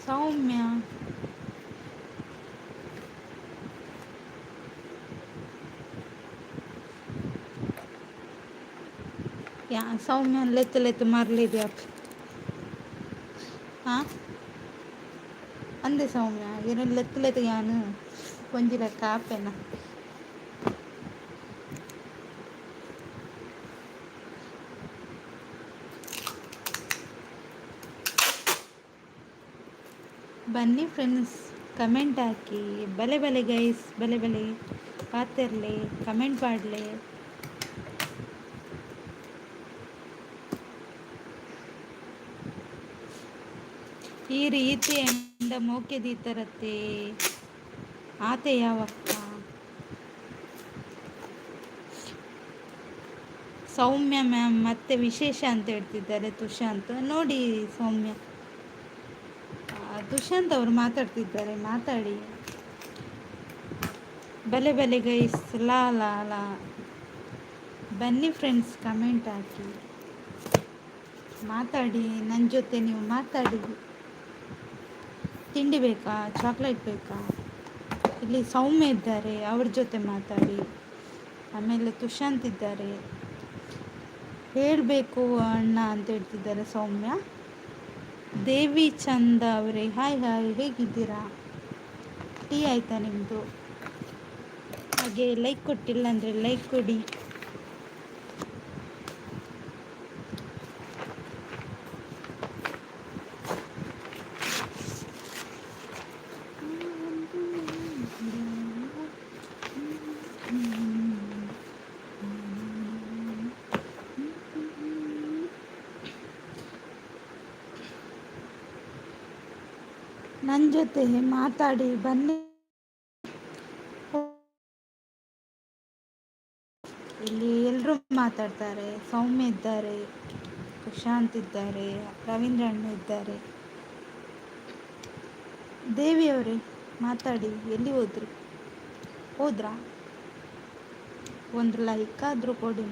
ಸೌಮ್ಯ ಯಾ ಸೌಮ್ಯ ಲೆತ್ತು ಮಾರ್ಲಿದ್ಯಾ? ಹಾಂ ಅಂದೆ ಸೌಮ್ಯ ಏನು ಲೆತ್ತು ಯಾನು ಕೊಂಜಿಲ ಕಾಪೆನ. ಬನ್ನಿ ಫ್ರೆಂಡ್ಸ್, ಕಮೆಂಟ್ ಹಾಕಿ. ಬಲೆ ಬಲೆ ಗೈಸ್, ಬಲೆ ಬಲೆ ಪಾತಿರ್ಲಿ, ಕಮೆಂಟ್ ಮಾಡಲಿ. ಈ ರೀತಿ ಎಂದ ಮೋಕೆದೀತರತ್ತೆ ಆತೆ ಯಾವಕ್ಕ? ಸೌಮ್ಯ ಮ್ಯಾಮ್ ಮತ್ತೆ ವಿಶೇಷ ಅಂತ ಹೇಳ್ತಿದ್ದಾರೆ ತುಷಾಂತ್. ನೋಡಿ ಸೌಮ್ಯ, ತುಷಾಂತ್ ಅವರು ಮಾತಾಡ್ತಿದ್ದಾರೆ, ಮಾತಾಡಿ. ಬಲೆ ಬಲೆ ಗೈಸ್, ಲಾ ಲಾ ಲಾ. ಬನ್ನಿ ಫ್ರೆಂಡ್ಸ್, ಕಮೆಂಟ್ ಹಾಕಿ, ಮಾತಾಡಿ ನನ್ನ ಜೊತೆ. ನೀವು ಮಾತಾಡಿ. ತಿಂಡಿ ಬೇಕಾ, ಚಾಕ್ಲೇಟ್ ಬೇಕಾ? ಇಲ್ಲಿ ಸೌಮ್ಯ ಇದ್ದಾರೆ, ಅವ್ರ ಜೊತೆ ಮಾತಾಡಿ. ಆಮೇಲೆ ತುಷಾಂತ್ ಇದ್ದಾರೆ. ಹೇಳಬೇಕು ಅಣ್ಣ ಅಂತ ಹೇಳ್ತಿದ್ದಾರೆ ಸೌಮ್ಯ. ದೇವಿ ಚಂದ ಅವರೇ, ಹಾಯ್ ಹಾಯ್, ಹೇಗಿದ್ದೀರಾ? ಟೀ ಆಯಿತಾ ನಿಮ್ಮದು? ಹಾಗೆ ಲೈಕ್ ಕೊಟ್ಟಿಲ್ಲ ಅಂದರೆ ಲೈಕ್ ಕೊಡಿ. ನನ್ನ ಜೊತೆ ಮಾತಾಡಿ ಬನ್ನಿ. ಇಲ್ಲಿ ಎಲ್ಲರೂ ಮಾತಾಡ್ತಾರೆ. ಸೌಮ್ಯ ಇದ್ದಾರೆ, ಪ್ರಶಾಂತ್ ಇದ್ದಾರೆ, ರವೀಂದ್ರ ಅಣ್ಣ ಇದ್ದಾರೆ. ದೇವಿಯವರೇ ಮಾತಾಡಿ. ಎಲ್ಲಿ ಹೋದ್ರಾ? ಒಂದು ಲೈಕ್ ಆದರೂ ಕೊಡಿ.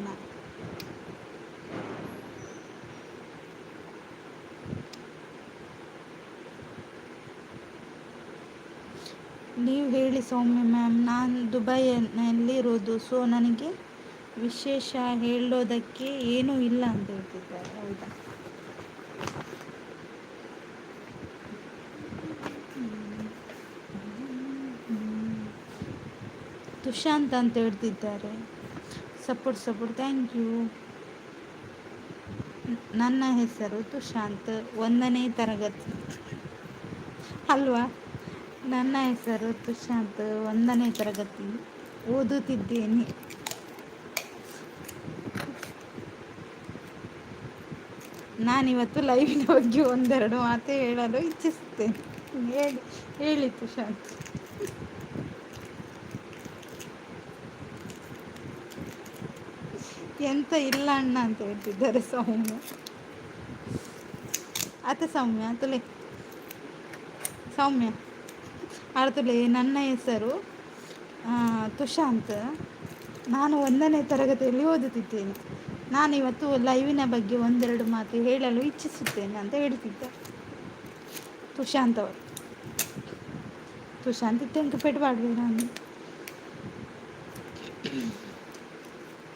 ನೀವು ಹೇಳಿ ಸೌಮ್ಯ ಮ್ಯಾಮ್. ನಾನು ದುಬೈನಲ್ಲಿರೋದು, ಸೊ ನನಗೆ ವಿಶೇಷ ಹೇಳೋದಕ್ಕೆ ಏನೂ ಇಲ್ಲ ಅಂತ ಹೇಳ್ತಿದ್ದಾರೆ. ಹೌದಾ? ತುಷಾಂತ್ ಅಂತ ಹೇಳ್ತಿದ್ದಾರೆ. Support thank you. ನನ್ನ ಹೆಸರು ತುಷಾಂತ್, 1ನೇ ತರಗತಿ ಅಲ್ವಾ? ನನ್ನ ಹೆಸರು ತುಷಾಂತ್, 1ನೇ ತರಗತಿ ಓದುತ್ತಿದ್ದೇನೆ. ನಾನಿವತ್ತು ಲೈವಿನ ಬಗ್ಗೆ ಒಂದೆರಡು ಮಾತು ಹೇಳಲು ಇಚ್ಛಿಸುತ್ತೇನೆ. ಹೇಳಿ ತುಷಾಂತ್. ಎಂತ ಇಲ್ಲ ಅಣ್ಣ ಅಂತ ಹೇಳ್ತಿದ್ದಾರೆ ಸೌಮ್ಯ. ಆತ ಸೌಮ್ಯ ತುಲೆ, ಸೌಮ್ಯ ಆರ್ತುಲೆ. ನನ್ನ ಹೆಸರು ತುಷಾಂತ್, ನಾನು 1ನೇ ತರಗತಿಯಲ್ಲಿ ಓದುತ್ತಿದ್ದೇನೆ. ನಾನಿವತ್ತು ಲೈವಿನ ಬಗ್ಗೆ ಒಂದೆರಡು ಮಾತು ಹೇಳಲು ಇಚ್ಛಿಸುತ್ತೇನೆ ಅಂತ ಹೇಳ್ತಿದ್ದ ತುಷಾಂತ್ ಅವರು. ತುಷಾಂತ್ ಇತ್ತೆಂಕ ಪೆಟ್ಪಾಡ್ವಿ ನಾನು.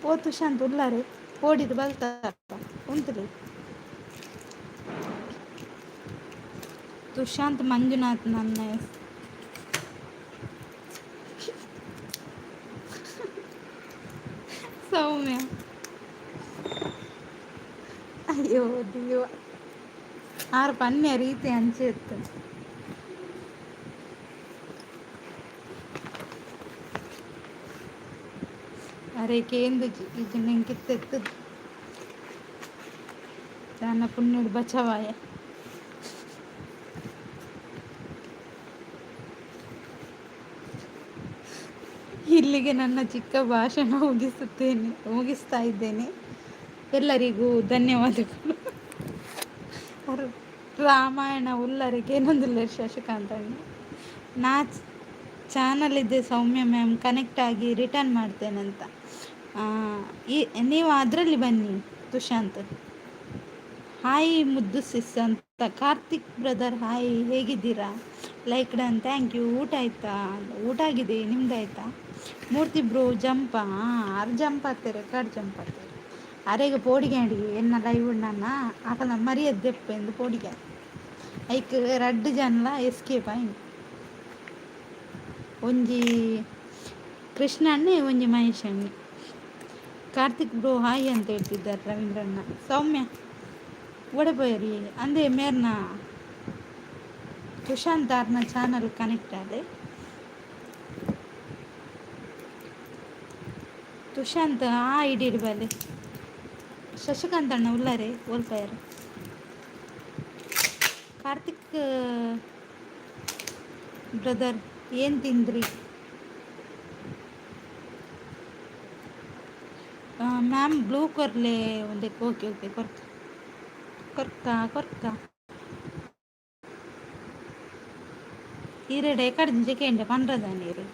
ಓ ತುಷಾಂತ್ ಉಲ್ಲಾರೆ ಓಡಿದು ಬಲ್ತಾರ ಉಂತಲಿ. ತುಷಾಂತ್ ಮಂಜುನಾಥ್ ನನ್ನ ಸೌಮ್ಯ. ಅಯ್ಯೋ ದೇವ, ಆರು ಪನ್ಯ ರೀತಿ ಹಂಚೆ ಇತ್ತು. ಅರೆ ಕೇಂದು ಇದು ನೆಂಕಿತ್ತೆತ್ತು ನನ್ನ ಪುಣ್ಯದ ಬಚವಾಯ. ಇಲ್ಲಿಗೆ ನನ್ನ ಚಿಕ್ಕ ಭಾಷಣ ಮುಗಿಸ್ತಾ ಇದ್ದೇನೆ. ಎಲ್ಲರಿಗೂ ಧನ್ಯವಾದಗಳು. ರಾಮಾಯಣ ಉಲ್ಲರಿಗೆ ಏನೊಂದಿಲ್ಲ ಶಶಿಕಾಂತ್ ಅಣ್ಣ. ನಾ ಚಾನಲ್ ಇದೆ ಸೌಮ್ಯ ಮ್ಯಾಮ್, ಕನೆಕ್ಟ್ ಆಗಿ ರಿಟರ್ನ್ ಮಾಡ್ತೇನಂತ. ನೀವು ಅದರಲ್ಲಿ ಬನ್ನಿ ತುಷಾಂತ್. ಹಾಯ್ ಮುದ್ದು ಸಿಸ್ ಅಂತ. ಕಾರ್ತಿಕ್ ಬ್ರದರ್ ಹಾಯ್, ಹೇಗಿದ್ದೀರಾ? Like done, thank you. ಊಟ ಆಯ್ತಾ? ಊಟ ಆಗಿದೆ, ನಿಮ್ದಾಯ್ತಾ? ಮೂರ್ತಿ ಬ್ರೋ ಜಂಪ ಆರು ಜಂಪ್ ಆಗ್ತಾರೆ, ಕಾಡು ಜಂಪ್ ಆಗ್ತಾರೆ. ಅರೆಗೆ ಪೋಡಿಗೆ ಅಡಿಗೆ ಎನ್ನ ಲೈವ್ ನನ್ನ ಆಕಲ ಮರಿಯದ್ದೆಪ್ಪ ಎಂದು ಪೋಡಿಗೆ ಐಕ್ ರಡ್ಡು ಜನ್ಲ ಎಸ್ಕೇಪ್ ಆಯ್ತು. ಒಂಜಿ ಕೃಷ್ಣ ಅಣ್ಣೆ, ಒಂಜಿ ಮಹೇಶ್ ಅಣ್ಣೆ. ಕಾರ್ತಿಕ್ ಬ್ರೋ ಹಾಯ್ ಅಂತ ಹೇಳ್ತಿದ್ದಾರೆ ರವೀಂದ್ರಣ್ಣ. ಸೌಮ್ಯ ಒಡೆಪೋಯರಿ ಅಂದೇ ಮೇರ್ನ ತುಷಾಂತ್ ಆರ್ನ ಚಾನಲ್ ಕನೆಕ್ಟ್ ಆದೆ. ತುಷಾಂತ್ ಆ ಇಡೀರಿ ಬಲೆ ಶಶಿಕಾಂತ್ ಅಣ್ಣ ಉಳ್ಳಾರೆ ಓಲ್ಪಾಯರು. ಕಾರ್ತಿಕ್ ಬ್ರದರ್ ಏನು ತಿಂದ್ರಿ ಮ್ಯಾಮ್? ಬ್ಲೂ ಕೊರ್ಲೆ ಒಂದೇ. ಓಕೆ ಓಕೆ, ಕೊರ್ಕ ಈರೆಡೆ ಕಡ್ದು ಕೇಂದ್ರ ಪಂಡ್ರದ ನೀರು.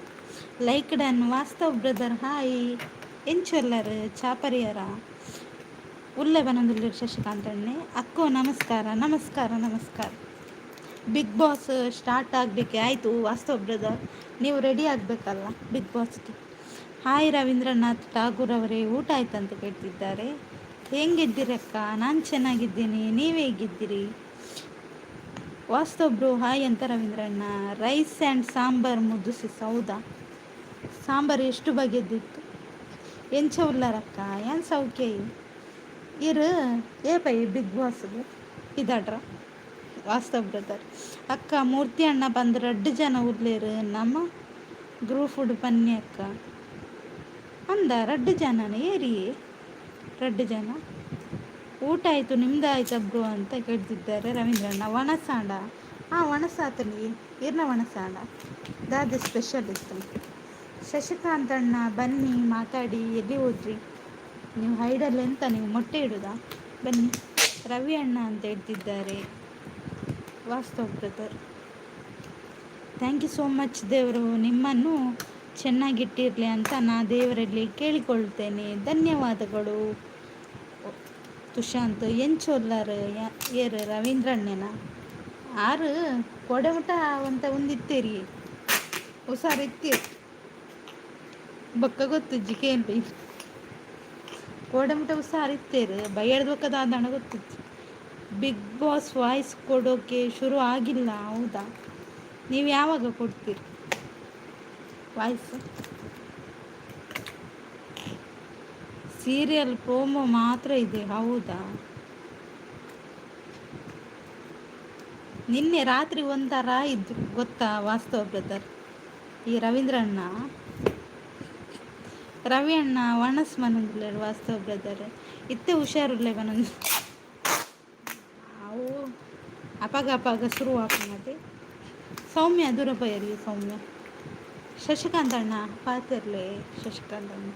Like done. Vastav brother hi. ಎಂಚೊಲ್ಲರು ಚಾಪರಿಯರ ಉಲ್ಲೆ ಬನೊಂದುಲ್ಲೆ ಶಶಿಕಾಂತ್ ಅಣ್ಣೆ. ಅಕ್ಕೋ ನಮಸ್ಕಾರ ನಮಸ್ಕಾರ ನಮಸ್ಕಾರ. ಬಿಗ್ ಬಾಸ್ ಸ್ಟಾರ್ಟ್ ಆಗಬೇಕೆ ಆಯಿತು ವಾಸ್ತವ್ ಬ್ರದರ್, ನೀವು ರೆಡಿ ಆಗಬೇಕಲ್ಲ ಬಿಗ್ ಬಾಸ್ಗೆ. ಹಾಯ್ ರವೀಂದ್ರನಾಥ್ ಠಾಗೂರ್ ಅವರೇ, ಊಟ ಆಯ್ತಂತ ಕೇಳ್ತಿದ್ದಾರೆ. ಹೆಂಗಿದ್ದೀರಕ್ಕ? ನಾನು ಚೆನ್ನಾಗಿದ್ದೀನಿ, ನೀವು ಹೇಗಿದ್ದೀರಿ? ವಾಸ್ತವ್ ಬ್ರೋ ಹಾಯ್ ಅಂತ ರವೀಂದ್ರಣ್ಣ. ರೈಸ್ ಆ್ಯಂಡ್ ಸಾಂಬಾರ್ ಮುದ್ದು ಸಿಸ್. ಹೌದಾ, ಸಾಂಬಾರು ಎಷ್ಟು ಬಗೆದಿತ್ತು? ಎಂಚ ಉಳ್ಳಾರಕ್ಕ? ಏನು ಸೌಖ್ಯ ಇರು ಏಪೈ ಬಿಗ್ ಬಾಸ್ಗೆ ಇದಾಡ್ರ ವಾಸ್ತವ್ ಬ್ರದರ್. ಅಕ್ಕ ಮೂರ್ತಿ ಅಣ್ಣ ಬಂದು 2 ಜನ ಉರ್ಲೇರು ನಮ್ಮ ಗ್ರೂಪ್ ಫುಡ್ ಪನ್ನಿ ಅಕ್ಕ ಅಂದ. 2 ಜನನೇ ಏರಿ 2 ಜನ. ಊಟ ಆಯಿತು, ನಿಮ್ದು ಆಯ್ತಾ ಬ್ರೋ ಅಂತ ಕೇಳ್ತಿದ್ದಾರೆ ರವೀಂದ್ರಣ್ಣ. ಒಣಸಾಂಡ ಒಣಸಾತನಿ ಇರ್ನ ಒಣಸಾಂಡ ದಾದ ಸ್ಪೆಷಲ್ ಇತ್ತು. ಶಶಿಕಾಂತ್ ಅಣ್ಣ ಬನ್ನಿ ಮಾತಾಡಿ. ಎಲ್ಲಿ ಹೋದ್ರಿ ನೀವು? ಹೈಡಲ್ಲಿ ಎಂತ ನೀವು ಮೊಟ್ಟೆ ಇಡೋದಾ? ಬನ್ನಿ. ರವಿ ಅಣ್ಣ ಅಂತ ಹೇಳ್ತಿದ್ದಾರೆ Vastav brother. Thank you so much. ದೇವರು ನಿಮ್ಮನ್ನು ಚೆನ್ನಾಗಿಟ್ಟಿರಲಿ ಅಂತ ನಾ ದೇವರಲ್ಲಿ ಕೇಳಿಕೊಳ್ತೇನೆ. ಧನ್ಯವಾದಗಳು. ತುಷಾಂತ್ ಎಂಚೊಲ್ಲರು ಏರು ರವೀಂದ್ರಣ್ಣನ ಆರು ಕೊಡೆಮುಟ ಅಂತ ಒಂದಿತ್ತೇರಿ ಹುಷಾರಿತ್ತೀರಿ ಬೊಕ್ಕ ಗೊತ್ತಿಜ್ಜಿ ಕೇಳ್ಬಿ ಕೋಡೆಮುಟ ಹುಷಾರಿತ್ತೇರು ಬಯ್ಯಡ್ಬೇಕದಾದಣ ಗೊತ್ತಿಜ್ಜಿ. ಬಿಗ್ ಬಾಸ್ ವಾಯ್ಸ್ ಕೊಡೋಕೆ ಶುರು ಆಗಿಲ್ಲ. ಹೌದಾ, ನೀವು ಯಾವಾಗ ಕೊಡ್ತೀರಿ ವಾಯ್ಸ್? ಸೀರಿಯಲ್ ಪ್ರೋಮೋ ಮಾತ್ರ ಇದೆ. ಹೌದಾ, ನಿನ್ನೆ ರಾತ್ರಿ ಒಂಥರ ಇದ್ರು ಗೊತ್ತಾ ವಾಸ್ತವ ಬ್ರದರ್. ಈ ರವಿ ಅಣ್ಣ ವಣಸ್ ಮನೊಂದಿಲ್ಲ ವಾಸ್ತವ ಬ್ರದರ್. ಇತ್ತೆ ಹುಷಾರುಳ್ಳೆ ಮನೊಂದು ಅವು ಅಪಗ ಶುರು ಹಾಕೋದೆ. ಸೌಮ್ಯ ದುರಪಯರಿ ಸೌಮ್ಯ. ಶಶಿಕಾಂತ್ ಅಣ್ಣ ಪಾತಿರ್ಲೆ ಶಶಿಕಾಂತ್ ಅಣ್ಣ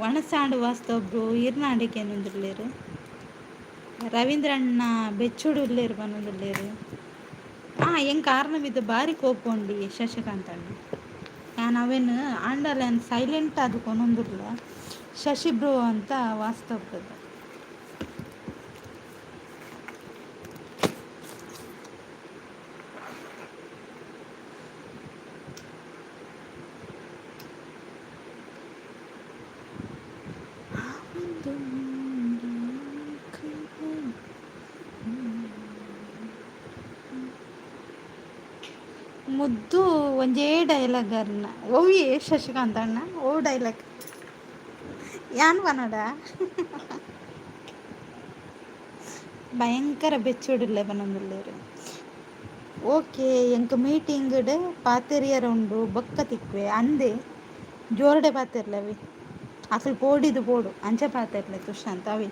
ಒಣಸಾಂಡು ವಾಸ್ತವ್ರು ಇರ್ನಾಡಿಕೆ ಅನ್ನೊಂದುಲ್ಲೇರು. ರವೀಂದ್ರಣ್ಣ ಬೆಚ್ಚುಡು ಉಲ್ಲೇರು ಬನ್ನೊಂದುಲ್ಲೇರು. ಎಂಗೆ ಕಾರಣವಿದ್ದು ಬಾರಿ ಕೋಪುಂಡಿ ಶಶಿಕಾಂತ್ ಅಣ್ಣ. ನಾವೇನು ಆಂಡಲೇನು ಸೈಲೆಂಟ್ ಅದಕ್ಕೊಂದೊಂದಿರಲ್ಲ ಶಶಿ ಬ್ರೋ ಅಂತ ವಾಸ್ತವದ ಮುದ್ದು ಒಂದೇ ಡೈಲಾಗರ್ನ ಓವಿ ಶಶಿಕಾಂತ್ ಅಣ್ಣ ಓ ಡೈಲಾಗ್ ಯಾನ್ ಕನ್ನಡ ഭയങ്കര ബെച്ചോടില്ലേ പനൊന്നുള്ളേര് ಓಕೆ ಎಂಕ್ ಮೀಟಿಂಗ್ಡ್ ಪಾತೆರಿಯರುಂಡು ಬೊಕ್ಕ ತಿಕ್ವೆ ಅಂದೆ ಜೋರಡೆ ಪಾತೆರ್ಲವಿ ಅಸಲು ಪೋಡಿದು ಪೋಡು ಅಂಚ ಪಾತೆರ್ಲೆ ತುಷಾಂತ್ ಅವಿ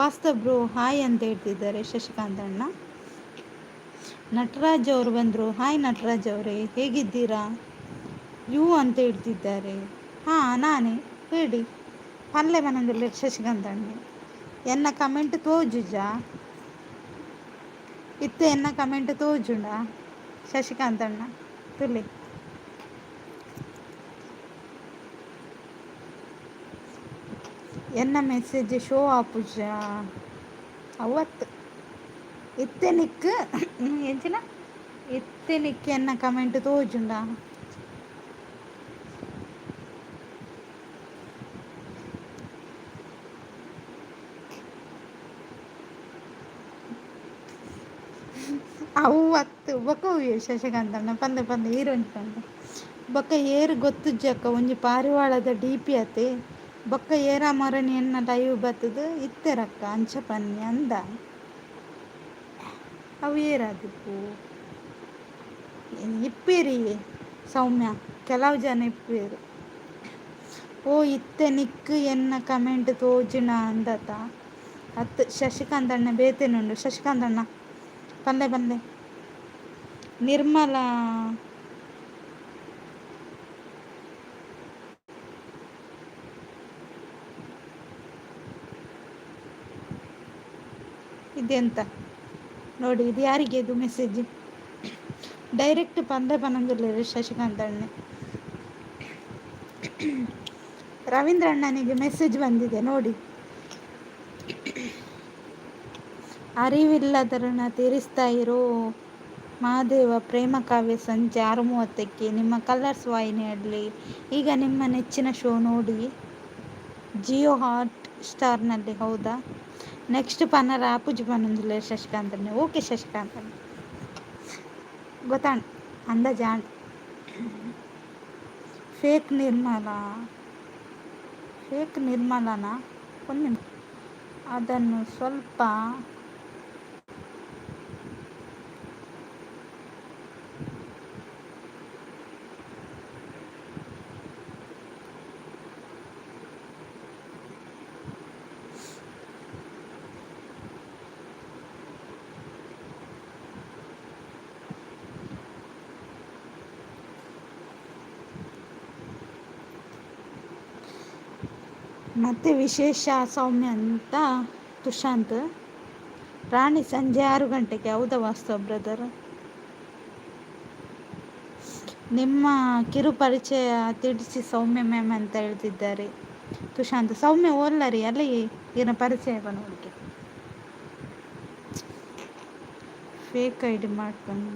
ವಾಸ್ತವ್ ಬ್ರೋ ಹಾಯ್ ಅಂತ ಹೇಳ್ತಿದ್ದಾರೆ ಶಶಿಕಾಂತ್ ಅಣ್ಣ. ನಟರಾಜ್ ಅವರು ಬಂದರು. ಹಾಯ್ ನಟರಾಜ್ ಅವರೇ, ಹೇಗಿದ್ದೀರಾ? ಯು ಅಂತ ಹೇಳ್ತಿದ್ದಾರೆ. ಹಾಂ ನಾನೇ, ಹೇಳಿ. ಪಲ್ಲೆ ಮನಂದಿಲ್ಲ ಶಶಿಕಾಂತ್ ಅಣ್ಣ ಎನ್ನ ಕಮೆಂಟ್ ತೋಜುಜಾ ಇತ್ತೆ ಎನ್ನ ಕಮೆಂಟ್ ತೋಜುಂಡ ಶಶಿಕಾಂತ್ ಅಣ್ಣ ತುಲಿ ಎನ್ನ ಮೆಸೇಜ್ ಶೋ ಆಪುಜ ಅವತ್ತು ಇತ್ತೆ ನಿಕ್ ಎಂಚಿನ ಇತ್ತೆ ನಿಕ್ ಎನ್ನ ಕಮೆಂಟ್ ತೋಜುಂಡ ಅವತ್ತು ಬೊಕ್ಕ ಶಶಿಕಾಂತ್ ಅಣ್ಣ ಪಂದೆ ಪಂದೆ ಹೀರೋಯಿನ್ ಬೊಕ್ಕ ಏರು ಗೊತ್ತು ಜಕ್ಕ ಒಂಜಿ ಪಾರಿವಾಳದ ಡಿ ಪಿ ಅತೆ ಬೊಕ್ಕ ಏರ ಮರಣಿ ಎನ್ನ ಲೈವ್ ಬತ್ತದು ಇತ್ತೆರಕ್ಕ ಅಂಚ ಪನ್ನಿ ಅಂದ ಅವು ಏರಾದಿಪ್ಪು ಇಪ್ಪೇರಿ ಸೌಮ್ಯ ಕೆಲವು ಜನ ಇಪ್ಪೇರು ಓ ಇತ್ತೆ ನಿಕ್ ಎನ್ನ ಕಮೆಂಟ್ ತೋಜಿನ ಅಂದತ ಅತ್ತು ಶಶಿಕಾಂತ್ ಅಣ್ಣ ಬೇತೇನುಂಡು ಶಶಿಕಾಂತ್ ಅಣ್ಣ ಪಂದೆ ಪಂದೆ ನಿರ್ಮಲಾ ಇದೆಂತ ನೋಡಿ, ಇದು ಯಾರಿಗೆ ಇದು ಮೆಸೇಜ್? ಡೈರೆಕ್ಟ್ ಪಂದೆ ಪನಂದಿಲ್ಲ ಶಶಿಕಾಂತ್ ಅಣ್ಣ. ರವೀಂದ್ರ ಅಣ್ಣನಿಗೆ ಮೆಸೇಜ್ ಬಂದಿದೆ ನೋಡಿ. ಅರಿವಿಲ್ಲದರನ್ನ ತೀರಿಸ್ತಾ ಇರೋ ಮಹಾದೇವ ಪ್ರೇಮ ಕಾವ್ಯ ಸಂಜೆ 6:30ಕ್ಕೆ ನಿಮ್ಮ ಕಲರ್ಸ್ ವಾಹಿನಿಯಲ್ಲಿ. ಈಗ ನಿಮ್ಮ ನೆಚ್ಚಿನ ಶೋ ನೋಡಿ ಜಿಯೋ ಹಾಟ್ ಸ್ಟಾರ್ನಲ್ಲಿ. ಹೌದಾ? ನೆಕ್ಸ್ಟ್ ಪನ್ನರ ಆಪುಜಿ ಪನ್ನೊಂದಿಲ್ಲ ಶಶಿಕಾಂತ್ ಅಣ್ಣ. ಓಕೆ ಶಶಿಕಾಂತ್ ಅಣ್ಣ ಗೊತ್ತಾಣ ಅಂದಾಜಾಣ. ಫೇಕ್ ನಿರ್ಮಲನ ಒಂದು ಅದನ್ನು ಸ್ವಲ್ಪ ಮತ್ತೆ ವಿಶೇಷ ಸೌಮ್ಯ ಅಂತ ತುಷಾಂತ್. ರಾಣಿ ಸಂಜೆ 6 ಗಂಟೆಗೆ. ಹೌದಾ ವಾಸ್ತವ್ ಬ್ರದರ್? ನಿಮ್ಮ ಕಿರು ಪರಿಚಯ ತಿಳಿಸಿ ಸೌಮ್ಯ ಮ್ಯಾಮ್ ಅಂತ ಹೇಳ್ತಿದ್ದಾರೆ ತುಷಾಂತ್. ಸೌಮ್ಯ ಓಲ್ಲರಿ ಅಲ್ಲಿ ಏನ ಪರಿಚಯ ನೋಡಿಕೆ ಫೇಕ್ ಐಡಿ ಮಾಡ್ಕೊಂಡು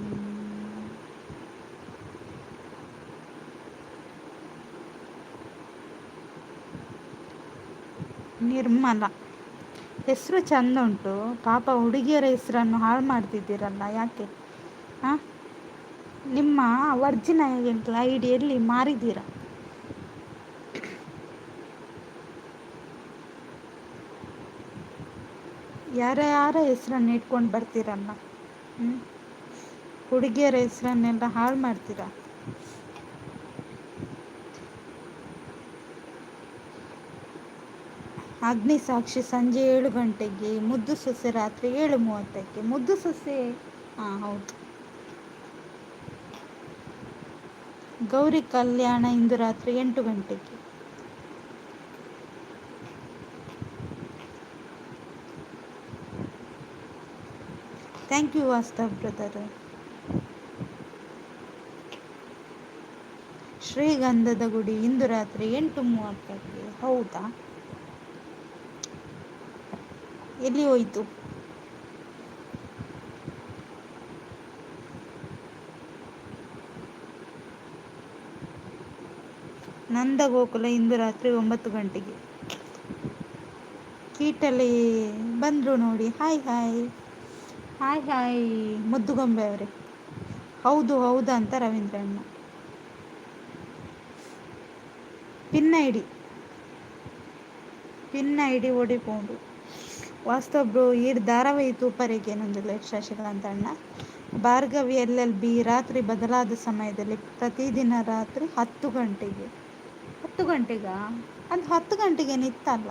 ನಿರ್ಮಲ ಹೆಸರು ಚಂದ ಉಂಟು, ಪಾಪ ಹುಡುಗಿಯರ ಹೆಸರನ್ನು ಹಾಳು ಮಾಡ್ತಿದ್ದೀರಲ್ಲ, ಯಾಕೆ? ಹಾಂ, ನಿಮ್ಮ ಒರಿಜಿನಲ್ ಐಡಿಯಲ್ಲಿ ಮಾರಿದ್ದೀರಾ? ಯಾರ ಹೆಸರನ್ನು ಇಟ್ಕೊಂಡು ಬರ್ತೀರಲ್ಲ, ಹುಡುಗಿಯರ ಹೆಸರನ್ನೆಲ್ಲ ಹಾಳು ಮಾಡ್ತೀರಾ. ಅಗ್ನಿ ಸಾಕ್ಷಿ ಸಂಜೆ 7 ಗಂಟೆಗೆ. ಮುದ್ದು ಸೊಸೆ ರಾತ್ರಿ 7:30ಕ್ಕೆ. ಮುದ್ದು ಸೊಸೆ ಹಾಂ ಹೌದು. ಗೌರಿ ಕಲ್ಯಾಣ ಇಂದು ರಾತ್ರಿ 8 ಗಂಟೆಗೆ. Thank you Vastav brother. ಶ್ರೀಗಂಧದ ಗುಡಿ ಇಂದು ರಾತ್ರಿ 8:30ಕ್ಕೆ. ಹೌದಾ, ಎಲ್ಲಿ ಹೋಯ್ತು? ನಂದಗೋಕುಲ ಇಂದು ರಾತ್ರಿ 9 ಗಂಟೆಗೆ. ಕೀಟಲಿ ಬಂದರು ನೋಡಿ. ಹಾಯ್ ಹಾಯ್ ಹಾಯ್ ಹಾಯ್ ಮುದ್ದುಗೊಂಬೆ ಅವರೇ. ಹೌದು ಹೌದಾ ಅಂತ ರವೀಂದ್ರಣ್ಣ. ಪಿನ್ನ ಐಡಿ ಓಡಿಕೊಂಡು ವಾಸ್ತವ ಬ್ರೋ ಈಡ್ ಧಾರಾವಾಹಿ ತೂಪರಿಗೆ ನಂದಿಲ್ಲ ಶಶಿಕಾಂತ್ ಅಣ್ಣ. ಭಾರ್ಗವಿ LLB ರಾತ್ರಿ ಬದಲಾದ ಸಮಯದಲ್ಲಿ ಪ್ರತಿದಿನ ರಾತ್ರಿ 10 ಗಂಟೆಗೆ. 10 ಗಂಟೆಗಾ? ಅದು 10 ಗಂಟೆಗೆ ನಿತ್ತಲ್ಲ.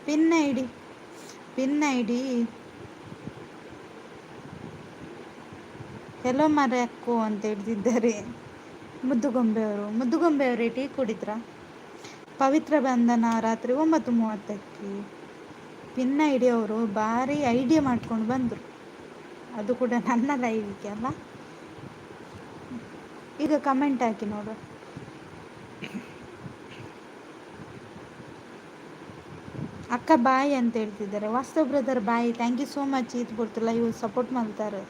ಪಿನ್ ಐಡಿ ಹೆಲೋ ಮರಕ್ಕೋ ಅಂತ ಹೇಳ್ತಿದ್ದಾರೆ ಮುದ್ದುಗೊಂಬೆಯವರೇ ಟೀ ಕುಡಿದ್ರಾ? ಪವಿತ್ರ ಬಂಧನ ರಾತ್ರಿ 9:30ಕ್ಕೆ. ಪಿನ್ ಐಡಿ ಅವರು ಭಾರಿ ಐಡಿಯಾ ಮಾಡ್ಕೊಂಡು ಬಂದರು, ಅದು ಕೂಡ ನನ್ನ ಲೈವ್ಗೆ ಅಲ್ಲ. ಈಗ ಕಮೆಂಟ್ ಹಾಕಿ ನೋಡು. ಅಕ್ಕ ಬಾಯ್ ಅಂತ ಹೇಳ್ತಿದ್ದಾರೆ. ವಾಸ್ತವ brother bye, thank you so much. ಇದು ಬರ್ತಿಲ್ಲ, ಇವು ಸಪೋರ್ಟ್ ಮಾಡ್ತಾರೆ.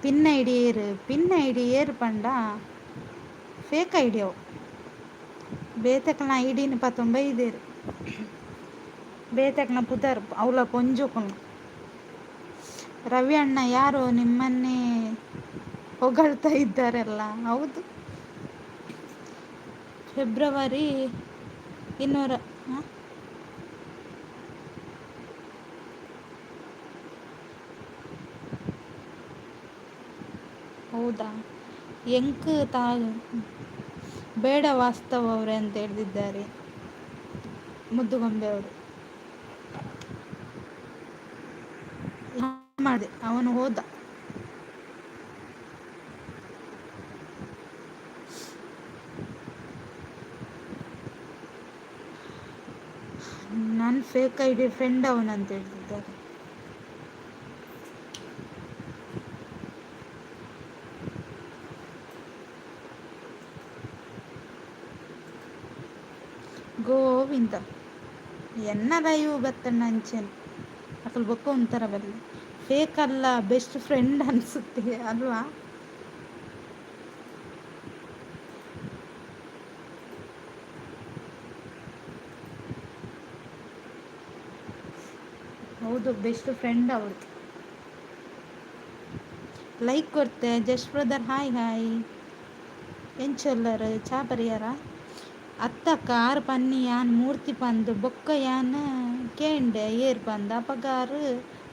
ಪಿನ್ ಐಡಿ ಏರು ಪಂಡ ಫೇಕ್ ಐಡಿ ಅವು. ಬೇತಕ್ನ ಐಡಿನ ಪತ್ತೊಂಬೈ ಇದೇರು ಬೇತಕ್ನ ಪುದರ್ ಅವಳ ಪೊಂಜುಕೊನು. ರವಿ ಅಣ್ಣ ಯಾರು ನಿಮ್ಮನ್ನೇ ಹೊಗಳ್ತಾ ಇದ್ದಾರಲ್ಲ? ಹೌದು, ಫೆಬ್ರವರಿ 200. ಹೌದಾ, ಎಂಕ್ ಬೇಡ ವಾಸ್ತವ ಅವರೇ ಅಂತ ಹೇಳ್ತಿದ್ದಾರೆ ಮುದ್ದುಗೊಂಬೆ ಅವರು. ಮಾಡಿದೆ, ಅವನು ಹೋದ. ನನ್ನ ಫೇಕ್ ಐಡಿ ಫ್ರೆಂಡ್ ಅವನಂತ ಹೇಳ್ತಿದ್ದಾರೆ. ಗೋವಿಂದ ಎನ್ನ ಲೈವ್ ಬತ್ತಣ್ಣ ಅಂಚೆನು ಅಕಲ್ ಬೊಕ್ಕ ಒಂಥರ ಬರಲಿ. ಫೇಕ್ ಅಲ್ಲ, ಬೆಸ್ಟ್ ಫ್ರೆಂಡ್ ಅನಿಸುತ್ತೆ ಅಲ್ವಾ? ಹೌದು, ಬೆಸ್ಟ್ ಫ್ರೆಂಡ್ ಅವರು. ಲೈಕ್ ಕೊಡ್ತೆ ಜಸ್ಟ್ ಬ್ರದರ್. ಹಾಯ್ ಹಾಯ್ ಎಂಚೊಲ್ಲರ್ ಚಾ ಪರಿಯಾರ ಅತ್ತಕ್ಕ ಆರು ಪನ್ನಿ ಯಾನ್ ಮೂರ್ತಿ ಪಂದು ಬೊಕ್ಕ ಯಾನ್ ಕೇಂಡೆ ಏರ್ ಪಂದ ಅಪಗಾರು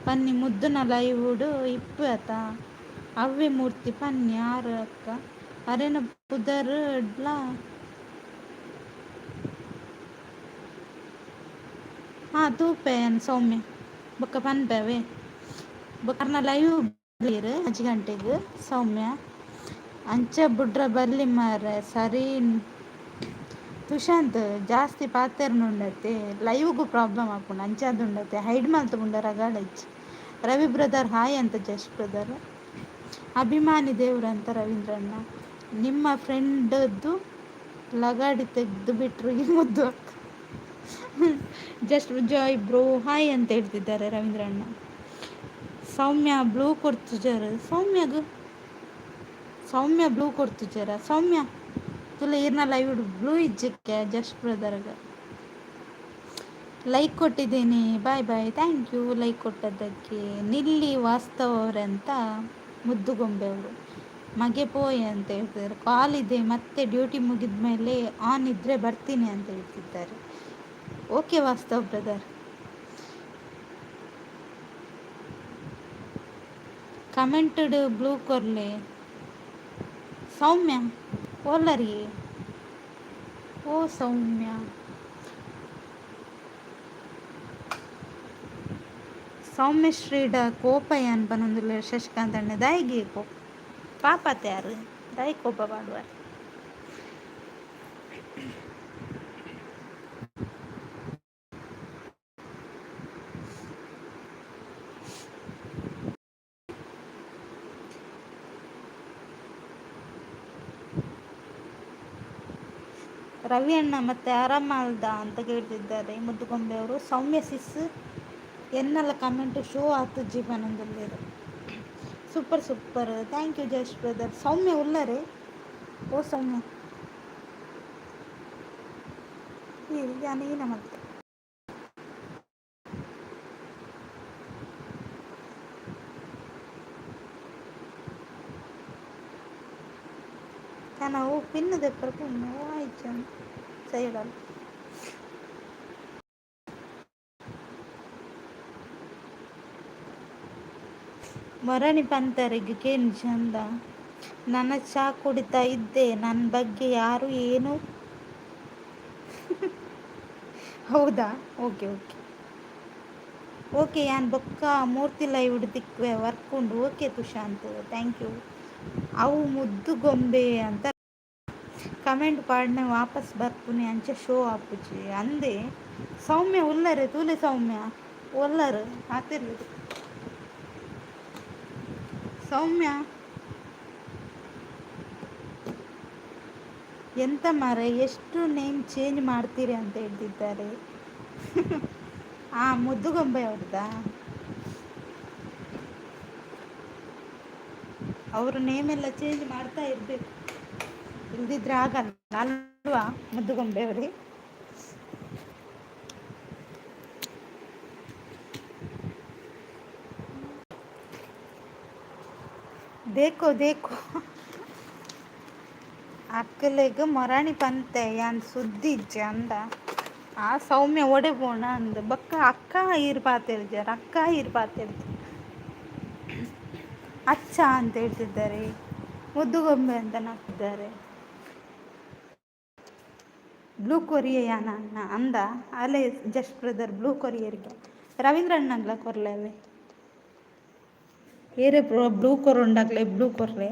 ಪನ್ನಿ ಮುದ್ದುನ ಲೈವುಡು ಇಪ್ಪು ಅತ ಅವ್ವೆ ಮೂರ್ತಿ ಪನ್ನಿ ಆರು ಅಕ್ಕ ಅರೆನ ಪುದರ್ ಇಡ್ಲ. ಹಾಂ ತೂಪೆ ಸೌಮ್ಯ ಬೊಕ್ಕ ಪನ್ಪೇವೆ ಬೊಕ್ಕರ್ನ ಲೈವ್ 5 ಗಂಟೆಗೆ ಸೌಮ್ಯ ಅಂಚ ಬುಡ್ರ ಬರ್ಲಿ ಮಾರ ಸರಿ. ತುಷಾಂತ್ ಜಾಸ್ತಿ ಪಾತೆರ್ನುಂಡತೆ ಲೈವ್ಗೂ ಪ್ರಾಬ್ಲಮ್ ಹಾಕೊಂಡು ಅಂಚಾದುಂಡತೆ ಹೈಡ್ ಮಲ್ತುಂಡ ರಗಾಡ ಇಚ್ಚಿ. ರವಿ ಬ್ರದರ್ ಹಾಯ್ ಅಂತ ಜಸ್ಟ್ ಬ್ರದರ್. ಅಭಿಮಾನಿ ದೇವ್ರು ಅಂತ ರವೀಂದ್ರಣ್ಣ. ನಿಮ್ಮ ಫ್ರೆಂಡದ್ದು ಲಗಾಡಿ ತೆಗೆದು ಬಿಟ್ರು ಈ ಮುದ್ದು ಅಕ್ಕ. ಜಸ್ಟ್ ಜಾಯ್ ಬ್ರೋ ಹಾಯ್ ಅಂತ ಹೇಳ್ತಿದ್ದಾರೆ ರವೀಂದ್ರಣ್ಣ. ಸೌಮ್ಯ ಬ್ಲೂ ಕೊಡ್ತುಜಾರ ಸೌಮ್ಯ ಬ್ಲೂ ಕೊಡ್ತುಜಾರ ಸೌಮ್ಯ ತುಲ ಈರ್ನ ಲೈವ್ ಬ್ಲೂ ಇಜ್ಜಕ್ಕೆ ಜಸ್ಟ್ ಬ್ರದರ್ಗೆ ಲೈಕ್ ಕೊಟ್ಟಿದ್ದೀನಿ. ಬಾಯ್ ಬಾಯ್, ಥ್ಯಾಂಕ್ ಯು ಲೈಕ್ ಕೊಟ್ಟದ್ದಕ್ಕೆ. ನಿಲ್ಲಿ ವಾಸ್ತವ ಅವರಂತ ಮುದ್ದುಗೊಂಬೆ ಅವರು. ಮಗೆ ಪೋಯ್ ಅಂತ ಹೇಳ್ತಿದ್ದಾರೆ. ಕಾಲ್ ಇದೆ ಮತ್ತೆ ಡ್ಯೂಟಿ ಮುಗಿದ ಮೇಲೆ ಆನ್ ಇದ್ದರೆ ಬರ್ತೀನಿ ಅಂತ ಹೇಳ್ತಿದ್ದಾರೆ. Okay Vastav brother. Commented blue ಕೊರ್ಲೆ ಸೌಮ್ಯ ಓಲರಿ ಓ ಸೌಮ್ಯ ಸೌಮ್ಯಶ್ರೀಡ ಕೋಪ ಏನ್ ಬನ್ನೊಂದುಲ್ಲ ಶಶಿಕಾಂತ್ ಅಣ್ಣ ದಾಯಿಗೆ ಕೋಪ ಪಾಪತ್ತ ಯಾರು ದಾಯಿ ಕೋಪ ಮಾಡುವಾರು. ರವಿ ಅಣ್ಣ ಮತ್ತೆ ಆರಾಮಲ್ದ ಅಂತ ಕೇಳ್ತಿದ್ದಾರೆ ಮುದ್ದುಗೊಂಬೆ ಅವರು. ಸೌಮ್ಯ ಸಿಸ್ ಎನ್ನಲ್ಲ ಕಮೆಂಟ್ ಶೋ ಆತು ಜೀವನದಲ್ಲಿ. Super super, thank you just brother. Soumya ಉಳ್ಳರೆ ಓ ಸೌಮ್ಯ ಈಗ ನೀನ ಮತ್ತೆ ನಾವು ಪಿನ್ ತೆಪ್ಪరకు వాయించాను చేయడాలు. ಮರಣಿ ಪಂತರಿಗೆ ಚಂದ. ನನ್ನ ಚಾ ಕುಡಿತಾ ಇದ್ದೆ, ನನ್ನ ಬಗ್ಗೆ ಯಾರು ಏನು. ಹೌದಾ, ಓಕೆ ಓಕೆ ಓಕೆ. ಯಾನ್ ಬೊಕ್ಕ ಮೂರ್ತಿ ಲೈವ್ ಹಿಡ್ದಿಕ್ವೆ ವರ್ಕ್ ಉಂಡು. Okay Tushant, thank you. ಅವು ಮುದ್ದು ಗೊಂಬೆ ಅಂತ ಕಮೆಂಟ್ ಪಾಡ್ನೆ ವಾಪಸ್ ಬರ್ಪುನಿ ಅಂಚೆ ಶೋ ಆಪುಜಿ ಅಂದೆ. ಸೌಮ್ಯ ಉಲ್ಲರೆ ತೂಲೆ ಸೌಮ್ಯ ಒಲ್ಲರು ಆತಿರ್ಲಿ. ಸೌಮ್ಯ ಎಂತ ಮಾರೆ ಎಷ್ಟು ನೇಮ್ ಚೇಂಜ್ ಮಾಡ್ತೀರಿ ಅಂತ ಹೇಳ್ತಿದ್ದಾರೆ. ಮುದ್ದುಗೊಂಬೆ ಅವ್ರದ್ದಾ? ಅವರು ನೇಮೆಲ್ಲ ಚೇಂಜ್ ಮಾಡ್ತಾ ಇರಬೇಕು, ಇಲ್ದಿದ್ರೆ ಆಗಲ್ಲ ಅಲ್ವಾ ಮುದ್ದುಗೊಂಬೆ ಅವರೇ. ದೇಕೋ ದೇಕೋ ಅಕ್ಕಲೆಗ್ ಮೊರಾಣಿ ಪಂತೆ ಯಾನ್ ಸುದ್ದಿ ಇಜ್ಜೆ ಅಂದ. ಆ ಸೌಮ್ಯ ಒಡೆ ಪೋಣ ಅಂದ ಬಕ್ಕ ಅಕ್ಕ ಈರ್ ಪಾತಿರ್ಜಾರ, ಅಕ್ಕ ಈರ್ ಪಾತಿರ್ಜ ಅಚ್ಚ ಅಂತ ಹೇಳ್ತಿದ್ದಾರೆ. ಮುದ್ದುಗೊಂಬೆ ಅಂತ ನಾಕಿದ್ದಾರೆ. ಬ್ಲೂ ಕೊರಿಯಾನ ಅಣ್ಣ ಅಂದ ಅಲ್ಲೇ ಜಸ್ಟ್ ಬ್ರದರ್. ಬ್ಲೂ ಕೊರಿಯರ್ಗೆ ರವೀಂದ್ರ ಅಣ್ಣಗ್ಲ ಕೊರ್ಲೇವೆ ಏರೆ ಬ್ಲೂ ಕೊರುಂಡಾಗ್ಲೆ ಬ್ಲೂ ಕೊರ್ರೆ.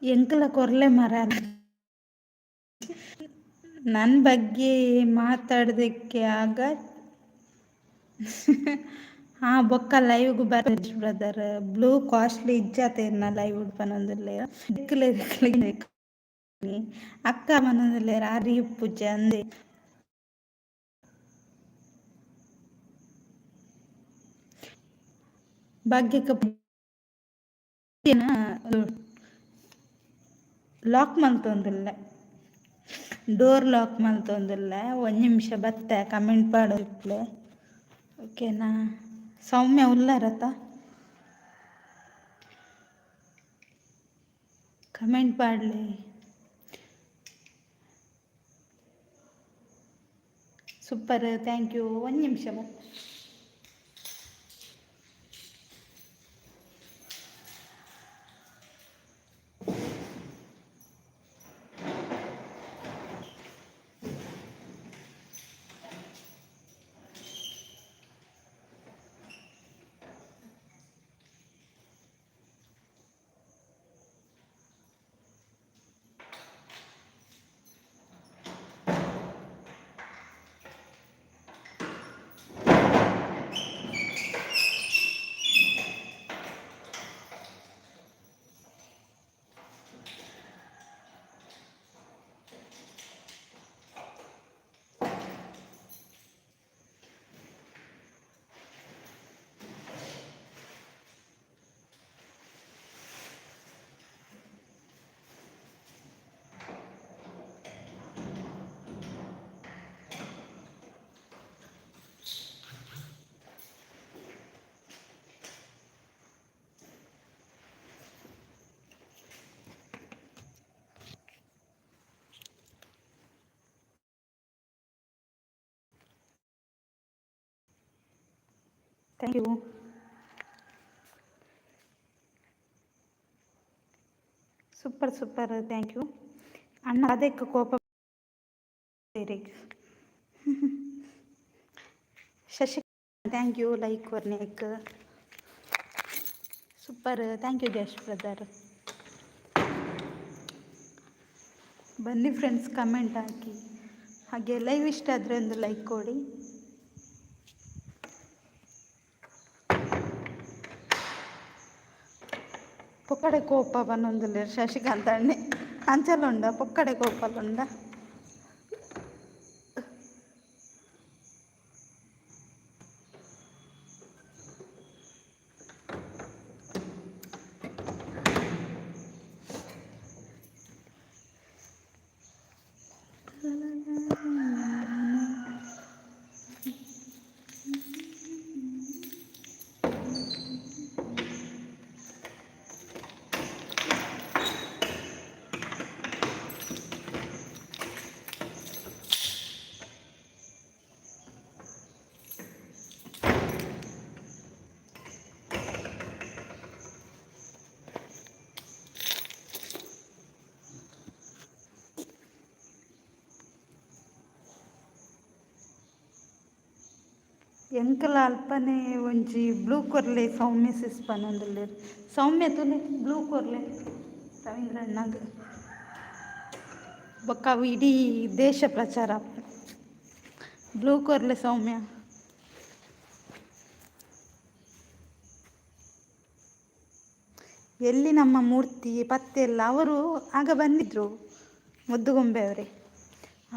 ಎಂಕಲ ಕೊರ್ಲೆ ಮರ ನನ್ನ ಬಗ್ಗೆ ಮಾತಾಡೋದಕ್ಕೆ ಆಗ. ಬೊಕ್ಕ ಲೈವ್ಗೂ ಬರ್ರಿ ಬ್ರದರ್. ಬ್ಲೂ ಕಾಸ್ಟ್ಲಿ ಇಜ್ಜಾತೇರ್ನ ಲೈವ್ ಉಡ್ಪನೊಂದುಲ್ಲೆ ಅಕ್ಕ ಮನೊಂದುಲ್ಲೆ ಆರಿ ಪೂಜೆ ಅಂದೆ. ಭಾಗ್ಯಕ್ಕೆ ಲಾಕ್ ಮಲ್ತೊಂದುಲ್ಲ, ಡೋರ್ ಲಾಕ್ ಮಲ್ತೊಂದುಲ್ಲ. ಒಂದು ನಿಮಿಷ ಬತ್ತೆ ಕಮೆಂಟ್ ಪಾಡೋಕ್ಲೆ ಓಕೆನಾ. ಸೌಮ್ಯ ಉಲ್ಲರತ ಕಮೆಂಟ್ ಪಾಡ್ಲಿ. Super, thank you. ಒಂದು ನಿಮಿಷ ಬತ್ತೆ. Thank you. Super super, thank you ಅಣ್ಣ. ಅದಕ್ಕೆ ಕೋಪ ಬೇರೆ. ಶಶಿಕಾಂತ್ ಥ್ಯಾಂಕ್ ಯು, ಲೈಕ್ ವರ್ನೇಕ್ super, thank you Jash brother. ಬನ್ನಿ ಫ್ರೆಂಡ್ಸ್, ಕಮೆಂಟ್ ಹಾಕಿ, ಹಾಗೆ ಲೈವ್ ಇಷ್ಟ ಆದರೆ ಒಂದು ಲೈಕ್ ಕೊಡಿ. పొక్కడే కోప పనుందిలే శశికాంత్ అండి, అంచెలుండ పొక్కడే కోపాలుండ. ಎಂಕಲ ಅಲ್ಪನೆ ಒಂಜಿ ಬ್ಲೂ ಕೊರ್ಲೆ ಸೌಮ್ಯ ಸಿಸ್ಪನ್ ಒಂದುಲ್ಲೆ ಸೌಮ್ಯ ತುಲೆ ಬ್ಲೂ ಕೊರ್ಲೆ ರವೀಂದ್ರ ಅಣ್ಣಗ್ ಬೊಕ್ಕ ಅವು ಇಡೀ ದೇಶ ಪ್ರಚಾರ ಬ್ಲೂ ಕೊರ್ಲೆ ಸೌಮ್ಯ. ಎಲ್ಲಿ ನಮ್ಮ ಮೂರ್ತಿ ಪತ್ತೆ ಎಲ್ಲ, ಅವರು ಆಗ ಬಂದಿದ್ದರು ಮುದ್ದುಗೊಂಬೆ ಅವರೇ,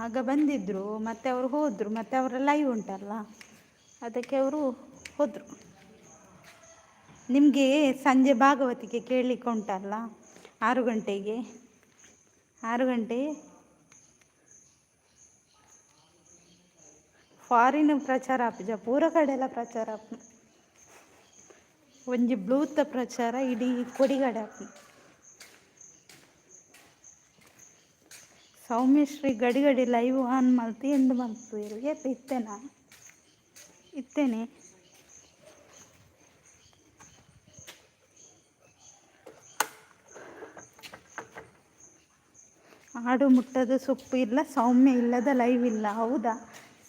ಆಗ ಬಂದಿದ್ದರು ಮತ್ತು ಅವರು ಹೋದರು, ಮತ್ತು ಅವರ ಲೈವ್ ಉಂಟಲ್ಲ ಅದಕ್ಕೆ ಅವರು ಹೋದರು. ನಿಮಗೆ ಸಂಜೆ ಭಾಗವತಿಗೆ ಕೇಳಲಿಕ್ಕೆ ಉಂಟಲ್ಲ 6 ಗಂಟೆಗೆ, 6 ಗಂಟೆ ಫಾರಿನ್ ಪ್ರಚಾರ ಆಪುಜ, ಪೂರ ಕಡೆ ಎಲ್ಲ ಪ್ರಚಾರ ಆಪು, ಒಂಜಿ ಬ್ಲೂತ ಪ್ರಚಾರ ಇಡೀ ಕೊಡಿಗಡೆ ಆಪು. ಸೌಮ್ಯಶ್ರೀ ಗಡಿ ಗಡಿ ಲೈವ್ ಆನ್ ಮಲ್ತು ಎಂಡ್ ಮಲ್ತು ಏಪ ಇತ್ತೇನಾ ಇತ್ತೇನೆ. ಆಡು ಮುಟ್ಟದ ಸೊಪ್ಪು ಇಲ್ಲ, ಸೌಮ್ಯ ಇಲ್ಲದ ಲೈವ್ ಇಲ್ಲ. ಹೌದಾ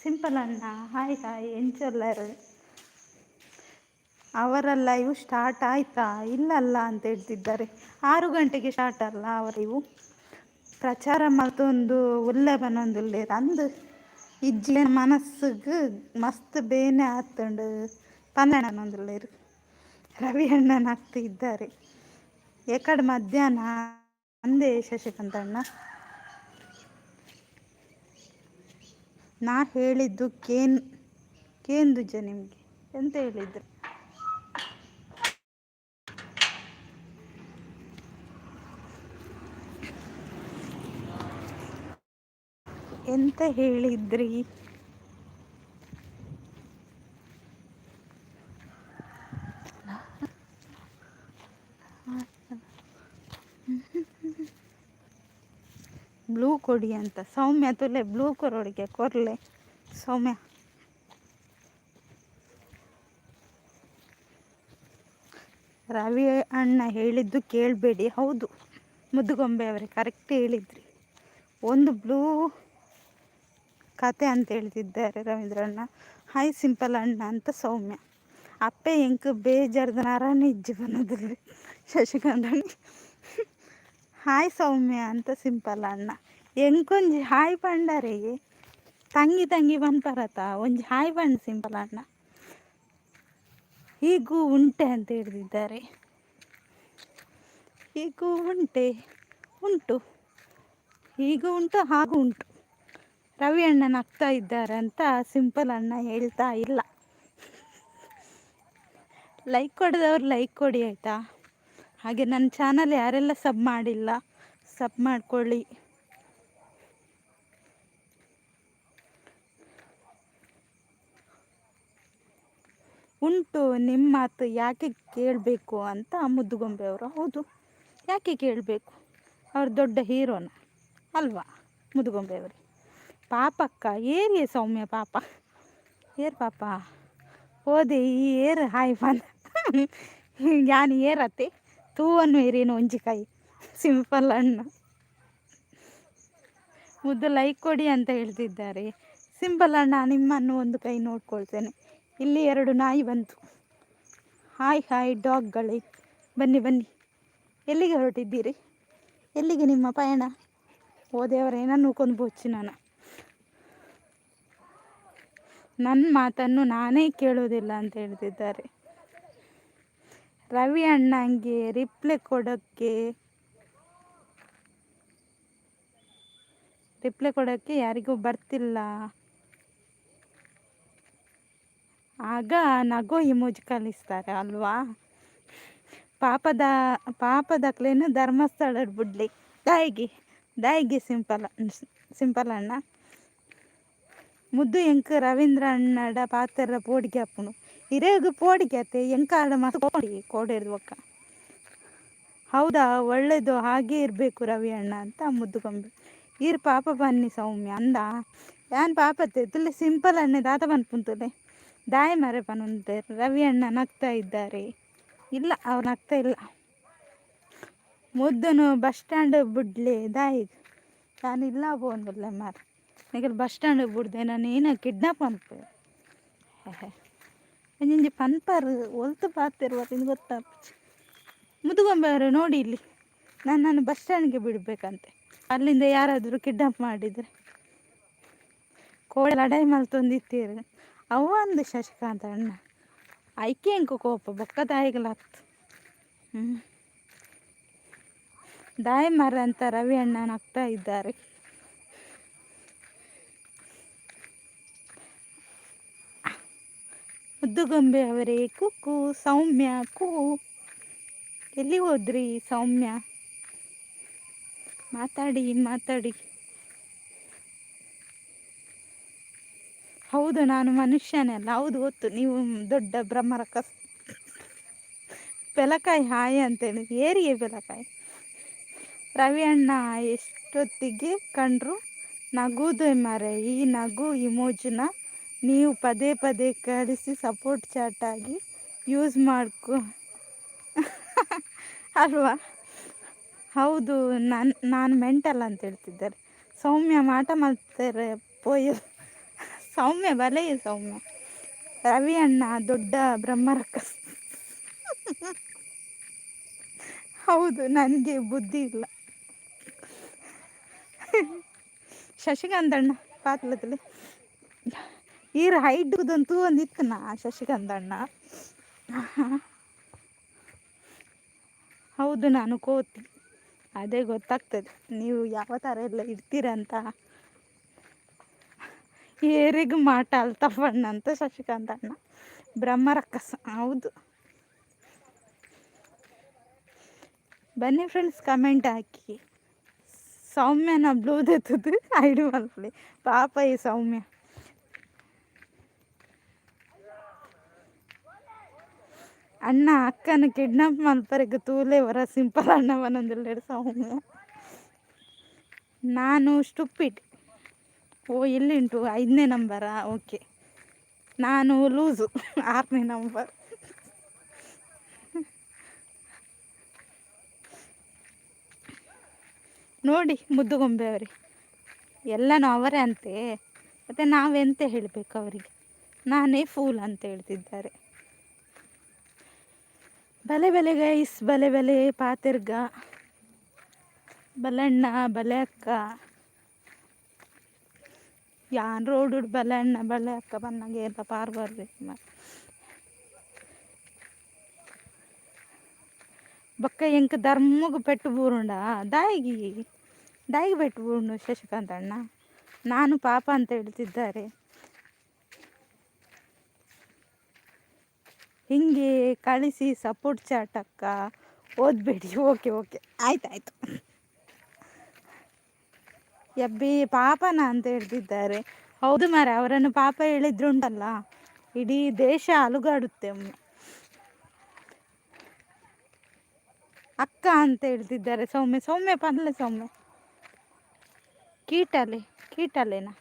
ಸಿಂಪಲ್ ಅಣ್ಣ, ಹಾಯ್ ಹಾಯ್ ಎಂಚಲ್ಲರು. ಅವರ ಲೈವ್ ಸ್ಟಾರ್ಟ್ ಆಯ್ತಾ? ಇಲ್ಲಲ್ಲ ಅಂತ ಹೇಳ್ತಿದ್ದಾರೆ. 6 ಗಂಟೆಗೆ ಸ್ಟಾರ್ಟ್ ಅಲ್ಲ ಅವರ ಇವು ಪ್ರಚಾರ ಮಲ್ತೊಂದು ಉಲ್ಲೆ ಬನ್ನೊಂದುಲ್ಲೇರು ಅಂದು ಇಜ್ಜಿನ ಮನಸ್ಸಿಗೆ ಮಸ್ತ್ ಬೇನೆ ಆತಂಡು ಪಂದಣ್ಣನೊಂದುಲ್ಲೇರು. ರವಿ ಅಣ್ಣನ ಆಗ್ತಾ ಇದ್ದಾರೆ ಎಕಡೆ ಮಧ್ಯಾಹ್ನ ಅಂದೇ ಶಶಿಕಾಂತ್ ಅಣ್ಣ. ನಾ ಹೇಳಿದ್ದು ಕೇಂದುಜ ನಿಮಗೆ ಎಂತ ಹೇಳಿದ್ರು? ಎಂತ ಹೇಳಿದ್ರಿ? ಬ್ಲೂ ಕೊಡಿ ಅಂತ ಸೌಮ್ಯ ತುಲೆ ಬ್ಲೂ ಕೊರೋಡಿಗೆ ಕೊರ್ಲೆ ಸೌಮ್ಯ. ರವಿ ಅಣ್ಣ ಹೇಳಿದ್ದು ಕೇಳಬೇಡಿ. ಹೌದು ಮುದ್ದುಗೊಂಬೆ ಅವರೇ ಕರೆಕ್ಟ್ ಹೇಳಿದ್ರಿ. ಒಂದು ಬ್ಲೂ ಕತೆ ಅಂತ ಹೇಳ್ತಿದ್ದಾರೆ ರವೀಂದ್ರ ಅಣ್ಣ. ಹಾಯ್ ಸಿಂಪಲ್ ಅಣ್ಣ ಅಂತ ಸೌಮ್ಯ. ಅಪ್ಪೆ ಎಂಕ್ ಬೇಜಾರ್ದ ನರನ ಇಜ್ಜಿ ಬನ್ನೋದಿಲ್ಲ ಶಶಿಕಾಂತ್ ಅಣ್ಣ. ಹಾಯ್ ಸೌಮ್ಯ ಅಂತ ಸಿಂಪಲ್ ಅಣ್ಣ. ಎಂಕೊಂಜಿ ಹಾಯ್ ಪಂಡರೆ ತಂಗಿ ಬನ್ಪರತ ಒಂಜಿ ಹಾಯ್ ಪಂಡ್ ಸಿಂಪಲ್ ಅಣ್ಣ. ಹೀಗೂ ಉಂಟೆ ಅಂತ ಹೇಳ್ತಿದ್ದಾರೆ. ಹೀಗೂ ಉಂಟು ಹೀಗೂ ಉಂಟು ಹಾಗೂ ಉಂಟು. ರವಿ ಅಣ್ಣ ನಗ್ತಾ ಇದ್ದಾರೆ ಅಂತ ಸಿಂಪಲ್ ಅಣ್ಣ ಹೇಳ್ತಾ ಇಲ್ಲ. ಲೈಕ್ ಕೊಡದವ್ರು ಲೈಕ್ ಕೊಡಿ ಆಯಿತಾ. ಹಾಗೆ ನನ್ನ ಚಾನಲ್ ಯಾರೆಲ್ಲ ಸಬ್ ಮಾಡಿಲ್ಲ ಸಬ್ ಮಾಡ್ಕೊಳ್ಳಿ. ಉಂಟು ನಿಮ್ಮ ಮಾತು ಯಾಕೆ ಕೇಳಬೇಕು ಅಂತ ಮುದ್ದುಗೊಂಬೆ ಅವರು. ಹೌದು ಯಾಕೆ ಕೇಳಬೇಕು, ಅವ್ರು ದೊಡ್ಡ ಹೀರೋನ ಅಲ್ವಾ ಮುದ್ದುಗೊಂಬೆ ಅವರು. ಪಾಪಕ್ಕ ಏರಿಯೇ ಸೌಮ್ಯ ಪಾಪ ಏರ್ ಪಾಪ ಓದೆ ಈ ಏರ್ ಹಾಯ್ ಫನ್ ಯಾನ್ ಏರತ್ತೆ ತೂವನ್ನು ಏರೇನು ಒಂಜಿಕಾಯಿ ಸಿಂಪಲ್ ಅಣ್ಣ ಮುದ್ದು ಲೈಕ್ ಕೊಡಿ ಅಂತ ಹೇಳ್ತಿದ್ದಾರೆ. ಸಿಂಪಲ್ ಅಣ್ಣ ನಿಮ್ಮನ್ನು ಒಂದು ಕೈ ನೋಡ್ಕೊಳ್ತೇನೆ. ಇಲ್ಲಿ 2 ನಾಯಿ ಬಂತು. ಹಾಯ್ ಹಾಯ್ ಡಾಗ್ಗಳೇ, ಬನ್ನಿ ಬನ್ನಿ. ಎಲ್ಲಿಗೆ ಹೊರಟಿದ್ದೀರಿ? ಎಲ್ಲಿಗೆ ನಿಮ್ಮ ಪಯಣ? ಓ ದೇವರೇ, ನನ್ನ ಕೊಂದ್ಬೋಚ್ಚು ನನ್ನ ಮಾತನ್ನು ನಾನೇ ಕೇಳೋದಿಲ್ಲ ಅಂತ ಹೇಳ್ತಿದ್ದಾರೆ. ರವಿ ಅಣ್ಣಂಗೆ ರಿಪ್ಲೈ ಕೊಡೋಕ್ಕೆ ಯಾರಿಗೂ ಬರ್ತಿಲ್ಲ. ಆಗ ನಗೋ ಇಮೋಜಿ ಕಲಿಸ್ತಾರೆ ಅಲ್ವಾ. ಪಾಪದಕ್ಲೇನು ಧರ್ಮಸ್ಥಳ ಬಿಡ್ಲಿ ದಾಯಿಗೆ ಸಿಂಪಲ್ ಅಣ್ಣ ಮುದ್ದು ಎಂಕ್ ರವೀಂದ್ರ ಅಣ್ಣಡ ಪಾತ್ರ ಪೋಡಿಗೆ ಅಪ್ಪನು ಇರೇಗು ಪೋಡಿಗೆ ಅತ್ತೆ ಎಂಕ ಆಡ ಮಾತು ಕೋಡಿರ್ದು ಒಕ್ಕ. ಹೌದಾ, ಒಳ್ಳೇದು, ಹಾಗೆ ಇರಬೇಕು ರವಿ ಅಣ್ಣ ಅಂತ ಮುದ್ದುಗೊಂಬೆ. ಈರ್ ಪಾಪ ಬನ್ನಿ ಸೌಮ್ಯ ಅಂದ. ಯಾನ್ ಪಾಪತ್ತೆ ತುಲ್ಲಿ ಸಿಂಪಲ್ ಅಣ್ಣೆ ದಾತ ಬಂದ್ಪುಂತುಲೆ ದಾಯ ಮರೆ ಪನುಂತೆ. ರವಿ ಅಣ್ಣ ನಗ್ತಾ ಇದ್ದಾರೆ. ಇಲ್ಲ, ಅವ್ರು ನಗ್ತಾ ಇಲ್ಲ. ಮುದ್ದನು ಬಸ್ ಸ್ಟ್ಯಾಂಡ್ ಬಿಡ್ಲಿ ದಾಯಿಗೆ ನಾನಿಲ್ಲ ಬೋನ್ಬಲ್ಲ ಮಾರ ಈಗ ಬಸ್ ಸ್ಟ್ಯಾಂಡ್ ಬಿಡ್ದೆ ನಾನು ಏನೋ ಕಿಡ್ನಾಪ್ ಅನ್ಪೆ ನಿಂಗೆ ಪನ್ಪರು ಒಲ್ತು ಪಾತಿರುವ ನಿಂಗೆ ಗೊತ್ತಾ ಮುದುಗೊಂಬೆಯವರು ನೋಡಿ ಇಲ್ಲಿ ನಾನು ಬಸ್ ಸ್ಟ್ಯಾಂಡ್ಗೆ ಬಿಡಬೇಕಂತೆ. ಅಲ್ಲಿಂದ ಯಾರಾದರೂ ಕಿಡ್ನಾಪ್ ಮಾಡಿದರೆ ಕೋಡೆ ಲಡಾಯಿ ಮಲ್ತೊಂದಿತ್ತೀರಿ ಅವ ಅಂದು ಶಶಿಕಾಂತ ಅಣ್ಣ ಐಕೆ ಎಂಕು ಕೋಪ ಬೊಕ್ಕ ದಾಯಿಗಳಾಗ್ತು. ದಾಯಿ ಮರ ಅಂತ ರವಿ ಅಣ್ಣ ನಗ್ತಾ ಇದ್ದಾರೆ. ಮುದ್ದುಗೊಂಬೆ ಅವರೇ ಕುಕ್ಕು ಸೌಮ್ಯ ಕೂ ಎಲ್ಲಿ ಹೋದ್ರಿ ಸೌಮ್ಯ? ಮಾತಾಡಿ. ಹೌದು, ನಾನು ಮನುಷ್ಯನೇ ಅಲ್ಲ. ಹೌದು ಗೊತ್ತು, ನೀವು ದೊಡ್ಡ ಬ್ರಹ್ಮರಕ್ಕಸ್. ಬೆಲಕಾಯಿ ಹಾಯ್ ಅಂತೇಳಿ ಏರಿಗೆ ಬೆಲಕಾಯಿ. ರವಿ ಅಣ್ಣ ಎಷ್ಟೊತ್ತಿಗೆ ಕಂಡ್ರು ನಗುದು ಮಾರೆ. ಈ ನಗು ಇಮೋಜಿನ ನೀವು ಪದೇ ಕಳಿಸಿ ಸಪೋರ್ಟ್ ಚಾಟ್ ಆಗಿ ಯೂಸ್ ಮಾಡ್ಕೊ ಅಲ್ವಾ? ಹೌದು, ನಾನು ಮೆಂಟಲ್ ಅಂತ ಹೇಳ್ತಿದ್ದಾರೆ. ಸೌಮ್ಯ ಮಾಟ ಮಾಡ್ತಾರೆ ಪೋಯ ಸೌಮ್ಯ ಸೌಮ್ಯ ರವಿ ಅಣ್ಣ ದೊಡ್ಡ ಬ್ರಹ್ಮರಕ್ಕಸ್. ಹೌದು, ನನಗೆ ಬುದ್ಧಿ ಇಲ್ಲ. ಶಶಿಕಾಂತ್ ಅಣ್ಣ ಪಾತ್ಲದಲ್ಲಿ ಈರು ಹೈಡ್ದಂತೂ ಒಂದಿತ್ತು ಶಶಿಕಾಂತ್ ಅಣ್ಣ. ಹೌದು, ನಾನು ಕೋತಿ. ಅದೇ ಗೊತ್ತಾಗ್ತದೆ ನೀವು ಯಾವ ಥರ ಎಲ್ಲ ಇರ್ತೀರಂತ. ಏರಿಗೂ ಮಾಟ ಅಲ್ತಫಣ್ಣ ಅಂತ ಶಶಿಕಾಂತ್ ಅಣ್ಣ ಬ್ರಹ್ಮರಕ್ಕಸ. ಹೌದು, ಬನ್ನಿ ಫ್ರೆಂಡ್ಸ್, ಕಮೆಂಟ್ ಹಾಕಿ. ಸೌಮ್ಯನ ಬ್ಲೂದೆತ್ತದು ಐಡು ಮಲ್ಪಲಿ ಪಾಪ ಈ ಸೌಮ್ಯ. ಅಣ್ಣ ಅಕ್ಕನ ಕಿಡ್ನಾಪ್ ಮಲ್ಪರೆಗೆ ತೂಲೆ ವರ ಸಿಂಪಲ್ ಅಣ್ಣವನೊಂದಿಲ್ಲ ಸೌಮ್ಯ. ನಾನು ಸ್ಟುಪಿಡ್. ಓ ಎಲ್ಲಿಂಟು 5ನೇ ನಂಬರಾ? ಓಕೆ, ನಾನು ಲೂಸು 6ನೇ ನಂಬರ್. ನೋಡಿ ಮುದ್ದುಗೊಂಬೆ ಅವರೇ, ಎಲ್ಲನೂ ಅವರೇ ಅಂತೆ. ಮತ್ತು ನಾವೆಂತ ಹೇಳಬೇಕು ಅವರಿಗೆ? ನಾನೇ ಫೂಲ್ ಅಂತ ಹೇಳ್ತಿದ್ದಾರೆ. ಬಲೆ ಗೈಸ್, ಬಲೆ ಪಾತಿರ್ಗ ಬಲಣ್ಣ ಬಲೆ ಅಕ್ಕ ಯಾನ್ ರೋಡು ಬಲಣ್ಣ ಬಲೆ ಅಕ್ಕ ಬನ್ನಗೆ ಎಲ್ಲ ಪಾರು ಬರ್ಬೇಕು. ಬೊಕ್ಕ ಎಂಕ ಧರ್ಮಗೂ ಪೆಟ್ಟು ಬೂರುಂಡ ದಾಯಿಗೆ ಪೆಟ್ಟು ಬೂರುಂಡು ಶಶಿಕಾಂತ್ ಅಣ್ಣ. ನಾನು ಪಾಪ ಅಂತ ಹೇಳ್ತಿದ್ದಾರೆ. ಹಿಂಗೆ ಕಳಿಸಿ ಸಪೋರ್ಟ್ ಚಾಟ್ ಅಕ್ಕ, ಓದಬೇಡಿ. ಓಕೆ ಆಯ್ತಾಯ್ತು. ಎಬ್ಬಿ ಪಾಪನ ಅಂತ ಹೇಳ್ತಿದ್ದಾರೆ. ಹೌದು ಮಾರೆ, ಅವರನ್ನು ಪಾಪ ಹೇಳಿದ್ರುಂಟಲ್ಲ ಇಡೀ ದೇಶ ಅಲುಗಾಡುತ್ತೆ. ಅಕ್ಕ ಅಂತ ಹೇಳ್ತಿದ್ದಾರೆ. ಸೌಮ್ಯ ಪರ್ಲೆ ಸೌಮ್ಯ ಕೀಟಲೇನಾ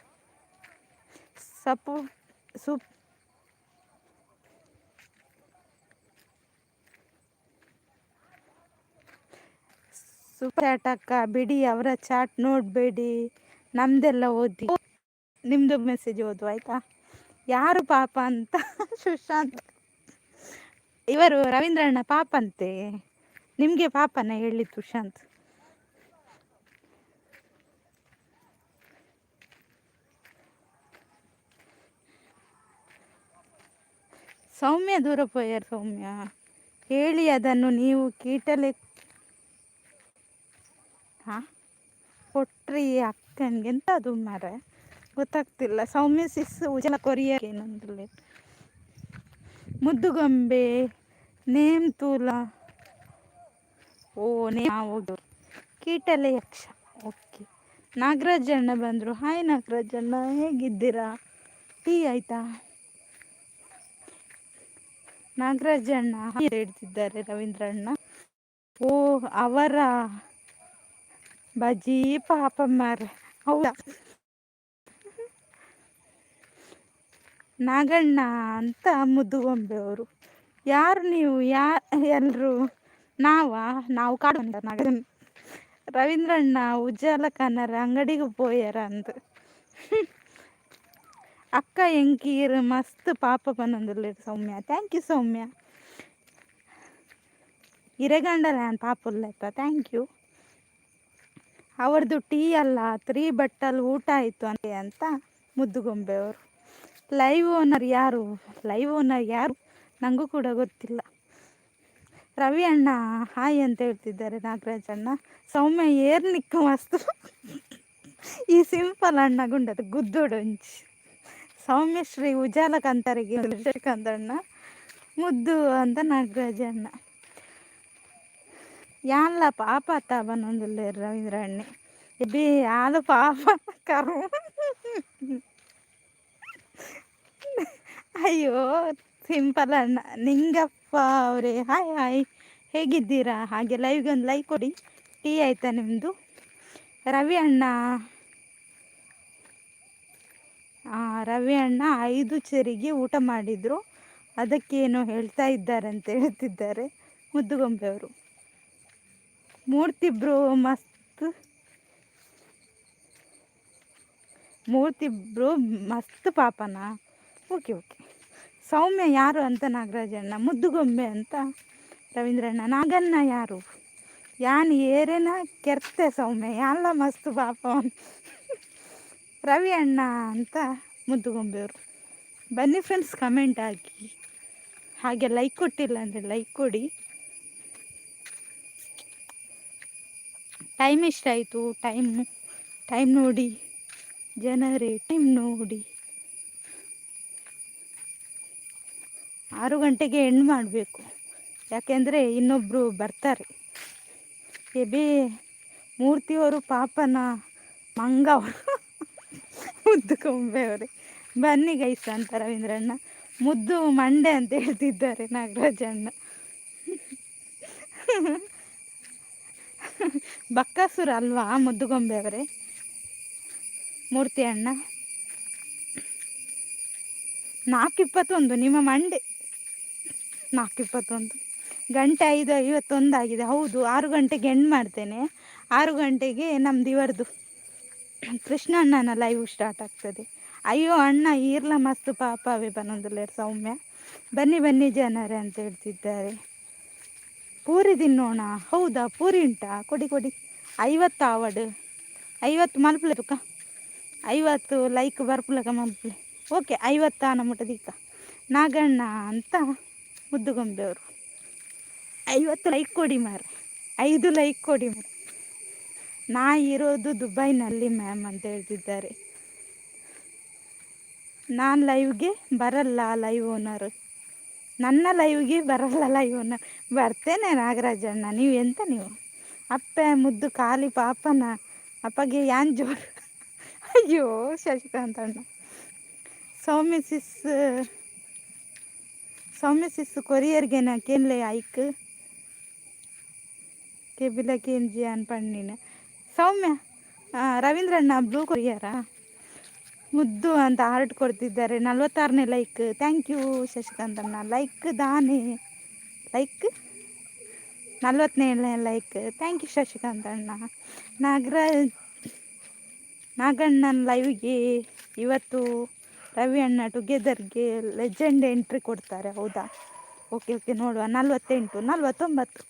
ಸೂಪರ್ ಚಾಟ್ ಅಕ್ಕ, ಬಿಡಿ ಅವರ ಚಾಟ್ ನೋಡಬೇಡಿ, ನಮ್ದೆಲ್ಲ ಓದಿ. ನಿಮ್ಮದು ಮೆಸೇಜ್ ಓದು ಆಯಿತಾ. ಯಾರು ಪಾಪ ಅಂತ ಸುಶಾಂತ್, ಇವರು ರವೀಂದ್ರಣ್ಣ ಪಾಪ ಅಂತೆ. ನಿಮಗೆ ಪಾಪನ ಹೇಳಿ ಸುಶಾಂತ್. ಸೌಮ್ಯ ದೂರ ಪೋಯರ್. ಸೌಮ್ಯ ಹೇಳಿ ಅದನ್ನು ನೀವು ಕೀಟಲೆ ಹಾಂ ಕೊಟ್ರಿ ಅಕ್ಕನಿಗೆ. ಎಂತ ಅದು ಮರ ಗೊತ್ತಾಗ್ತಿಲ್ಲ. ಸೌಮ್ಯ ಸಿಸ್ ಉಜಲ ಕೊರಿಯರ್ ಏನಂದ್ರೆ ಮುದ್ದುಗೊಂಬೆ ನೇಮ್ ತೂಲ. ಓ ಹೌದು, ಕೀಟಲೆ ಯಕ್ಷ. ಓಕೆ, ನಾಗರಾಜಣ್ಣ ಬಂದರು. ಹಾಯ್ ನಾಗರಾಜಣ್ಣ, ಹೇಗಿದ್ದೀರಾ? ಟೀ ಆಯಿತಾ? ನಾಗರಾಜಣ್ಣ ಹೇಳ್ತಿದ್ದಾರೆ ರವೀಂದ್ರಣ್ಣ. ಓ ಅವರ ಬಜಿ ಪಾಪ ಮಾರ. ಹೌದಾ ನಾಗಣ್ಣ ಅಂತ ಮುದ್ದುಗೊಂಬೆ ಅವರು. ಯಾರು ನೀವು? ಎಲ್ಲರೂ ನಾವು ಕಾಡು ನಾಗಣ್ಣ. ರವೀಂದ್ರಣ್ಣ ಉಜ್ಜಾಲ ಕನ್ನರ ಅಂಗಡಿಗೆ ಪೋಯರ ಅಂದು. ಅಕ್ಕ ಎಂಕೀರು ಮಸ್ತ್ ಪಾಪ ಬಂದಿಲ್ಲ ಸೌಮ್ಯ. Thank you Soumya. ಇರೆಗಂಡಲ ಪಾಪುಲ್ಲ ಥ್ಯಾಂಕ್ ಯು. ಅವ್ರದ್ದು ಟೀ ಅಲ್ಲ 3 ಬಟ್ಟಲ್ ಊಟ ಆಯಿತು ಅಂತ ಮುದ್ದುಗೊಂಬೆ ಅವರು. ಲೈವ್ ಓನರ್ ಯಾರು? ನನಗೂ ಕೂಡ ಗೊತ್ತಿಲ್ಲ. ರವಿ ಅಣ್ಣ ಹಾಯ್ ಅಂತ ಹೇಳ್ತಿದ್ದಾರೆ ನಾಗರಾಜಣ್ಣ. ಸೌಮ್ಯ ಏರ್ನಿಕ್ಕ ಮಸ್ತ್. ಈ ಸಿಂಪಲ್ ಅಣ್ಣ ಗುಂಡದು ಗುದ್ದೋಡೊಂಚಿ. ಸೌಮ್ಯಶ್ರೀ ಉಜಾಲ ಕಂತರಿಗೆ ಕಂದಣ್ಣ ಮುದ್ದು ಅಂತ ನಾಗರಾಜಣ್ಣ. ಯಾನ್ಲ ಪಾಪ ಅತ್ತ ಬನ್ನೊಂದುಲ್ಲ ರವೀಂದ್ರಣ್ಣೆ ಬಿ ಯಾಲು ಪಾಪ ಕರು. ಅಯ್ಯೋ ಸಿಂಪಲ್ ಅಣ್ಣ. ನಿಂಗಪ್ಪ ಅವರೇ ಹಾಯ್ ಹಾಯ್, ಹೇಗಿದ್ದೀರಾ? ಹಾಗೆ ಲೈವ್ಗೆ ಒಂದು ಲೈಕ್ ಕೊಡಿ. ಟೀ ಆಯಿತಾ ನಿಮ್ಮದು? ರವಿ ಅಣ್ಣ 5 ಚರಿಗೆ ಊಟ ಮಾಡಿದರು, ಅದಕ್ಕೇನೋ ಹೇಳ್ತಾ ಇದ್ದಾರೆ ಅಂತ ಹೇಳ್ತಿದ್ದಾರೆ ಮುದ್ದುಗೊಂಬೆ ಅವರು. ಮೂರ್ತಿ ಬ್ರೋ ಮಸ್ತ್ ಪಾಪನಾ? ಓಕೆ. ಸೌಮ್ಯ ಯಾರು ಅಂತ ನಾಗರಾಜಣ್ಣ. ಮುದ್ದುಗೊಂಬೆ ಅಂತ ರವೀಂದ್ರಣ್ಣ. ನಾಗಣ್ಣ ಯಾರು? ಯಾನ್ ಏರೇನ ಕೆರ್ತೆ ಸೌಮ್ಯ ಎಲ್ಲ ಮಸ್ತ್ ಪಾಪ. ರವಿ ಅಣ್ಣ ಅಂತ ಮುದ್ದುಗೊಂಬೆಯವರು. ಬನ್ನಿ ಫ್ರೆಂಡ್ಸ್, ಕಮೆಂಟ್ ಹಾಕಿ. ಹಾಗೆ ಲೈಕ್ ಕೊಟ್ಟಿಲ್ಲ ಅಂದರೆ ಲೈಕ್ ಕೊಡಿ. ಟೈಮ್ ಎಷ್ಟಾಯಿತು? ಟೈಮ್ ನೋಡಿ ಜನರೇ, ಟೈಮ್ ನೋಡಿ. 6 ಗಂಟೆಗೆ ಎಂಡ್ ಮಾಡಬೇಕು, ಯಾಕೆಂದರೆ ಇನ್ನೊಬ್ಬರು ಬರ್ತಾರೆ. ಮೂರ್ತಿಯವರು ಪಾಪನ ಮಂಗ ಅವರು. ಮುದ್ದುಗೊಂಬೆಯವರೇ ಬನ್ನಿ ಗೈಸ್ ಅಂತ ರವೀಂದ್ರಣ್ಣ. ಮುದ್ದು ಮಂಡೆ ಅಂತ ಹೇಳ್ತಿದ್ದಾರೆ ನಾಗರಾಜಣ್ಣ. ಬಕ್ಕಾಸುರ ಅಲ್ವಾ ಮುದ್ದುಗೊಂಬೆಯವರೇ? ಮೂರ್ತಿ ಅಣ್ಣ 4:21 ನಿಮ್ಮ ಮಂಡೆ. 4:21 ಗಂಟೆ 5:51 ಆಗಿದೆ. ಹೌದು, 6 ಗಂಟೆಗೆ ಎಂಡ್ ಮಾಡ್ತೇನೆ. 6 ಗಂಟೆಗೆ ನಮ್ದು ಇವರದು ಕೃಷ್ಣಣ್ಣನ ಲೈವ್ ಸ್ಟಾರ್ಟ್ ಆಗ್ತದೆ. ಅಯ್ಯೋ ಅಣ್ಣ ಈರ್ಲ ಮಸ್ತ್ ಪಾಪವೇ ಬನ್ನೊಂದಿಲ್ಲ ಸೌಮ್ಯ. ಬನ್ನಿ ಜನರೇ ಅಂತ ಹೇಳ್ತಿದ್ದಾರೆ. ಪೂರಿ ತಿನ್ನೋಣ. ಹೌದಾ, ಪೂರಿ ಉಂಟಾ? ಕೊಡಿ 50 ಆವಡ್ 50 ಮಲ್ಪಲೆ ತುಕ 50 ಲೈಕ್ ಬರ್ಪುಲಕ ಮಲ್ಪಲೆ. ಓಕೆ 50 ನಮ್ಮಟದಿಕ್ಕ. ನಾಗಣ್ಣ ಅಂತ ಮುದ್ದುಗೊಂಬೆಯವರು. 50 ಲೈಕ್ ಕೊಡಿ ಮಾರೆ, 5 ಲೈಕ್ ಕೊಡಿ ಮಾರೆ. ನಾ ಇರೋದು ದುಬೈನಲ್ಲಿ ಮ್ಯಾಮ್ ಅಂತ ಹೇಳ್ತಿದ್ದಾರೆ. ನಾನು ಲೈವ್ಗೆ ಬರಲ್ಲ ಲೈವ್ ಓನರ್. ನನ್ನ ಲೈವ್ಗೆ ಬರಲ್ಲ ಲೈವ್ ಓನರ್. ಬರ್ತೇನೆ ನಾಗರಾಜಣ್ಣ. ನೀವು ಎಂತ ನೀವು ಅಪ್ಪೆ ಮುದ್ದು ಖಾಲಿ ಪಾಪನ ಅಪ್ಪಗೆ ಯಾನ್ ಜೋರು. ಅಯ್ಯೋ ಶಶಿಕಾಂತ್ ಅಣ್ಣ. ಸೌಮ್ಯ ಸಿಸ್ ಕೊರಿಯರ್ಗೆನ ಕೇನ್ಲೆ ಐಕ್ ಕೆಬಿಲ ಕೇಂಜಿ ಅನ್ಪಣ್ಣಿನ ಸೌಮ್ಯ. ರವೀಂದ್ರಣ್ಣ ಬ್ಲೂ ಕೊರಿಯರಾ? ಮುದ್ದು ಅಂತ ಹಾರ್ಟ್ ಕೊಡ್ತಿದ್ದಾರೆ. 46ನೇ ಲೈಕ್. ಥ್ಯಾಂಕ್ ಯು ಶಶಿಕಾಂತ್ ಅಣ್ಣ. ಲೈಕ್ ದಾನೆ ಲೈಕ್ 40ನೇ ಲೈಕ್. ಥ್ಯಾಂಕ್ ಯು ಶಶಿಕಾಂತ್ ಅಣ್ಣ. ನಾಗಣ್ಣನ ಲೈವ್ಗೆ ಇವತ್ತು ರವಿ ಅಣ್ಣ ಟುಗೆದರ್ಗೆ ಲೆಜೆಂಡ್ ಎಂಟ್ರಿ ಕೊಡ್ತಾರೆ, ಹೌದಾ? ಓಕೆ ಓಕೆ, ನೋಡುವ. 48, 49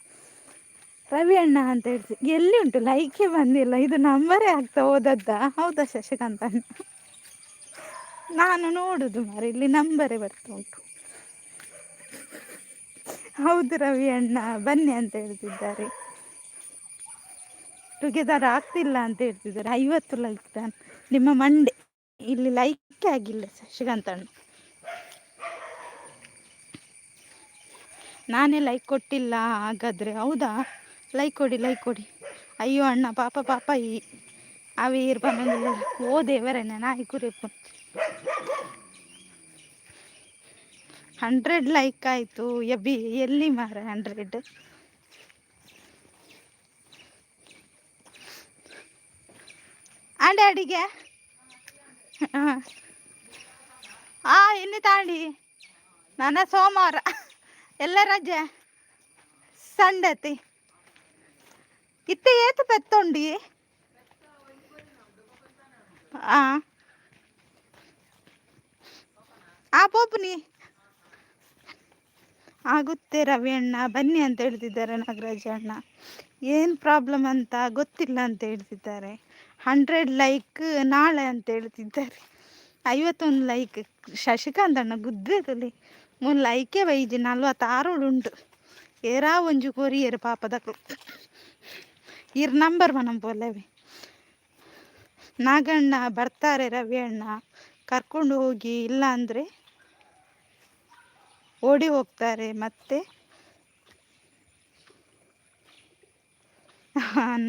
ರವಿ ಅಣ್ಣ ಅಂತ ಹೇಳ್ತೀವಿ. ಎಲ್ಲಿ ಉಂಟು ಲೈಕೇ ಬಂದಿಲ್ಲ, ಇದು ನಂಬರೇ ಆಗ್ತಾ ಹೋದದ್ದ? ಹೌದಾ ಶಶಿಕಾಂತ್ ಅಣ್ಣ? ನಾನು ನೋಡುದು ಮಾರೆ, ಇಲ್ಲಿ ನಂಬರೇ ಬರ್ತಾ ಉಂಟು. ಹೌದು ರವಿ ಅಣ್ಣ ಬನ್ನಿ ಅಂತ ಹೇಳ್ತಿದ್ದಾರೆ. ಟುಗೆದರ್ ಆಗ್ತಿಲ್ಲ ಅಂತ ಹೇಳ್ತಿದ್ದಾರೆ. 50 ಲೈಕ್ ತಾನೆ ನಿಮ್ಮ ಮಂಡೆ, ಇಲ್ಲಿ ಲೈಕ್ ಆಗಿಲ್ಲ ಶಶಿಕಾಂತ್ ಅಣ್ಣ. ನಾನೇ ಲೈಕ್ ಕೊಟ್ಟಿಲ್ಲ ಹಾಗಾದರೆ, ಹೌದಾ? ಲೈಕ್ ಕೊಡಿ, ಲೈಕ್ ಕೊಡಿ. ಅಯ್ಯೋ ಅಣ್ಣ ಪಾಪ ಪಾಪ ಅವೀರ್ ಬಂದಿಲ್ಲ. ಓ ದೇವರೇನೆ ನಾಯಿಕು ರೇಪು. 100 ಲೈಕ್ ಆಯಿತು. ಎಲ್ಲಿ ಮಾರ 100? ಅಡಿಗೆ ಇನ್ನು ತಾಂಡಿ ನನ್ನ ಸೋಮವಾರ ಎಲ್ಲ ರಜೆ, ಸಂಡತಿ ಇತ್ತೆ ಏತು ಪೆತ್ತೊಂಡಿ ಪೋಪುನಿ ಆಗುತ್ತೆ. ರವಿ ಅಣ್ಣ ಬನ್ನಿ ಅಂತ ಹೇಳ್ತಿದ್ದಾರೆ. ನಾಗರಾಜ ಅಣ್ಣ ಏನು ಪ್ರಾಬ್ಲಮ್ ಅಂತ ಗೊತ್ತಿಲ್ಲ ಅಂತ ಹೇಳ್ತಿದ್ದಾರೆ. 100 ಲೈಕ್ ನಾಳೆ ಅಂತ ಹೇಳ್ತಿದ್ದಾರೆ. 51 ಲೈಕ್. ಶಶಿಕಾಂತ್ ಅಣ್ಣ ಗುದ್ದದಲ್ಲಿ 3 ಲೈಕೇ ವೈಜಿ 46 ಉಂಟು. ಏರಾ ಒಂಜು ಕೊರಿಯರ್ ಪಾಪದಕ್ಕು ಇರ್ ನಂಬರ್ ಮನಂ ಪೋಲೆವೆ. ನಾಗಣ್ಣ ಬರ್ತಾರೆ, ರವಿ ಅಣ್ಣ ಕರ್ಕೊಂಡು ಹೋಗಿ, ಇಲ್ಲ ಅಂದರೆ ಓಡಿ ಹೋಗ್ತಾರೆ. ಮತ್ತೆ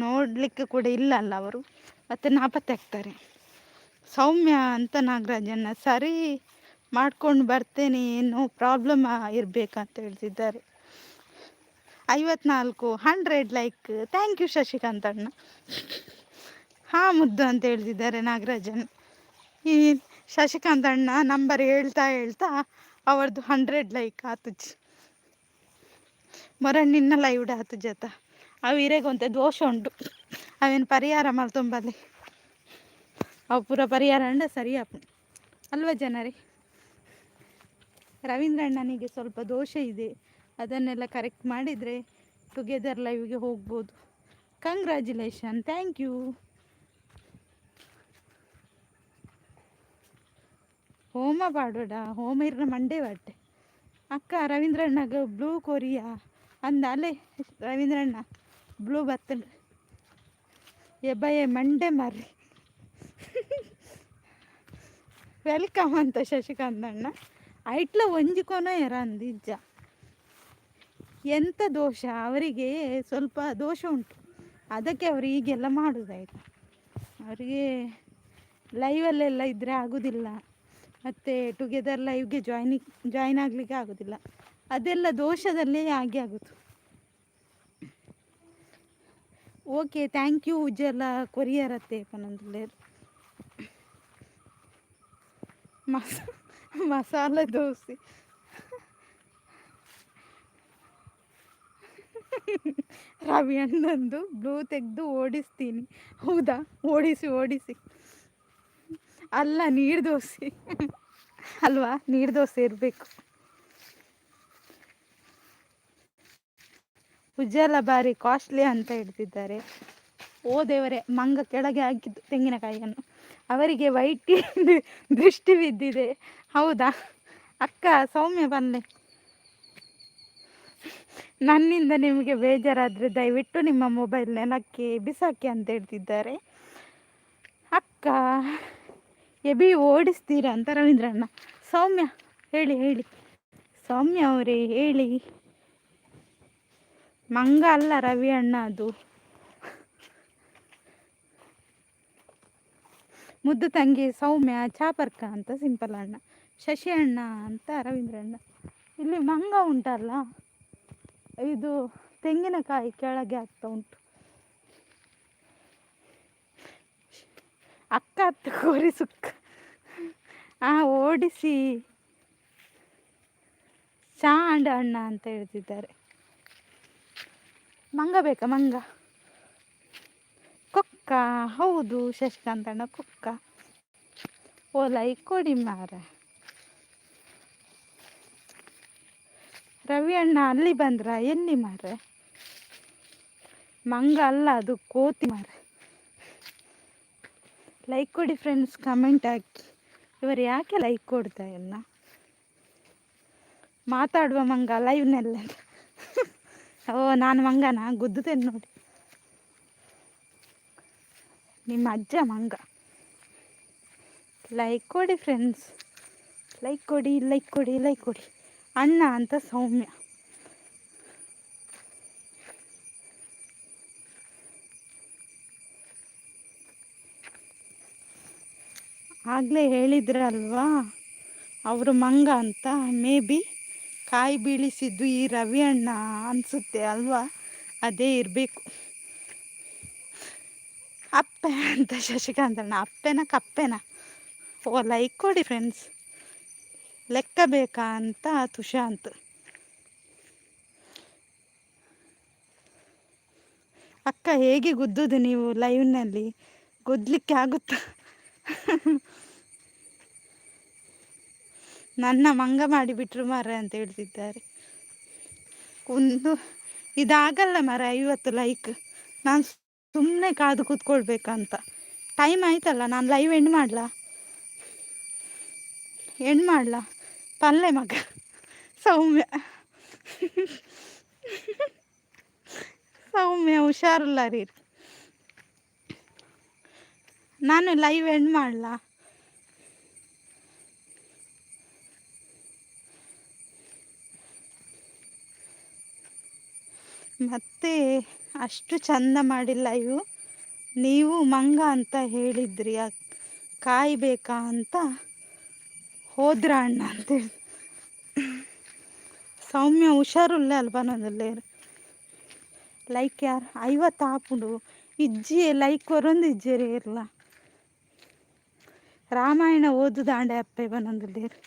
ನೋಡಲಿಕ್ಕೆ ಕೂಡ ಇಲ್ಲ ಅವರು, ಮತ್ತೆ ನಾಪತ್ತೆ ಆಗ್ತಾರೆ. ಸೌಮ್ಯ ಅಂತ ನಾಗರಾಜಣ್ಣ ಸರಿ ಮಾಡ್ಕೊಂಡು ಬರ್ತೇನೆ, ಏನೋ ಪ್ರಾಬ್ಲಮ್ ಇರಬೇಕಂತ ಹೇಳ್ತಿದ್ದಾರೆ. 54 100 ಲೈಕ್. ಥ್ಯಾಂಕ್ ಯು ಶಶಿಕಾಂತ್ ಅಣ್ಣ. ಮುದ್ದು ಅಂತ ಹೇಳ್ತಿದ್ದಾರೆ ನಾಗರಾಜನ್. ಈ ಶಶಿಕಾಂತ್ ಅಣ್ಣ ನಂಬರ್ ಹೇಳ್ತಾ ಅವರದ್ದು 100 ಲೈಕ್ ಆತು. ಮೊರಣ್ಣಿನ ಲೈವ್ಡ್ ಆತು ಜತ. ಅವು ಇರೇಗೊಂತ ದೋಷ ಉಂಟು, ಅವೇನು ಪರಿಹಾರ ಮಲ್ತೊಂಬಲ್ಲಿ ಅವು ಪೂರ ಪರಿಹಾರ ಅಂಡ ಸರಿ ಆಪು ಅಲ್ವ ಜನರೇ? ರವೀಂದ್ರ ಅಣ್ಣನಿಗೆ ಸ್ವಲ್ಪ ದೋಷ ಇದೆ, ಅದನ್ನೆಲ್ಲ ಕರೆಕ್ಟ್ ಮಾಡಿದರೆ ಟುಗೆದರ್ ಲೈವ್ಗೆ ಹೋಗ್ಬೋದು. Congratulation, thank you. ಹೋಮ ಪಾಡೋಡ, ಹೋಮ ಇರ್ನ ಮಂಡೇ ಬಾಟೆ ಅಕ್ಕ. ರವೀಂದ್ರಣ್ಣಗ ಬ್ಲೂ ಕೊರಿಯಾ ಅಂದ ಅಲ್ಲೇ ರವೀಂದ್ರಣ್ಣ ಬ್ಲೂ ಬರ್ತಂಡು ಎಬ್ಬಯೇ ಮಂಡೆ ಮಾರ್ರಿ. ವೆಲ್ಕಮ್ ಅಂತ ಶಶಿಕಾಂತ್ ಅಣ್ಣ. ಐಟ್ಲ ಒಂಜಿಕೋನೋ ಅಂದಿಜ್ಜ ಎಂಥ ದೋಷ ಅವರಿಗೆ, ಸ್ವಲ್ಪ ದೋಷ ಉಂಟು, ಅದಕ್ಕೆ ಅವರು ಈಗೆಲ್ಲ ಮಾಡೋದಾಯ್ತು. ಅವರಿಗೆ ಲೈವಲ್ಲೆಲ್ಲ ಇದ್ದರೆ ಆಗೋದಿಲ್ಲ, ಮತ್ತು ಟುಗೆದರ್ ಲೈವ್ಗೆ ಜಾಯಿನ್ ಆಗಲಿಕ್ಕೆ ಆಗೋದಿಲ್ಲ. ಅದೆಲ್ಲ ದೋಷದಲ್ಲೇ ಆಗೋದು. Okay, thank you Ujjwala courier ಅತ್ತೆ ಪನಂದುಲೇರು. ಮಸಾಲೆ ದೋಸೆ ರವಿ ಅಣ್ಣಂದು ಬ್ಲೂ ತೆಗೆದು ಓಡಿಸ್ತೀನಿ. ಹೌದಾ? ಓಡಿಸಿ ಅಲ್ಲ, ನೀರು ದೋಸೆ ಅಲ್ವಾ? ನೀರು ದೋಸೆ ಇರಬೇಕು. ಉಜ್ಜಲ ಬಾರಿ ಕಾಸ್ಟ್ಲಿ ಅಂತ ಹೇಳ್ತಿದ್ದಾರೆ. ಓ ದೇವರೇ, ಮಂಗ ಕೆಳಗೆ ಹಾಕಿದ್ದು ತೆಂಗಿನಕಾಯಿಯನ್ನು. ಅವರಿಗೆ ವೈಟ್ ದೃಷ್ಟಿ ಬಿದ್ದಿದೆ. ಹೌದಾ ಅಕ್ಕ? ಸೌಮ್ಯ ಬನ್ನಿ. ನನ್ನಿಂದ ನಿಮಗೆ ಬೇಜಾರಾದರೆ ದಯವಿಟ್ಟು ನಿಮ್ಮ ಮೊಬೈಲ್ ನೆಲಕ್ಕೆ ಬಿಸಾಕಿ ಅಂತ ಹೇಳ್ತಿದ್ದಾರೆ. ಅಕ್ಕ ಎಬಿ ಓಡಿಸ್ತೀರಾ ಅಂತ ರವೀಂದ್ರಣ್ಣ. ಸೌಮ್ಯ ಹೇಳಿ ಸೌಮ್ಯ ಅವರೇ ಹೇಳಿ. ಮಂಗ ಅಲ್ಲ ರವಿ ಅಣ್ಣ, ಅದು ಮುದ್ದು ತಂಗಿ ಸೌಮ್ಯ ಚಾಪರ್ಕ ಅಂತ ಸಿಂಪಲ್ ಅಣ್ಣ. ಶಶಿ ಅಣ್ಣ ಅಂತ ರವೀಂದ್ರಣ್ಣ. ಇಲ್ಲಿ ಮಂಗ ಉಂಟಲ್ಲ, ಇದು ತೆಂಗಿನಕಾಯಿ ಕೆಳಗೆ ಆಗ್ತಾ ಉಂಟು. ಅಕ್ಕ ಅತ್ತ ಕೋರಿ ಸುಕ್ಕ ಓಡಿಸಿ ಚಾಂಡ ಅಣ್ಣ ಅಂತ ಹೇಳ್ತಿದ್ದಾರೆ. ಮಂಗ ಬೇಕಾ ಮಂಗ? ಕೊಕ್ಕ, ಹೌದು ಶಶಿಕಾಂತಣ್ಣ ಕೊಕ್ಕ. ಓ ಲೈಕ್ ಕೊಡಿ ಮಾರ. ರವಿ ಅಣ್ಣ ಅಲ್ಲಿ ಬಂದ್ರ? ಎಲ್ಲಿ ಮಾರ? ಮಂಗ ಅಲ್ಲ ಅದು ಕೋತಿ ಮಾರ. ಲೈಕ್ ಕೊಡಿ ಫ್ರೆಂಡ್ಸ್, ಕಮೆಂಟ್ ಹಾಕಿ. ಇವರು ಯಾಕೆ ಲೈಕ್ ಕೊಡ್ತಾ ಇಲ್ಲ? ಮಾತಾಡುವ ಮಂಗ ಲೈವ್ನೆಲ್ಲ. ಓ ನಾನು ಮಂಗನ ಗುದ್ದುತ್ತೇನೆ ನೋಡಿ. ನಿಮ್ಮ ಅಜ್ಜ ಮಂಗ. ಲೈಕ್ ಕೊಡಿ ಫ್ರೆಂಡ್ಸ್, ಲೈಕ್ ಕೊಡಿ, ಲೈಕ್ ಕೊಡಿ, ಲೈಕ್ ಕೊಡಿ. ಅಣ್ಣ ಅಂತ ಸೌಮ್ಯ. ಆಗಲೇ ಹೇಳಿದ್ರಲ್ವಾ ಅವರು ಮಂಗ ಅಂತ. ಮೇ ಬಿ ಕಾಯಿ ಬೀಳಿಸಿದ್ದು ಈ ರವಿ ಅಣ್ಣ ಅನಿಸುತ್ತೆ ಅಲ್ವಾ? ಅದೇ ಇರಬೇಕು. ಅಪ್ಪೆ ಅಂತ ಶಶಿಕಾಂತಣ್ಣ. ಅಪ್ಪೆನ ಕಪ್ಪೆನ? ಓ ಲೈಕ್ ಕೊಡಿ ಫ್ರೆಂಡ್ಸ್. ಲೆಕ್ಕ ಬೇಕಾ ಅಂತ ತುಷಾಂತ್. ಅಕ್ಕ ಹೇಗೆ ಗುದ್ದುದು ನೀವು ಲೈವ್ನಲ್ಲಿ? ಗುದ್ದಲಿಕ್ಕೆ ಆಗುತ್ತಾ? ನನ್ನ ಮಂಗ ಮಾಡಿಬಿಟ್ರು ಮರ ಅಂತ ಹೇಳ್ತಿದ್ದಾರೆ. ಒಂದು ಇದಾಗಲ್ಲ ಮರ 50 ಲೈಕ್. ನಾನು ಸುಮ್ಮನೆ ಕಾದು ಕೂತ್ಕೊಳ್ಬೇಕಂತ. ಟೈಮ್ ಆಯ್ತಲ್ಲ, ನಾನು ಲೈವ್ ಎಂಡ್ ಮಾಡಲ ಪಲ್ಲೆ ಮಗ ಸೌಮ್ಯ. ಸೌಮ್ಯ ಹುಷಾರಿಲ್ಲ ರೀ. ನಾನು ಲೈವ್ ಎಂಡ್ ಮಾಡಲ? ಮತ್ತೆ ಅಷ್ಟು ಚಂದ ಮಾಡಿಲ್ಲ ಇವು. ನೀವು ಮಂಗ ಅಂತ ಹೇಳಿದ್ರಿ, ಕಾಯಿ ಬೇಕಾ ಅಂತ ಹೋದ್ರ ಅಣ್ಣ ಅಂತೇಳಿ. ಸೌಮ್ಯ ಹುಷಾರುಲ್ಲ ಅಲ್ಬನದಲ್ಲೇ. ಲೈಕ್ ಯಾರು 50 ಆಪುಡು ಇಜ್ಜಿ ಲೈಕ್ ಕೊರೊಂದು ಇಜ್ಜೇರಿ ಇರಲ್ಲ. ರಾಮಾಯಣ ಓದು ದಾಂಡೆ ಅಪ್ಪೆ ಬನ್ನೊಂದುಲ್ಲೇರು.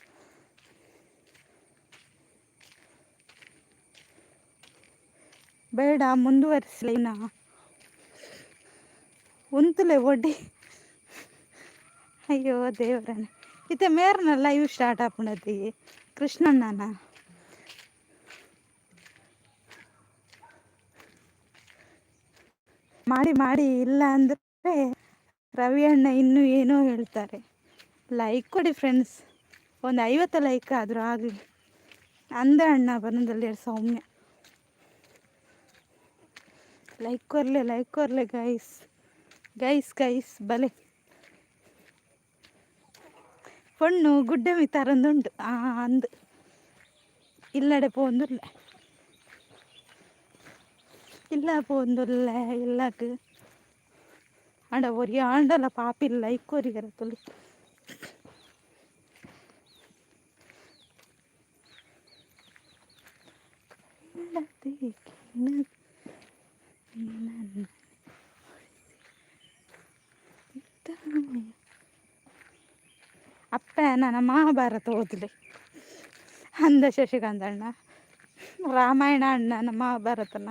ಬೇಡ ಮುಂದುವರಿಸಲಿ ನಾ ಉಂತುಲೆ ಒಡ್ಡಿ. ಅಯ್ಯೋ ದೇವ್ರನ ಇತ್ತೆ ಮೇರ್ನ ಲೈವ್ ಸ್ಟಾರ್ಟ್ ಆಪುಣತಿ ಕೃಷ್ಣಣ್ಣನ. ಮಾಡಿ ಇಲ್ಲ ಅಂದರೆ ರವಿ ಅಣ್ಣ ಇನ್ನೂ ಏನೋ ಹೇಳ್ತಾರೆ. ಲೈಕ್ ಕೊಡಿ ಫ್ರೆಂಡ್ಸ್, ಒಂದು 50 ಲೈಕ್ ಆದರೂ ಆಗಲಿ. ಅಂದ ಅಣ್ಣ ಬನ್ನದಲ್ಲಿ ಸೌಮ್ಯ. ಲೈಕ್ ಕೊರ್ಲೆ ಗೈಸ್ ಬಲೆ பொண்ணு குட்டமி தரந்துண்டு அந்த இல்லட போந்துள்ள ಇಲ್ಲ ಪೋಂದುಲ್ಲ ಇಲ್ಲಕ್ ಅಂಡ ಒರಿ ಆಂಡಲ ಪಾಪಿಲ್ಲ ಇಕ್ಕೋರಿಗರ ತುಳು ಅಪ್ಪ ನನ್ನ ಮಹಾಭಾರತ ಓದಲಿ ಅಂದ ಶಶಿಕಾಂತ್ ಅಣ್ಣ. ರಾಮಾಯಣ ಅಣ್ಣನ ಮಹಾಭಾರತನ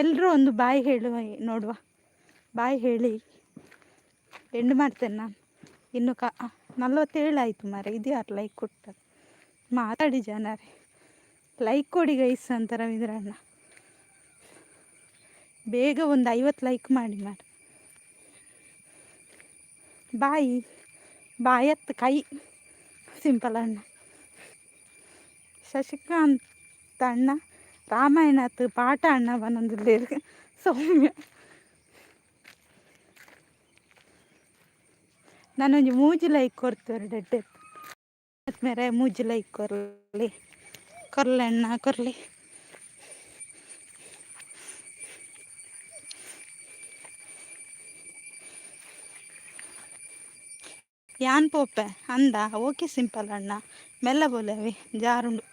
ಎಲ್ಲರೂ ಒಂದು ಬಾಯಿ ಹೇಳುವ ನೋಡುವ. ಬಾಯಿ ಹೇಳಿ ಎಂಡ್ ಮಾಡ್ತೇನೆ ನಾನು. ಇನ್ನು 47 ಆಯಿತು ಮಾರೆ. ಇದು ಯಾರು ಲೈಕ್ ಕೊಟ್ಟ ಮಾತಾಡಿ ಜನರೇ. ಲೈಕ್ ಕೊಡಿ ಗೈಸ್ ಅಂತ ರವೀಂದ್ರ ಅಣ್ಣ. ಬೇಗ ಒಂದು 50 ಲೈಕ್ ಮಾಡಿ ಮಾರೆ. ಬಾಯತ್ತು ಕೈ ಸಿಂಪಲ್ ಅಣ್ಣ. ಶಶಿಕಾಂತ್ ಅಣ್ಣ ರಾಮಾಯಣತ್ತು ಪಾಠ ಅಣ್ಣ ಬನ್ನೊಂದುಲ್ಲೆ ಸೌಮ್ಯ. ನಾನೊಂದು ಮೂಜಿ ಲೈಕ್ ಕೊಡ್ತೇವೆ ಡೆಡ್ಡೆ ಮೇರೆ ಮೂಜಿ ಲೈಕ್ ಕೊರ್ಲೆ ಅಣ್ಣ ಕೊರ್ಲಿ. ಯಾನ್ ಪೋಪೆ ಅಂದ ಓಕೆ ಸಿಂಪಲ್ ಅಣ್ಣ ಮೆಲ್ಲ ಬೋಲೇವಿ ಜಾರುಂಡು.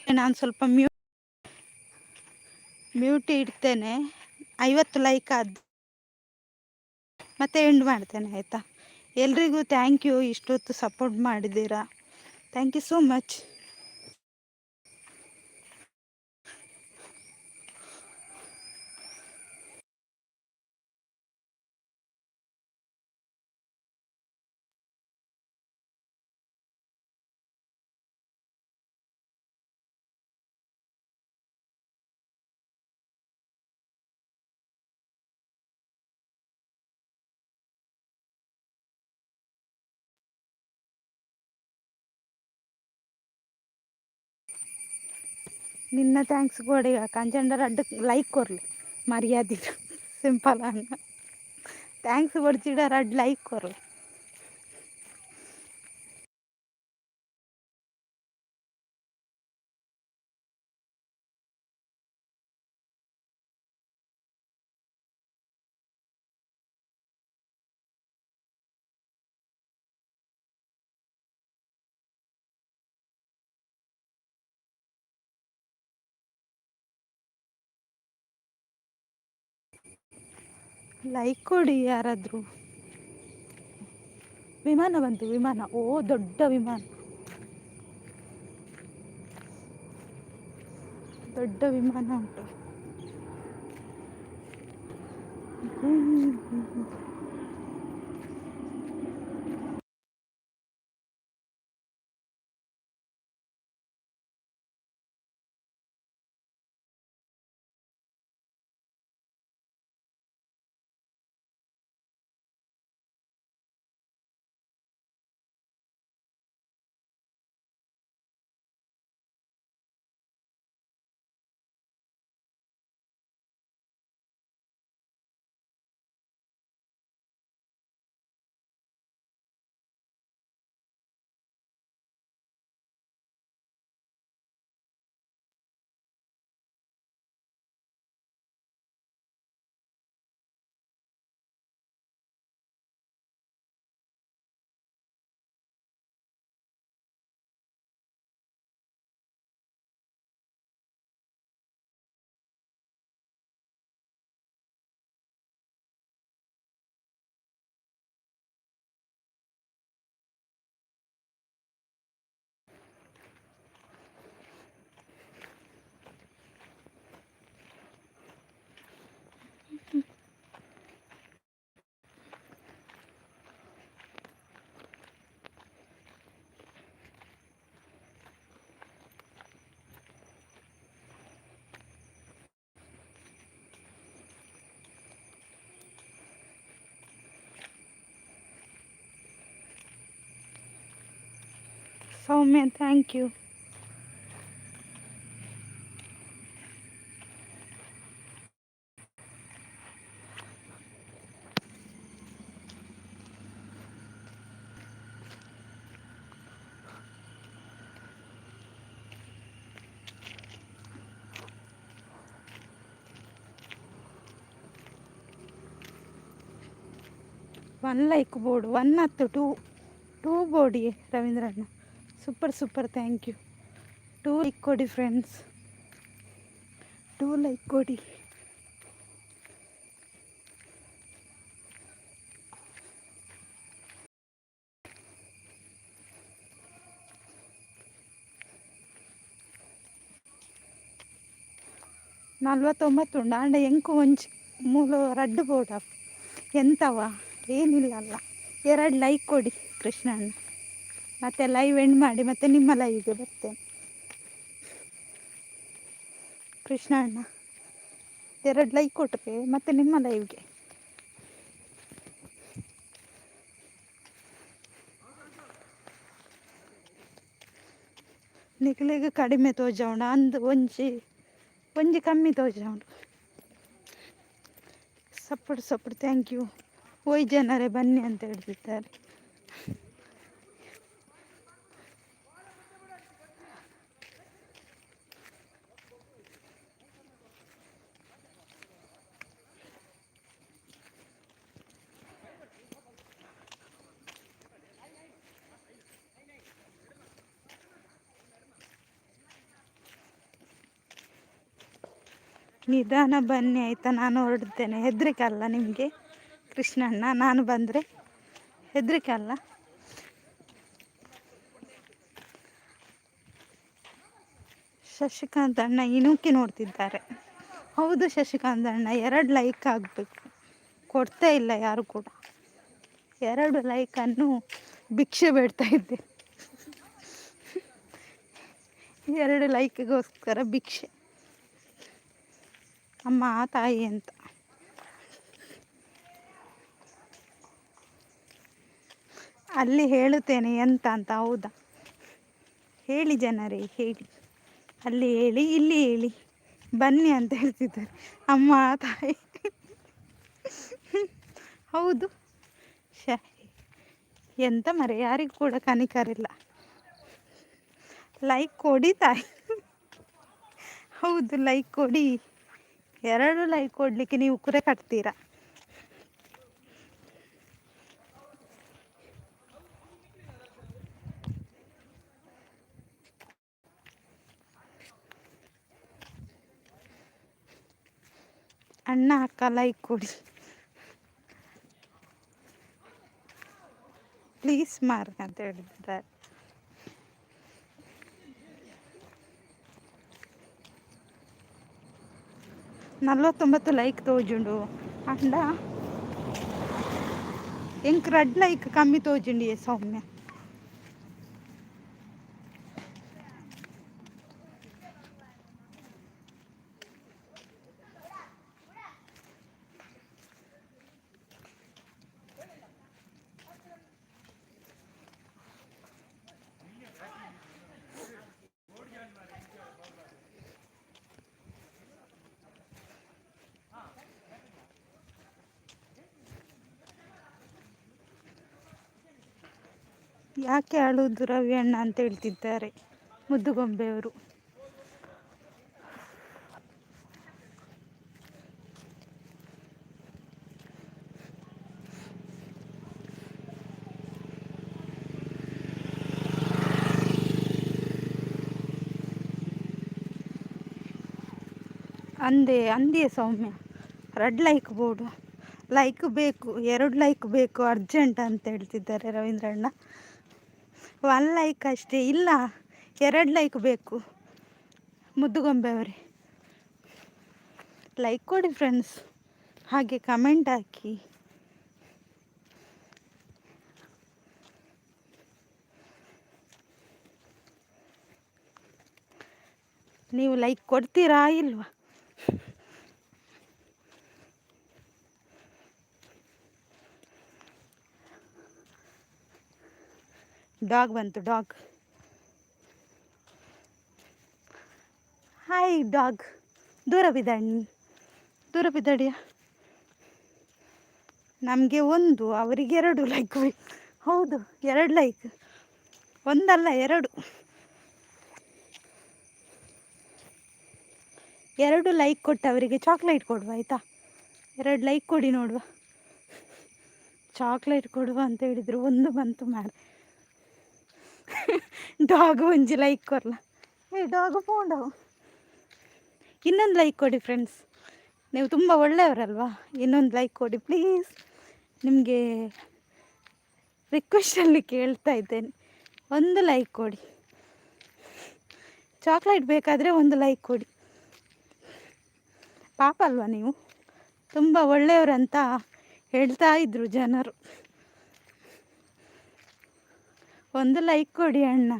ನಾನು ಸ್ವಲ್ಪ ಮ್ಯೂಟ್ ಇಡ್ತೇನೆ. 50 ಲೈಕ್ ಆದ ಮತ್ತೆ ಎಂಡ್ ಮಾಡ್ತೇನೆ ಆಯಿತಾ. ಎಲ್ರಿಗೂ ಥ್ಯಾಂಕ್ ಯು, ಇಷ್ಟೊತ್ತು ಸಪೋರ್ಟ್ ಮಾಡಿದ್ದೀರಾ. Thank you so much. ನಿನ್ನ ಥ್ಯಾಂಕ್ಸ್ ಕೊಡಿ ಕಂಚಂಡ ರಡ್ಡು ಲೈಕ್ ಕೊರ್ಲಿ ಮರ್ಯಾದೆ ಸಿಂಪಲ್ ಅನ್ನ ಥ್ಯಾಂಕ್ಸ್ ಕೊಡ್ಚಿಡ ರಡ್ಡು ಲೈಕ್ ಕೊರ್ಲಿ. ಲೈಕ್ ಕೊಡಿ ಯಾರಾದರೂ. ವಿಮಾನ ಬಂತು, ವಿಮಾನ. ಓ ದೊಡ್ಡ ವಿಮಾನ, ದೊಡ್ಡ ವಿಮಾನ ಉಂಟು. Soumya thank you. One like board 1 ಮತ್ತು 2 ಬೋರ್ಡಿ ರವೀಂದ್ರಣ್ಣ. Super thank you. 2 ಲೈಕ್ ಕೊಡಿ ಫ್ರೆಂಡ್ಸ್, 2 ಲೈಕ್ ಕೊಡಿ. ನಲ್ವತ್ತೊಂಬತ್ತು ಉಂಡು ಆಂಡ ಎಂಕು ಒಂಚಿ ಮೂಲು ರಡ್ಡು ಬೋರ್ಡ ಎಂತವ ಏನಿಲ್ಲ ಅಲ್ಲ. 2 ಲೈಕ್ ಕೊಡಿ ಕೃಷ್ಣಣ್ಣ. ಮತ್ತೆ ಲೈವ್ ಎಂಡ್ ಮಾಡಿ ಮತ್ತೆ ನಿಮ್ಮ ಲೈವ್ಗೆ ಬರ್ತೇನೆ. ಕೃಷ್ಣಣ್ಣ 2 ಲೈಕ್ ಕೊಟ್ಟರೆ ಮತ್ತೆ ನಿಮ್ಮ ಲೈವ್ಗೆ. ನಿಖಿಲಿಗೆ ಕಡಿಮೆ ತೋಜಾವಣ ಅಂದು ಒಂಜಿ ಕಮ್ಮಿ ತೋಜಾವಣ. Support thank you. ಓಯ್ ಜನರೇ ಬನ್ನಿ ಅಂತ ಹೇಳ್ತಿದ್ದಾರೆ. ನಿಧಾನ ಬನ್ನಿ ಆಯಿತಾ, ನಾನು ಹೊರಡ್ತೇನೆ. ಹೆದರಿಕೆ ಅಲ್ಲ ನಿಮಗೆ ಕೃಷ್ಣಣ್ಣ? ನಾನು ಬಂದರೆ ಹೆದರಿಕೆ ಅಲ್ಲ? ಶಶಿಕಾಂತ್ ಅಣ್ಣ ಇಣುಕಿ ನೋಡ್ತಿದ್ದಾರೆ. ಹೌದು ಶಶಿಕಾಂತ್ ಅಣ್ಣ, 2 ಲೈಕ್ ಆಗಬೇಕು. ಕೊಡ್ತಾ ಇಲ್ಲ ಯಾರು ಕೂಡ. 2 ಲೈಕನ್ನು ಭಿಕ್ಷೆ ಬೇಡ್ತಾ ಇದ್ದೆ. 2 ಲೈಕ್ಗೋಸ್ಕರ ಭಿಕ್ಷೆ. ಅಮ್ಮ ತಾಯಿ ಅಂತ. ಅಲ್ಲಿ ಹೇಳುತ್ತೇನೆ ಎಂತ ಅಂತ. ಹೌದಾ, ಹೇಳಿ ಜನರೇ, ಹೇಳಿ. ಅಲ್ಲಿ ಹೇಳಿ, ಇಲ್ಲಿ ಹೇಳಿ, ಬನ್ನಿ ಅಂತ ಹೇಳ್ತಿದ್ದಾರೆ ಅಮ್ಮ ತಾಯಿ. ಹೌದು ಎಂತ ಮರೆ, ಯಾರಿಗೂ ಕೂಡ ಕನಿಕರಿಲ್ಲ. ಲೈಕ್ ಕೊಡಿ ತಾಯಿ. ಹೌದು, ಲೈಕ್ ಕೊಡಿ. 2 ಲೈಕ್ ಕೊಡಲಿಕ್ಕೆ ನೀವು ಕುರೆ ಕಟ್ತೀರಾ. ಅಣ್ಣ ಅಕ್ಕ ಲೈಕ್ ಕೊಡಿ ಪ್ಲೀಸ್ ಮಾರ್ಕ್ ಅಂತ ಹೇಳಿದ್ದಾರೆ. ನಲ್ವತ್ತೊಂಬತ್ತು ಲೈಕ್ ತೋಜುಂಡು ಅಂಡ ಎಂಕ್ 2 ಲೈಕ್ ಕಮ್ಮಿ ತೋಜುಂಡು ಸೌಮ್ಯ. ಯಾಕೆ ಅಳುವುದು ರವಿ ಅಣ್ಣ ಅಂತ ಹೇಳ್ತಿದ್ದಾರೆ ಮುದ್ದುಗೊಂಬೆಯವರು. ಅಂದೇ ಸೌಮ್ಯ 2 ಲೈಕ್ ಬೋರ್ಡು. ಲೈಕ್ ಬೇಕು, 2 ಲೈಕ್ ಬೇಕು ಅರ್ಜೆಂಟ್ ಅಂತ ಹೇಳ್ತಿದ್ದಾರೆ ರವೀಂದ್ರಣ್ಣ. 1 ಲೈಕ್ ಅಷ್ಟೇ, ಇಲ್ಲ 2 ಲೈಕ್ ಬೇಕು ಮುದ್ದುಗೊಂಬೆ ಅವರೇ. ಲೈಕ್ ಕೊಡಿ ಫ್ರೆಂಡ್ಸ್, ಹಾಗೆ ಕಮೆಂಟ್ ಹಾಕಿ. ನೀವು ಲೈಕ್ ಕೊಡ್ತೀರಾ ಇಲ್ವಾ? ಡಾಗ್ ಬಂತು, ಡಾಗ್. ಹಾಯ್ ಡಾಗ್, ದೂರ ಬಿದ್ದಾಡಿಯ. ನಮಗೆ 1, ಅವರಿಗೆ 2 ಲೈಕ್ ಬೇಕು. ಹೌದು, 2 ಲೈಕ್, 1 ಅಲ್ಲ 2. 2 ಲೈಕ್ ಕೊಟ್ಟವರಿಗೆ ಚಾಕ್ಲೇಟ್ ಕೊಡುವ ಆಯಿತಾ? 2 ಲೈಕ್ ಕೊಡಿ ನೋಡುವ. ಚಾಕ್ಲೇಟ್ ಕೊಡುವ ಅಂತ ಹೇಳಿದರು, 1 ಬಂತು ಮಾಡಿ. ಡಾಗ್ ಒಂಜಿ ಲೈಕ್ ಕೊರ್ಲ. ಡಾಗ್ ಪೋಂಡವು. ಇನ್ನೊಂದು ಲೈಕ್ ಕೊಡಿ ಫ್ರೆಂಡ್ಸ್, ನೀವು ತುಂಬ ಒಳ್ಳೆಯವರಲ್ವಾ. ಇನ್ನೊಂದು ಲೈಕ್ ಕೊಡಿ ಪ್ಲೀಸ್. ನಿಮಗೆ ರಿಕ್ವೆಸ್ಟಲ್ಲಿ ಕೇಳ್ತಾ ಇದ್ದೇನೆ, 1 ಲೈಕ್ ಕೊಡಿ. ಚಾಕ್ಲೇಟ್ ಬೇಕಾದರೆ 1 ಲೈಕ್ ಕೊಡಿ. ಪಾಪ ಅಲ್ವಾ ನೀವು? ತುಂಬ ಒಳ್ಳೆಯವರಂತ ಹೇಳ್ತಾ ಇದ್ರು ಜನರು. 1 ಲೈಕ್ ಕೊಡಿ ಅಣ್ಣ.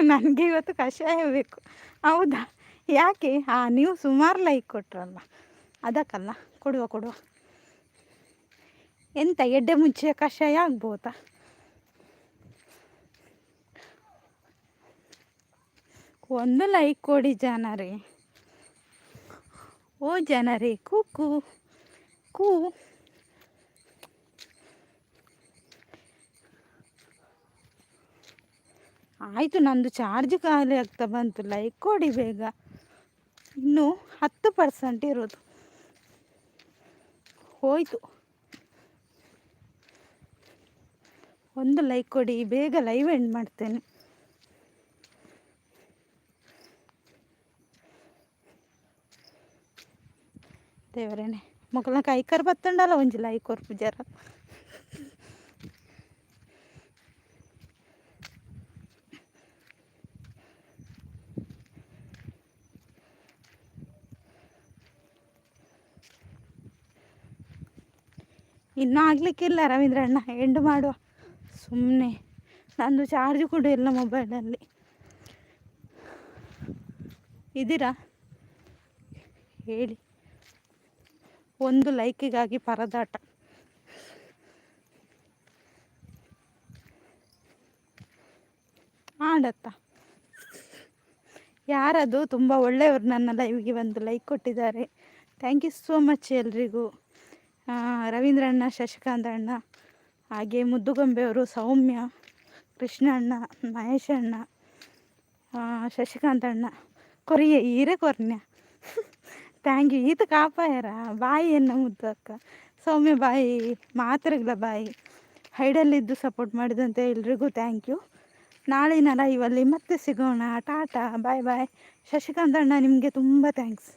ನನಗೆ ಇವತ್ತು ಕಷಾಯ ಬೇಕು. ಹೌದಾ, ಯಾಕೆ? ನೀವು ಸುಮಾರು ಲೈಕ್ ಕೊಟ್ರಲ್ಲ, ಅದಕ್ಕಲ್ಲ. ಕೊಡುವ. ಎಂತ ಎಡ್ಡೆ ಮುಚ್ಚೆ ಕಷಾಯ ಆಗ್ಬೋದಾ? ಒಂದು ಲೈಕ್ ಕೊಡಿ ಜನರೇ. ಓ ಜನರೇ, ಕೂಕು ಕೂ. ಆಯಿತು, ನಂದು ಚಾರ್ಜ್ ಖಾಲಿ ಆಗ್ತಾ ಬಂತು. ಲೈಕ್ ಕೊಡಿ ಬೇಗ, ಇನ್ನೂ 10% ಇರೋದು. ಹೋಯಿತು. 1 ಲೈಕ್ ಕೊಡಿ ಬೇಗ, ಲೈವ್ ಎಂಡ್ ಮಾಡ್ತೇನೆ. ದೇವರೇನೆ ಮೊಗಲ ಕೈಕರ್ ಬತ್ತಂಡಲ್ಲ ಒಂಜಿಲ್ಲ ಐಕೋರ್ ಪೂಜಾರ ಇನ್ನೂ ಆಗಲಿಕ್ಕಿಲ್ಲ ರವೀಂದ್ರ ಅಣ್ಣ ಎಂಡ್ ಮಾಡುವ ಸುಮ್ಮನೆ. ನಂದು ಚಾರ್ಜ್ ಕೂಡ ಇಲ್ಲ ಮೊಬೈಲಲ್ಲಿ. ಇದ್ದೀರಾ ಹೇಳಿ. ಒಂದು ಲೈಕಿಗಾಗಿ ಪರದಾಟ. ಆಡತ್ತ ಯಾರದು ತುಂಬ ಒಳ್ಳೆಯವರು ನನ್ನ ಲೈವ್ಗೆ ಬಂದು ಲೈಕ್ ಕೊಟ್ಟಿದ್ದಾರೆ. ಥ್ಯಾಂಕ್ ಯು ಸೋ ಮಚ್ ಎಲ್ರಿಗೂ. ರವೀಂದ್ರ ಅಣ್ಣ, ಶಶಿಕಾಂತ್ ಅಣ್ಣ, ಹಾಗೆ ಮುದ್ದುಗೊಂಬೆಯವರು, ಸೌಮ್ಯ, ಕೃಷ್ಣ ಅಣ್ಣ, ಮಹೇಶ್ ಅಣ್ಣ, ಶಶಿಕಾಂತ್ ಅಣ್ಣ, ಕೊರಿಯ ಈರೆ ಕೊರ್ನ್ಯ ಥ್ಯಾಂಕ್ ಯು. ಈತ ಕಾಪಾಯರ ಬಾಯಿ ಎನ್ನ ಮುದ್ದು ಅಕ್ಕ. ಸೌಮ್ಯ ಬಾಯಿ ಮಾತ್ರೆಗಳ ಬಾಯಿ ಹೈಡಲ್ಲಿದ್ದು ಸಪೋರ್ಟ್ ಮಾಡಿದಂಥ ಎಲ್ರಿಗೂ ಥ್ಯಾಂಕ್ ಯು. ನಾಳಿನ ಲೈವಲ್ಲಿ ಮತ್ತೆ ಸಿಗೋಣ. ಟಾಟಾ ಬಾಯ್ ಬಾಯ್. ಶಶಿಕಾಂತ್ ಅಣ್ಣ ನಿಮಗೆ ತುಂಬ ಥ್ಯಾಂಕ್ಸ್.